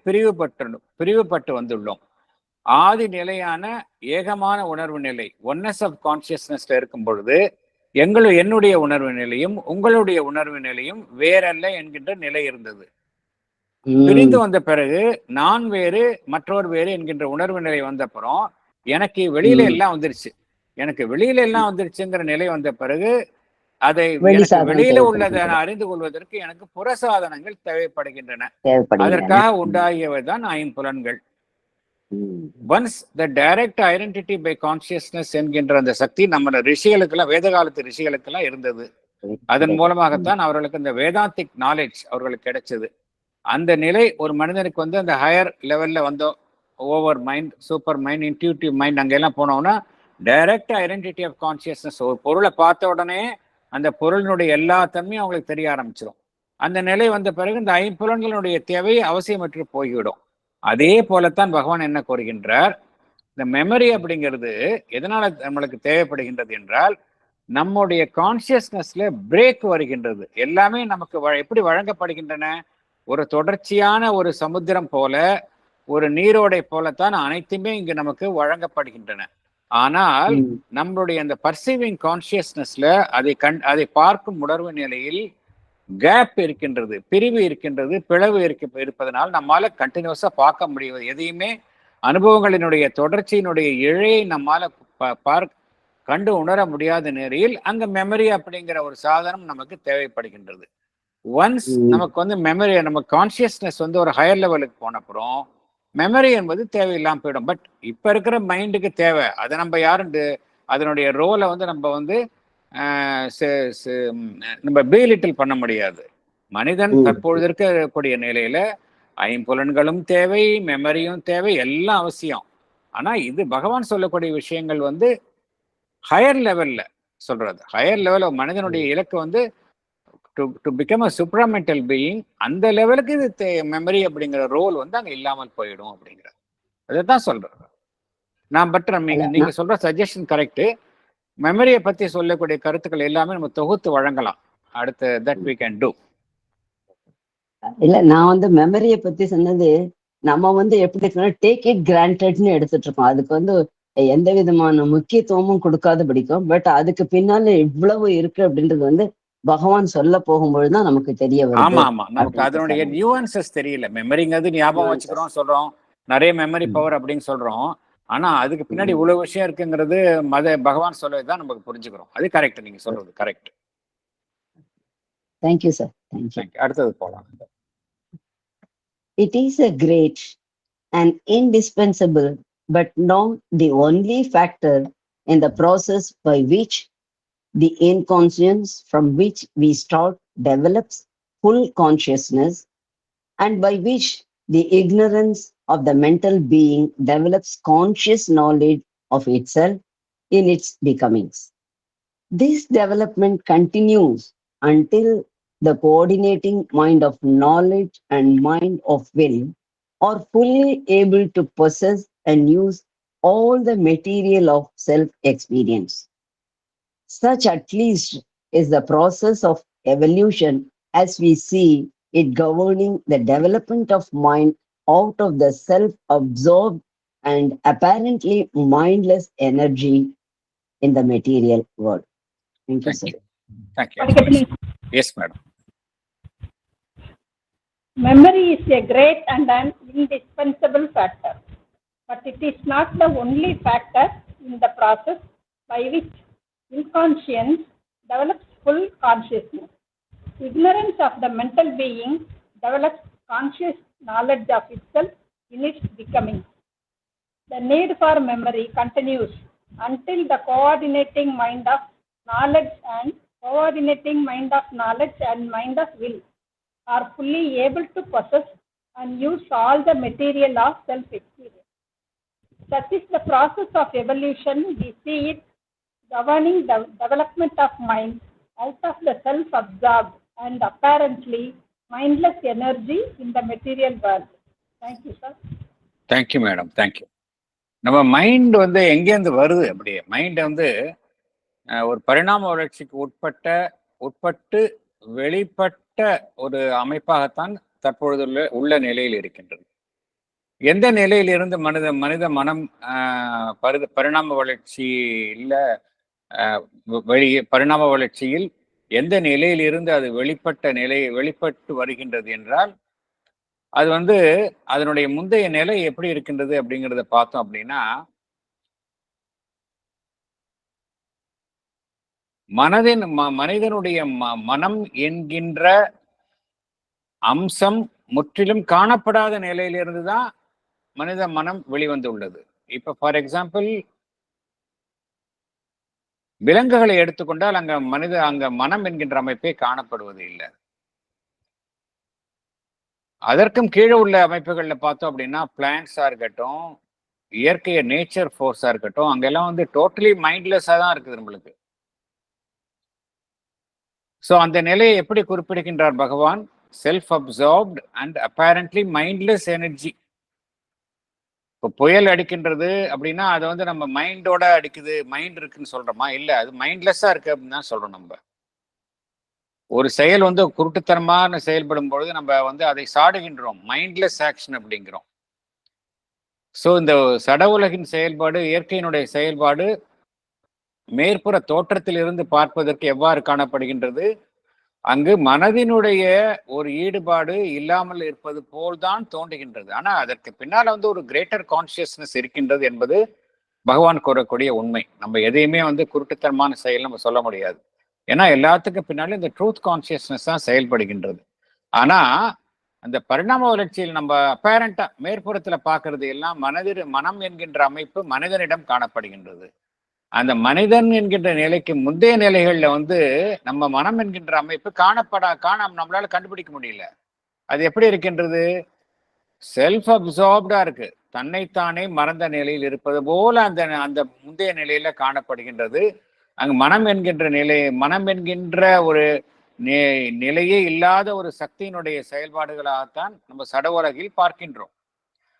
பிரிவுபட்டு வந்துள்ளோம். ஆதி நிலையான ஏகமான உணர்வு நிலை ஒன்னஸ் ஆஃப் கான்சியஸ்னஸ்ல இருக்கும் பொழுது என்னுடைய உணர்வு நிலையும் உங்களுடைய உணர்வு நிலையும் வேறல்ல என்கின்ற நிலை இருந்தது. பிரிந்து வந்த பிறகு நான் வேறு மற்றவர் வேறு என்கின்ற உணர்வு நிலை வந்த அப்புறம் எனக்கு வெளியில எல்லாம் வந்துருச்சு. எனக்கு வெளியில எல்லாம் வந்துருச்சுங்கிற நிலை வந்த பிறகு அதை வெளியில உள்ளதை அறிந்து கொள்வதற்கு எனக்கு புற சாதனங்கள் தேவைப்படுகின்றன. அதற்காக உண்டாகியவை தான் ஐம்புலன்கள். Once the direct identity by consciousness என்கின்ற அந்த சக்தி நம்ம ரிஷிகளுக்கெல்லாம், வேத காலத்து ரிஷிகளுக்கெல்லாம் இருந்தது. அதன் மூலமாகத்தான் அவர்களுக்கு இந்த வேதாந்திக் நாலேஜ் அவர்களுக்கு கிடைச்சது. அந்த நிலை ஒரு மனிதனுக்கு வந்து அந்த ஹையர் லெவல்ல வந்தோம், over mind, super mind, intuitive mind, அங்கெல்லாம் போனோம்னா டைரக்ட் ஐடென்டிட்டி ஆஃப் கான்சியஸ்னஸ், ஒரு பொருளை பார்த்த உடனே அந்த பொருளினுடைய எல்லா தன்மையும் அவங்களுக்கு தெரிய ஆரம்பிச்சிடும். அந்த நிலை வந்த பிறகு இந்த ஐம்புலன்களுடைய தேவை அவசியமற்று போய்விடும். அதே போலத்தான் பகவான் என்ன கூறுகின்றார், இந்த மெமரி அப்படிங்கிறது எதனால நம்மளுக்கு தேவைப்படுகின்றது என்றால், நம்முடைய கான்சியஸ்னஸ்ல பிரேக் வருகின்றது. எல்லாமே நமக்கு எப்படி வழங்கப்படுகின்றன? ஒரு தொடர்ச்சியான ஒரு சமுத்திரம் போல, ஒரு நீரோடை போலத்தான் அனைத்துமே இங்கு நமக்கு வழங்கப்படுகின்றன. ஆனால் நம்மளுடைய அந்த பர்சீவிங் கான்சியஸ்னஸ்ல அதை பார்க்கும் உணர்வு நிலையில் கேப் இருக்கின்றது, பிரிவு இருக்கின்றது, பிளவு இருப்பதனால் நம்மால கண்டினியூஸா பார்க்க முடியாது. எதையுமே அனுபவங்களினுடைய தொடர்ச்சியினுடைய இழையை நம்மால கண்டு உணர முடியாத நிலையில் அங்க மெமரி அப்படிங்கிற ஒரு சாதனம் நமக்கு தேவைப்படுகின்றது. ஒன்ஸ் நமக்கு வந்து மெமரி, நம்ம கான்சியஸ்னஸ் வந்து ஒரு ஹையர் லெவலுக்கு போன அப்புறம் மெமரி என்பது தேவையில்லாம போயிடும். பட் இப்ப இருக்கிற மைண்டுக்கு தேவை. அதை நம்ம யாருண்டு அதனுடைய ரோலை வந்து நம்ம வந்து நம்ம பீலிட்டில் பண்ண முடியாது. மனிதன் தற்பொழுது இருக்கக்கூடிய நிலையில ஐம்புலன்களும் தேவை, மெமரியும் தேவை, எல்லாம் அவசியம். ஆனா இது பகவான் சொல்லக்கூடிய விஷயங்கள் வந்து ஹையர் லெவல்ல சொல்றது. ஹையர் லெவல் மனிதனுடைய இலக்கு வந்து to become a supramental being. அந்த லெவலுக்கு இது மெமரி அப்படிங்கிற ரோல் வந்து அங்க இல்லாமல் போயிடும் அப்படிங்கிற அதைத்தான் சொல்றேன் நான். பட் நீங்க சொல்ற சஜஷன் கரெக்ட். மெமரியை பத்தி சொல்லக்கூடிய கருத்துக்கள் எல்லாமே நம்ம தொகுத்து வழங்கலாம். அடுத்து தட் we can do. இல்ல, நான் வந்து மெமரியை பத்தி சொன்னது, நம்ம வந்து எப்படி டேக் இட் கிராண்டட்னு எடுத்துட்டு இருக்கோம். அதுக்கு வந்து எந்த விதமான முக்கியத்துவமும் கொடுக்காத பிடிக்கும். பட் அதுக்கு பின்னால இவ்வளவு இருக்கு அப்படின்றது வந்து பகவான் சொல்ல போகும்பொழுதுதான் நமக்கு தெரிய வரும். ஆமா ஆமா, நமக்கு அதனுடைய நியூவன்சஸ் தெரியல. மெமரிங்கிறது ஞாபகம் வச்சுக்கிறோம் சொல்றோம், நிறைய மெமரி பவர் அப்படின்னு சொல்றோம். ஆனா அதுக்கு பின்னாடி இவ்வளவு விஷயம் இருக்குங்கிறது பகவான் சொல்லதான் நமக்கு புரிஞ்சுக்கிறோம். அது கரெக்ட், நீங்க சொல்றது கரெக்ட். Thank you sir. தேங்க்யூ. அடுத்தது போலாம். It is a great and indispensable but not the only factor in the process by which the inconscience from which we start develops full consciousness, and by which the ignorance of the mental being develops conscious knowledge of itself in its becomings. This development continues until the coordinating mind of knowledge and mind of will are fully able to possess and use all the material of self-experience. Such at least is the process of evolution as we see it governing the development of mind out of the self-absorbed and apparently mindless energy in the material world. Thank you, sir. Thank you. Yes, madam. Memory is a great and an indispensable factor, but it is not the only factor in the process by which inconscience develops full consciousness. Ignorance of the mental being develops conscious knowledge of itself in its becoming. The need for memory continues until the coordinating mind of knowledge and mind of will are fully able to possess and use all the material of self-experience. Such is the process of evolution. We see it governing the development of mind out of the self-absorbed and apparently mindless energy in the material world. Thank you, sir. Thank you madam, thank you. நம்ம mind வந்து எங்கேருந்து வருது? அப்படியே mind வந்து ஒரு பரிணாம வளர்ச்சிக்கு உட்பட்டு வெளிப்பட்ட ஒரு அமைப்பாகத்தான் தற்பொழுது உள்ள நிலையில் இருக்கின்றது. எந்த நிலையிலிருந்து மனித மனம் பரிணாம வளர்ச்சியில் பரிணாம வளர்ச்சியில் எந்த நிலையிலிருந்து அது வெளிப்பட்டு வருகின்றது என்றால், அது வந்து அதனுடைய முந்தைய நிலை எப்படி இருக்கின்றது அப்படிங்கிறத பார்த்தோம் அப்படின்னா, மனிதனுடைய மனம் என்கின்ற அம்சம் முற்றிலும் காணப்படாத நிலையிலிருந்து தான் மனித மனம் வெளிவந்துள்ளது. இப்ப ஃபார் எக்ஸாம்பிள், விலங்குகளை எடுத்துக்கொண்டால் அங்க மனம் என்கின்ற அமைப்பே காணப்படுவது இல்லை. அதற்கும் கீழே உள்ள அமைப்புகள்ல பார்த்தோம் அப்படின்னா, பிளான்ஸா இருக்கட்டும், இயற்கைய நேச்சர் ஃபோர்ஸா இருக்கட்டும், அங்கெல்லாம் வந்து டோட்டலி மைண்ட்லெஸ்ஸா தான் இருக்குது நம்மளுக்கு. ஸோ அந்த நிலையை எப்படி குறிப்பிடுகின்றார் பகவான்? Self absorbed and apparently mindless energy. இப்போ புயல் அடிக்கின்றது அப்படின்னா அதை வந்து நம்ம மைண்டோட அடிக்குது, மைண்ட் இருக்குன்னு சொல்றோமா? இல்லை, அது மைண்ட்லெஸ்ஸா இருக்கு அப்படின்னு தான் சொல்றோம். நம்ம ஒரு செயல் வந்து குருட்டுத்தனமான செயல்படும் பொழுது நம்ம வந்து அதை சாடுகின்றோம், மைண்ட்லெஸ் ஆக்ஷன் அப்படிங்கிறோம். ஸோ இந்த சட உலகின் செயல்பாடு, இயற்கையினுடைய செயல்பாடு மேற்புற தோற்றத்தில் இருந்து பார்ப்பதற்கு எவ்வாறு காணப்படுகின்றது? அங்கு மனதினுடைய ஒரு ஈடுபாடு இல்லாமல் இருப்பது போல்தான் தோன்றுகின்றது. ஆனா அதற்கு பின்னால வந்து ஒரு கிரேட்டர் கான்சியஸ்னஸ் இருக்கின்றது என்பது பகவான் கூறக்கூடிய உண்மை. நம்ம எதையுமே வந்து குருட்டுத்தனமான செயல் நம்ம சொல்ல முடியாது. ஏன்னா எல்லாத்துக்கும் பின்னாலும் இந்த ட்ரூத் கான்சியஸ்னஸ் தான் செயல்படுகின்றது. ஆனா அந்த பரிணாம வளர்ச்சியில் நம்ம அப்பேரண்டா மேற்புறத்துல பார்க்கறது எல்லாம் மனம் என்கின்ற அமைப்பு மனிதனிடம் காணப்படுகின்றது. அந்த மனிதன் என்கின்ற நிலைக்கு முந்தைய நிலைகள்ல வந்து நம்ம மனம் என்கின்ற அமைப்பு நம்மளால கண்டுபிடிக்க முடியல. அது எப்படி இருக்கின்றது? செல்ஃப் அப்சார்ப்டா இருக்கு, தன்னைத்தானே மறந்த நிலையில் இருப்பது போல அந்த முந்தைய நிலையில காணப்படுகின்றது. அங்கு மனம் என்கின்ற ஒரு நிலையே இல்லாத ஒரு சக்தியினுடைய செயல்பாடுகளாகத்தான் நம்ம சட உலகில் பார்க்கின்றோம்.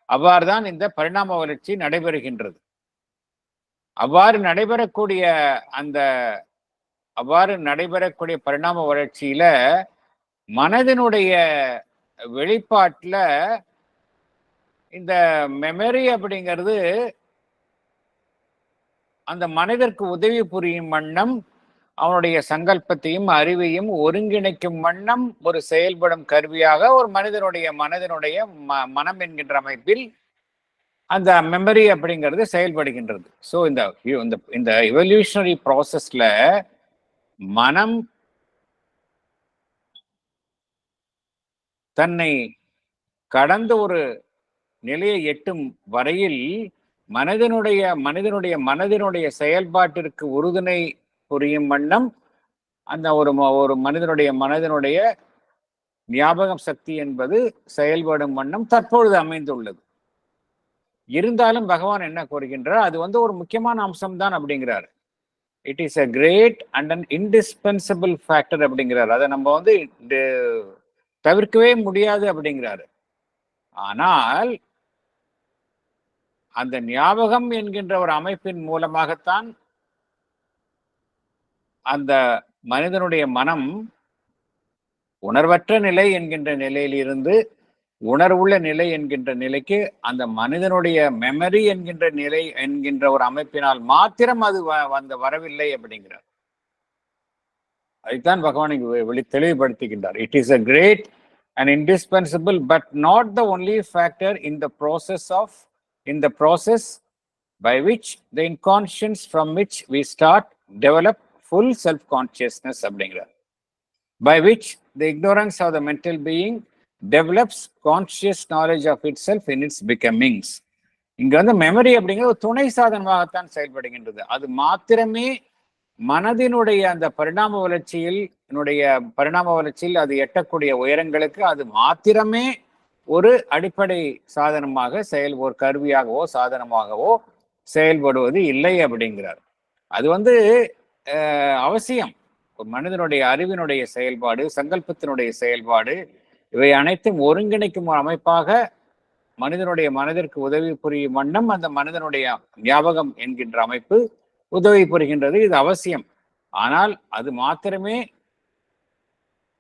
அவ்வாறுதான் இந்த பரிணாம வளர்ச்சி நடைபெறுகின்றது. அவ்வாறு நடைபெறக்கூடிய பரிணாம வளர்ச்சியில மனதினுடைய வெளிப்பாட்டுல இந்த மெமரி அப்படிங்கிறது அந்த மனிதருக்கு உதவி புரியும் வண்ணம், அவனுடைய சங்கல்பத்தையும் அறிவையும் ஒருங்கிணைக்கும் வண்ணம் ஒரு செயல்படும் கருவியாக ஒரு மனிதனுடைய மனம் என்கின்ற அமைப்பில் அந்த மெமரி அப்படிங்கிறது செயல்படுகின்றது. ஸோ இந்த எவல்யூஷனரி ப்ராசஸ்ல மனம் தன்னை கடந்த ஒரு நிலையை எட்டும் வரையில் மனதினுடைய செயல்பாட்டிற்கு உறுதுணை புரியும் வண்ணம் அந்த ஒரு மனிதனுடைய ஞாபகம் சக்தி என்பது செயல்படும் வண்ணம் தற்பொழுது அமைந்துள்ளது. இருந்தாலும் பகவான் என்ன கூறுகின்றார்? அது வந்து ஒரு முக்கியமான அம்சம் தான் அப்படிங்கிறார். It is a great and an indispensable factor அப்படிங்கிறார். அதை நம்ம வந்து தவிர்க்கவே முடியாது அப்படிங்கிறாரு. ஆனால் அந்த ஞாபகம் என்கின்ற ஒரு அமைப்பின் மூலமாகத்தான் அந்த மனிதனுடைய மனம் உணர்வற்ற நிலை என்கின்ற நிலையிலிருந்து உணர்வுள்ள நிலை என்கின்ற நிலைக்கு அந்த மனிதனுடைய மெமரி என்கின்ற ஒரு அமைப்பினால் மாத்திரம் அது வரவில்லை அப்படிங்கிறார். அதைத்தான் பகவான் இங்கு தெளிவுபடுத்துகின்றார். It is a great and indispensable but not the only factor in the process by which the inconscience from which we start develop full self-consciousness அப்படிங்கிறார். By which the ignorance of the mental being develops conscious knowledge of itself in its becomings. இங்க வந்து memory அப்படிங்கிறது ஒரு துணை சாதனமாகத்தான் செயல்படுகின்றது. அது மாத்திரமே மனதினுடைய அந்த பரிணாம வளர்ச்சியில் அது எட்டக்கூடிய உயரங்களுக்கு அது மாத்திரமே ஒரு அடிப்படை சாதனமாக ஒரு கருவியாகவோ சாதனமாகவோ செயல்படுவது இல்லை அப்படிங்கிறார். அது வந்து அவசியம். ஒரு மனிதனுடைய அறிவினுடைய செயல்பாடு, சங்கல்பத்தினுடைய செயல்பாடு, இவை அனைத்தும் ஒருங்கிணைக்கும் அமைப்பாக மனிதனுடைய மனதிற்கு உதவி புரியும் வண்ணம் அந்த மனிதனுடைய ஞாபகம் என்கின்ற அமைப்பு உதவி புரிகின்றது. இது அவசியம். ஆனால் அது மாத்திரமே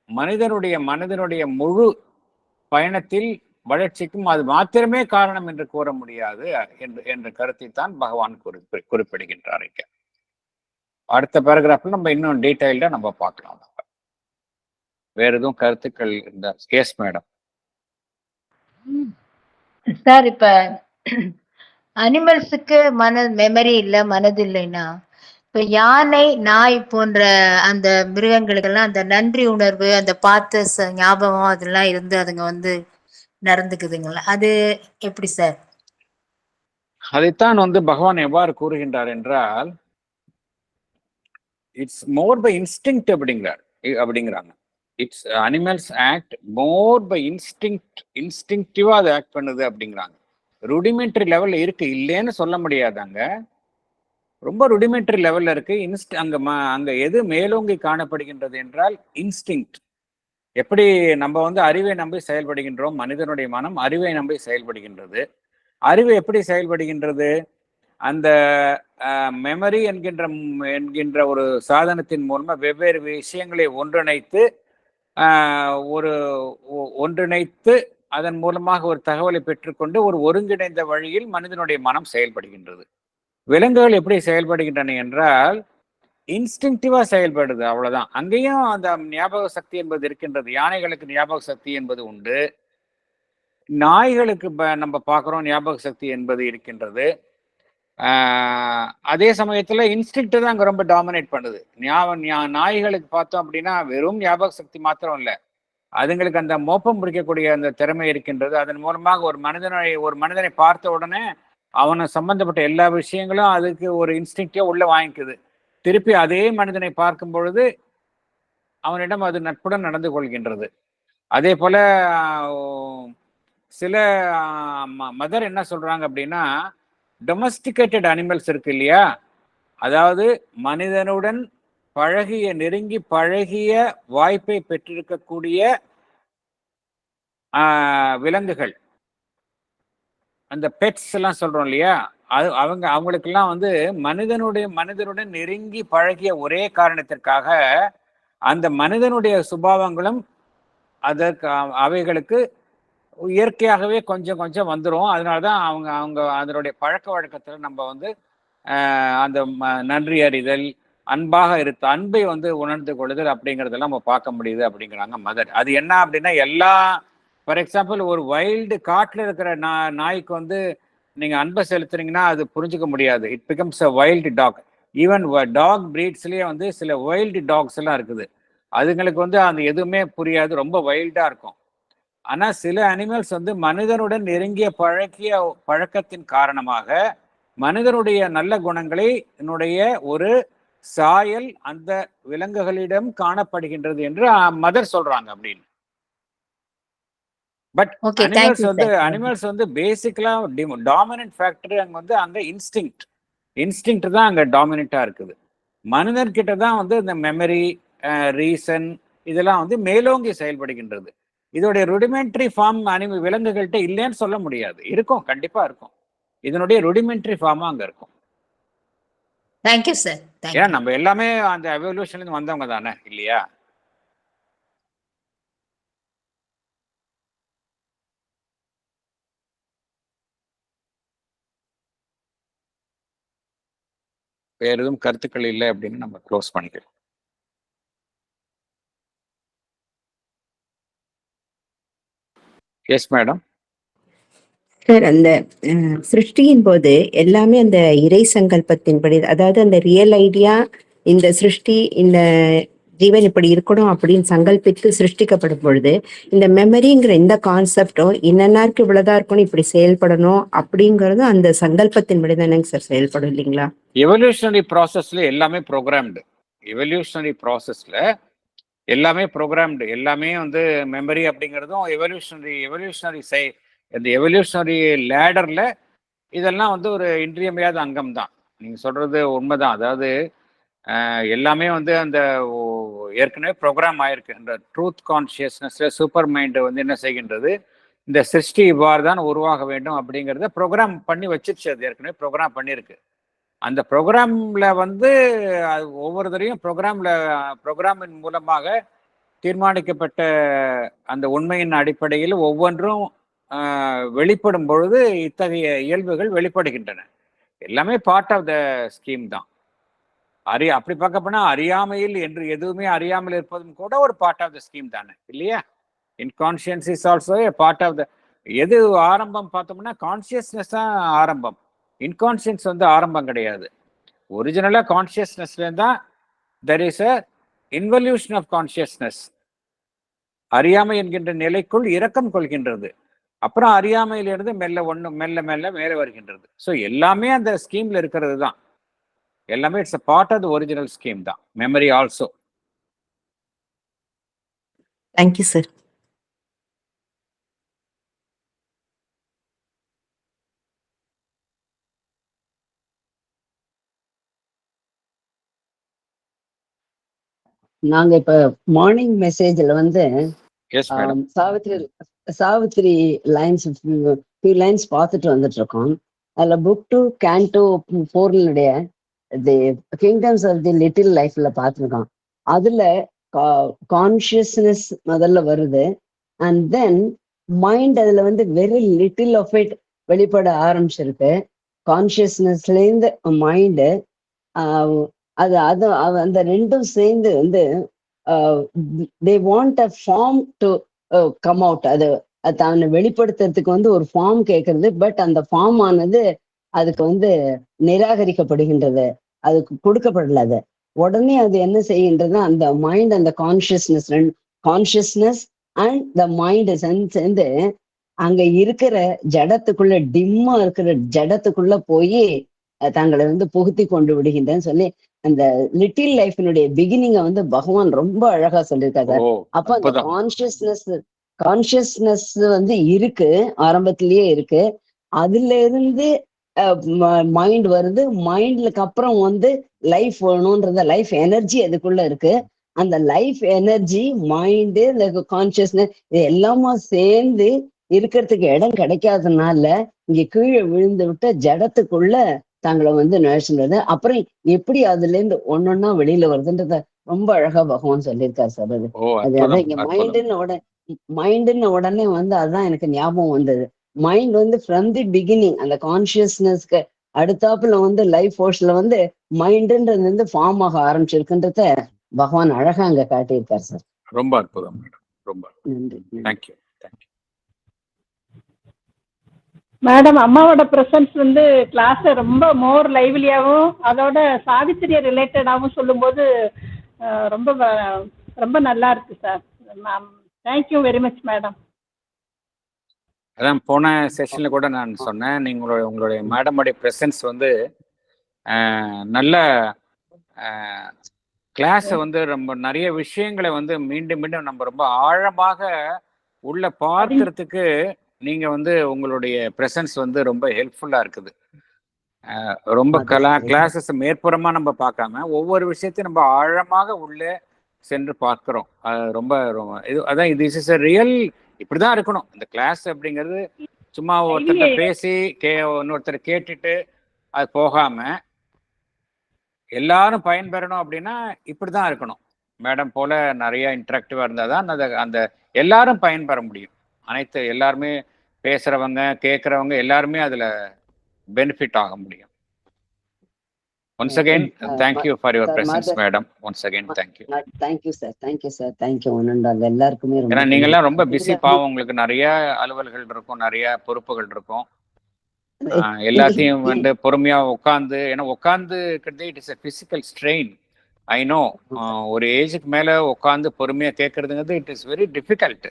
மனிதனுடைய முழு பயணத்தில் வளர்ச்சிக்கும் அது மாத்திரமே காரணம் என்று கூற முடியாது என்ற கருத்தை தான் பகவான் குறிப்பிடுகின்றார். அடுத்த பேராகிராஃப்ல நம்ம இன்னும் டீடைல்டா நம்ம பார்க்கலாம். வேற எதுவும் கருத்துக்கள் இருந்தா? Yes madam. சார், இப்ப அனிமல்ஸுக்கு மெமரி இல்ல, மனது இல்லைன்னா, இப்ப யானை, நாய் போன்ற அந்த மிருகங்களுக்கெல்லாம் அந்த நன்றி உணர்வு, அந்த பார்த்த ஞாபகம் அதெல்லாம் இருந்து அதுங்க வந்து நடந்துக்குதுங்களா? அது எப்படி சார்? அதைத்தான் வந்து பகவான் எவ்வாறு கூறுகின்றார் என்றால், இட்ஸ் மோர் பை இன்ஸ்டிங்க்ட் அப்படிங்கிறாங்க. It's animals act more by இன்ஸ்டிங்க்டிவா அது ஆக்ட் பண்ணுது அப்படிங்கிறாங்க. ருடிமெண்ட்ரி லெவல்ல இருக்கு, இல்லைன்னு சொல்ல முடியாதாங்க. ரொம்ப ருடிமெண்ட்ரி லெவல்ல இருக்கு. அங்க எது மேலோங்கி காணப்படுகின்றது என்றால் இன்ஸ்டிங்க்ட். எப்படி நம்ம வந்து அறிவை நம்பி செயல்படுகின்றோம், மனிதனுடைய மனம் அறிவை நம்பி செயல்படுகின்றது. அறிவு எப்படி செயல்படுகின்றது? அந்த மெமரி என்கின்ற ஒரு சாதனத்தின் மூலமா வெவ்வேறு விஷயங்களை ஒன்றிணைத்து அதன் மூலமாக ஒரு தகவலை பெற்றுக்கொண்டு ஒரு ஒருங்கிணைந்த வழியில் மனிதனுடைய மனம் செயல்படுகின்றது. விலங்குகள் எப்படி செயல்படுகின்றன என்றால் இன்ஸ்டிங்டிவா செயல்படுது, அவ்வளவுதான். அங்கேயும் அந்த ஞாபக சக்தி என்பது இருக்கின்றது. யானைகளுக்கு ஞாபக சக்தி என்பது உண்டு. நாய்களுக்கு நம்ம பார்க்குறோம் ஞாபக சக்தி என்பது இருக்கின்றது. அதே சமயத்துல இன்ஸ்டிங்க்ட் தான் அங்க ரொம்ப டாமினேட் பண்ணுது. நாய்களுக்கு பார்த்தோம் அப்படின்னா வெறும் ஞாபக சக்தி மாத்திரம் இல்லை, அதுங்களுக்கு அந்த மோப்பம் பிடிக்கக்கூடிய அந்த திறமை இருக்கின்றது. அதன் மூலமாக ஒரு மனிதனை பார்த்த உடனே அவனை சம்பந்தப்பட்ட எல்லா விஷயங்களும் அதுக்கு ஒரு இன்ஸ்டிங்க்டே உள்ள வாங்கிக்குது. திருப்பி அதே மனிதனை பார்க்கும் பொழுது அவனிடம் அது நட்புடன் நடந்து கொள்கின்றது. அதே போல சில மதர் என்ன சொல்றாங்க அப்படின்னா, டொமஸ்டிகேட்டட் அனிமல்ஸ் இருக்கு இல்லையா, அதாவது மனிதனுடன் நெருங்கி பழகிய வாய்ப்பை பெற்றிருக்கக்கூடிய விலங்குகள், அந்த பெட்ஸ் எல்லாம் சொல்றோம் இல்லையா, அவங்களுக்கெல்லாம் வந்து மனிதனுடன் நெருங்கி பழகிய ஒரே காரணத்திற்காக அந்த மனிதனுடைய சுபாவங்களும் அவைகளுக்கு இயற்கையாகவே கொஞ்சம் கொஞ்சம் வந்துடும். அதனாலதான் அவங்க அதனுடைய பழக்க வழக்கத்துல நம்ம வந்து அந்த நன்றி அறிதல், அன்பாக அன்பை வந்து உணர்ந்து கொள்ளுதல் அப்படிங்கிறதெல்லாம் நம்ம பார்க்க முடியுது அப்படிங்கிறாங்க மதர். அது என்ன அப்படின்னா, ஃபார் எக்ஸாம்பிள் ஒரு வைல்டு காட்டுல இருக்கிற நாய்க்கு வந்து நீங்க அன்பை செலுத்துறீங்கன்னா அது புரிஞ்சுக்க முடியாது. It becomes a wild dog. Even dog பிரீட்ஸ்லயே வந்து சில வைல்டு டாக்ஸ் எல்லாம் இருக்குது. அதுங்களுக்கு வந்து அந்த எதுவுமே புரியாது, ரொம்ப வைல்டா இருக்கும். ஆனா சில அனிமல்ஸ் வந்து மனிதனுடன் நெருங்கிய பழக்கத்தின் காரணமாக மனிதனுடைய நல்ல குணங்களை ஒரு சாயல் அந்த விலங்குகளிடம் காணப்படுகின்றது என்று மதர் சொல்றாங்க அப்படின்னு. பட் அனிமல்ஸ் வந்து பேசிக்கலா டாமினன்ட் ஃபேக்டர் அங்க இன்ஸ்டிங்க்ட் தான் அங்க டாமினண்டா இருக்குது. மனிதர்கிட்ட தான் வந்து இந்த மெமரி, ரீசன் இதெல்லாம் வந்து மேலோங்கி செயல்படுகின்றது. இதோடைய ருடிமெண்ட்ரி ஃபார்ம் விலங்குகள்கிட்ட இல்லைன்னு சொல்ல முடியாது, இருக்கும், கண்டிப்பா இருக்கும். இதனுடைய ருடிமெண்ட்ரி ஃபார்மா அங்க இருக்கும். Thank you sir. ஏன்னா நம்ம எல்லாமே அந்த எவல்யூஷன்ல இருந்து வந்தவங்க தானே இல்லையா? வேற எதுவும் கருத்துக்கள் இல்லை அப்படின்னு நம்ம க்ளோஸ் பண்ணிக்கலாம். Yes madam. சார், அந்த சிருஷ்டியின் போது எல்லாமே அந்த இறை சங்கல்பத்தின்படி, அதாவது அந்த ரியல் ஐடியா, இந்த சிருஷ்டி, இந்த ஜீவன் இப்படி இருக்கணும் அப்படின்னு சங்கல்பித்து சிருஷ்டிக்கப்படும் பொழுது, இந்த மெமரிங்கிற இந்த கான்செப்டும் இன்னன்னாருக்கு இவ்வளவுதான் இருக்கணும், இப்படி செயல்படணும் அப்படிங்கிறது அந்த சங்கல்பத்தின்படி தானேங்க சார் செயல்படும் இல்லைங்களா? எவல்யூஷனரி ப்ராசஸ்ல எல்லாமே ப்ரோக்ராம்டு. எவல்யூஷனரி ப்ராசஸ்ல எல்லாமே ப்ரோக்ராம்டு. எல்லாமே வந்து மெமரி அப்படிங்கிறதும் எவல்யூஷனரி இந்த எவல்யூஷனரி லேடர்ல இதெல்லாம் வந்து ஒரு இன்றியமையாத அங்கம் தான். நீங்க சொல்றது உண்மைதான். அதாவது எல்லாமே வந்து அந்த ஏற்கனவே ப்ரோக்ராம் ஆயிருக்கு. இந்த ட்ரூத் கான்சியஸ்னஸ்ல சூப்பர் மைண்ட் வந்து என்ன செய்கின்றது, இந்த சிருஷ்டி இவ்வாறு தான் உருவாக வேண்டும் அப்படிங்கிறத ப்ரோக்ராம் பண்ணி வச்சிருச்சு. அது ஏற்கனவே ப்ரோக்ராம் பண்ணியிருக்கு. அந்த ப்ரோக்ராம்ல வந்து ஒவ்வொருத்தரையும் ப்ரோக்ராமின் மூலமாக தீர்மானிக்கப்பட்ட அந்த உண்மையின் அடிப்படையில் ஒவ்வொன்றும் வெளிப்படும் பொழுது இத்தகைய இயல்புகள் வெளிப்படுகின்றன. எல்லாமே பார்ட் ஆஃப் த ஸ்கீம் தான். அப்படி பார்க்க போனா அறியாமையில் என்று எதுவுமே அறியாமல் இருப்பதும் கூட ஒரு பார்ட் ஆஃப் த ஸ்கீம் தானே, இல்லையா? Inconscience is also a part of the. எது ஆரம்பம் பார்த்தோம்னா கான்சியஸ்னஸ் தான் ஆரம்பம். இன்கான்சியன்ஸ் வந்து ஆரம்பம் கிடையாது. ஒரிஜினலா கான்சியஸ்னஸ்ல தான் there is a involution of consciousness. அறியாமை என்கின்ற நிலைக்குள் இரக்கம் கொள்கின்றது. அப்புறம் அறியாமையிலிருந்து மெல்ல மெல்ல மேலே வருகின்றது. ஸோ எல்லாமே அந்த ஸ்கீம்ல இருக்கிறது தான். எல்லாமே it's a part of the original scheme தான். Memory also. Thank you sir. நாங்க இப்ப மார்னிங் மெசேஜ்ல வந்து yes madam. Savitri lines few lines பார்த்துட்டு வந்துட்டு இருக்கோம். அதுல book 2 Canto 4 the kingdoms of the little லைஃப்ல பார்த்துருக்கோம். அதுல கான்சியஸ்னஸ் முதல்ல வருது. அண்ட் தென் மைண்ட் அதுல வந்து வெரி லிட்டில் ஆஃப் இட் வெளிப்பட ஆரம்பிச்சிருக்கு. கான்சியஸ்னஸ்ல இருந்து மைண்டு அது அது அந்த ரெண்டும் சேர்ந்து வந்து they want a form to come out. அது தன்னை வெளிப்படுத்துறதுக்கு வந்து ஒரு ஃபார்ம் கேட்கறது. பட் அந்த ஃபார்ம் ஆனது அதுக்கு வந்து நிராகரிக்கப்படுகின்றது, அதுக்கு கொடுக்கப்படல. அது உடனே அது என்ன செய்கின்றது, அந்த மைண்ட் அந்த கான்சியஸ்னஸ் அண்ட் த மைண்ட் சேர்ந்து அங்க இருக்கிற ஜடத்துக்குள்ள, டிம்மா இருக்கிற ஜடத்துக்குள்ள போய் தங்களை வந்து புகுத்தி கொண்டு விடுகின்றன்னு சொல்லி அந்த லிட்டில் லைஃபினுடைய பிகினிங்க வந்து பகவான் ரொம்ப அழகா சொல்லியிருக்காரு. அப்ப அந்த கான்சியஸ்னஸ் வந்து இருக்கு, ஆரம்பத்திலேயே இருக்கு. அதுல இருந்து மைண்ட் வருது. மைண்ட்லுக்கு அப்புறம் வந்து லைஃப் வேணும்ன்றத லைஃப் எனர்ஜி அதுக்குள்ள இருக்கு. அந்த லைஃப் எனர்ஜி, மைண்டு, இந்த கான்சியஸ்னஸ் இது எல்லாமா சேர்ந்து இருக்கிறதுக்கு இடம் கிடைக்காதனால இங்க கீழே விழுந்து விட்ட ஜடத்துக்குள்ள தங்களை வந்து நுழைச்சுன்றது. அப்புறம் எப்படி அதுல இருந்து ஒன்னொன்னா வெளியில வருதுன்றத ரொம்ப அழகா பகவான் சொல்லியிருக்காரு சார். அது அதான் இங்க மைண்டுன்னு உடனே வந்து அதுதான் எனக்கு ஞாபகம் வந்தது. மைண்ட் வந்து ஃப்ரம் தி பிகினிங் அந்த கான்சியஸ்னஸ்க்கு அடுத்தாப்புல வந்து லைஃப் ஃபோர்ஸ்ல வந்து மைண்டுன்றது வந்து ஃபார்ம் ஆக ஆரம்பிச்சிருக்குன்றத பகவான் அழகா அங்க காட்டியிருக்காரு சார். ரொம்ப அற்புதம் மேடம். ரொம்ப நன்றி. தேங்க்யூ. மேடம், அம்மாவோட ப்ரெசன்ஸ் வந்து கிளாஸை ரொம்ப மோர் லைவ்லியாகவும் அதோட சாவித்திரியை ரிலேட்டடாகவும் சொல்லும்போது ரொம்ப ரொம்ப நல்லா இருக்கு sir. Ma'am, thank you very much madam. அதான் போன செஷன்ல கூட நான் சொன்னேன், உங்களுடைய மேடமுடைய ப்ரெசன்ஸ் வந்து நல்ல கிளாஸை வந்து ரொம்ப நிறைய விஷயங்களை வந்து மீண்டும் மீண்டும் நம்ம ரொம்ப ஆழமாக உள்ள பார்க்கறதுக்கு நீங்க வந்து உங்களுடைய ப்ரெசன்ஸ் வந்து ரொம்ப ஹெல்ப்ஃபுல்லா இருக்குது. ரொம்ப கிளாஸஸ் மேற்புறமா நம்ம பார்க்காம ஒவ்வொரு விஷயத்தையும் நம்ம ஆழமாக உள்ளே சென்று பார்க்கிறோம். ரொம்ப இது அதான் இது இஸ் எ ரியல். இப்படிதான் இருக்கணும் இந்த கிளாஸ் அப்படிங்கிறது. சும்மா ஒருத்தர் பேசி இன்னொருத்தர் கேட்டுட்டு அது போகாம எல்லாரும் பயன்பெறணும் அப்படின்னா இப்படிதான் இருக்கணும். மேடம் போல நிறைய இன்டராக்டிவா இருந்தாதான் அந்த எல்லாரும் பயன்பெற முடியும். எல்லாருமே பேசுறவங்க கேட்கறவங்க எல்லாருமே அதுல பெனிஃபிட் ஆக முடியும். Once again, thank you for your sir, presence, mother- madam. Once again, thank you. Thank you sir, thank you sir, thank you. ஒன்னுண்டால் எல்லாருக்குமே ஏன்னா ரொம்ப நீங்க எல்லாம் ரொம்ப பிஸி இதுல பாவம், உங்களுக்கு நிறைய அலுவல்கள் இருக்கும், நிறைய பொறுப்புகள் இருக்கும். எல்லாத்தையும் வந்து பொறுமையா உட்காந்து, ஏன்னா உட்காந்து it is a physical strain. I know. ஒரு ஏஜுக்கு மேல உட்காந்து பொறுமையா கேட்கறதுங்கிறது இட் இஸ் வெரி டிஃபிகல்ட்.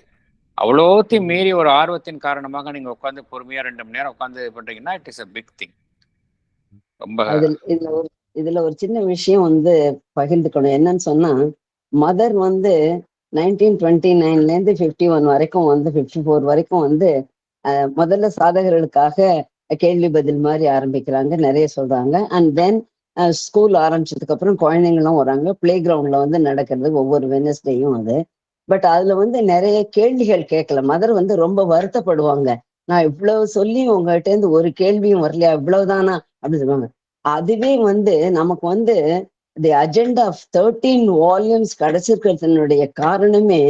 அவ்வளோத்தையும் மீறி ஒரு ஆர்வத்தின் காரணமாக நீங்க உட்காந்து பொறுமையா 2 மணி நேரம் உட்காந்து பண்றீங்கன்னா it is a big thing. ரொம்ப இதுல ஒரு சின்ன விஷயம் வந்து பகிர்ந்துக்கணும். என்னன்னு சொன்னா, மதர் வந்து 1929ல இருந்து 51 வரைக்கும் வந்து 54 வரைக்கும் வந்து முதல்ல சாதகர்களுக்காக கேள்வி பதில் மாதிரி ஆரம்பிக்கிறாங்க, நிறைய சொல்றாங்க. அண்ட் தென் ஸ்கூல் ஆரம்பிச்சதுக்கு அப்புறம் குழந்தைங்களும் வராங்க, பிளே கிரவுண்ட்ல வந்து நடக்கிறது ஒவ்வொரு வெனஸ்டேயும் அது. பட் அதுல வந்து நிறைய கேள்விகள் கேட்கல. மதர் வந்து ரொம்ப வருத்தப்படுவாங்க, நான் இவ்வளவு சொல்லி உங்ககிட்ட இருந்து ஒரு கேள்வியும் வரலையா, இவ்வளவுதானா அப்படின்னு சொல்லுவாங்க. அதுவே வந்து நமக்கு வந்து தி அஜெண்டா ஆஃப் 13 வால்யூம்ஸ் கிடைச்சிருக்கிறதுனுடைய காரணமே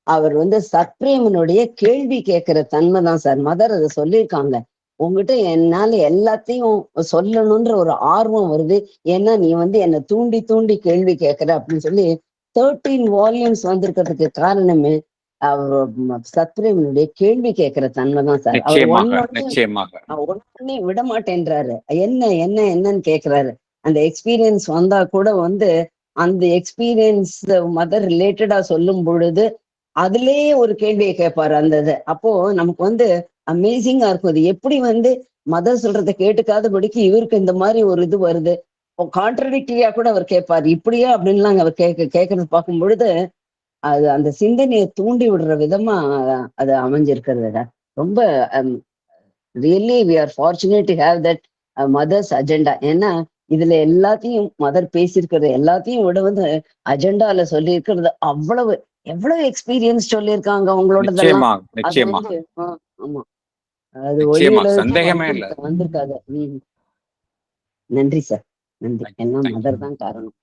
அவர் வந்து சத்ரேமனுடைய கேள்வி கேட்கிற தன்மை தான் சார். மதர் அதை சொல்லியிருக்காங்க, உங்ககிட்ட என்னால எல்லாத்தையும் சொல்லணும்ன்ற ஒரு ஆர்வம் வருது, ஏன்னா நீ வந்து என்னை தூண்டி தூண்டி கேள்வி கேட்கிற அப்படின்னு சொல்லி 13 வால்யூம்ஸ் வந்திருக்கிறதுக்கு காரணமே சத்ரேமனுடைய கேள்வி கேட்கிற தன்மை தான் சார். அவர் ஒன்னே விட மாட்டேன்றாரு, என்னன்னு கேட்கிறாரு. அந்த எக்ஸ்பீரியன்ஸ் வந்தா கூட வந்து அந்த எக்ஸ்பீரியன்ஸ் மதர் ரிலேட்டடா சொல்லும் பொழுது அதுலயே ஒரு கேள்வியை கேட்பாரு அந்த இது. அப்போ நமக்கு வந்து அமேசிங்கா இருக்கும். இது எப்படி வந்து மதர் சொல்றதை கேட்டுக்காதபடிக்கு இவருக்கு இந்த மாதிரி ஒரு இது வருது, கான்ட்ரடிக்டரியா கூட அவர் கேட்பாரு, இப்படியா அப்படின்லாம் அவர் கேட்கறது பார்க்கும் பொழுது அது அந்த சிந்தனையை தூண்டி விடுற விதமா அது அமைஞ்சிருக்கிறத ரொம்ப really we are fortunate to have that mother's agenda. ஏன்னா இதுல எல்லாத்தையும் மதர் பேசியிருக்கிறது எல்லாத்தையும் விட வந்து அஜெண்டால சொல்லி இருக்கிறது எவ்வளவு எக்ஸ்பீரியன்ஸ் சொல்லியிருக்காங்க அவங்களோடதெல்லாம். ஆமா, அது சந்தேகமே இல்ல வந்திருக்காது. நன்றி சார், நன்றி. என்ன மதர் தான் காரணம்.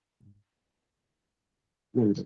நன்றி.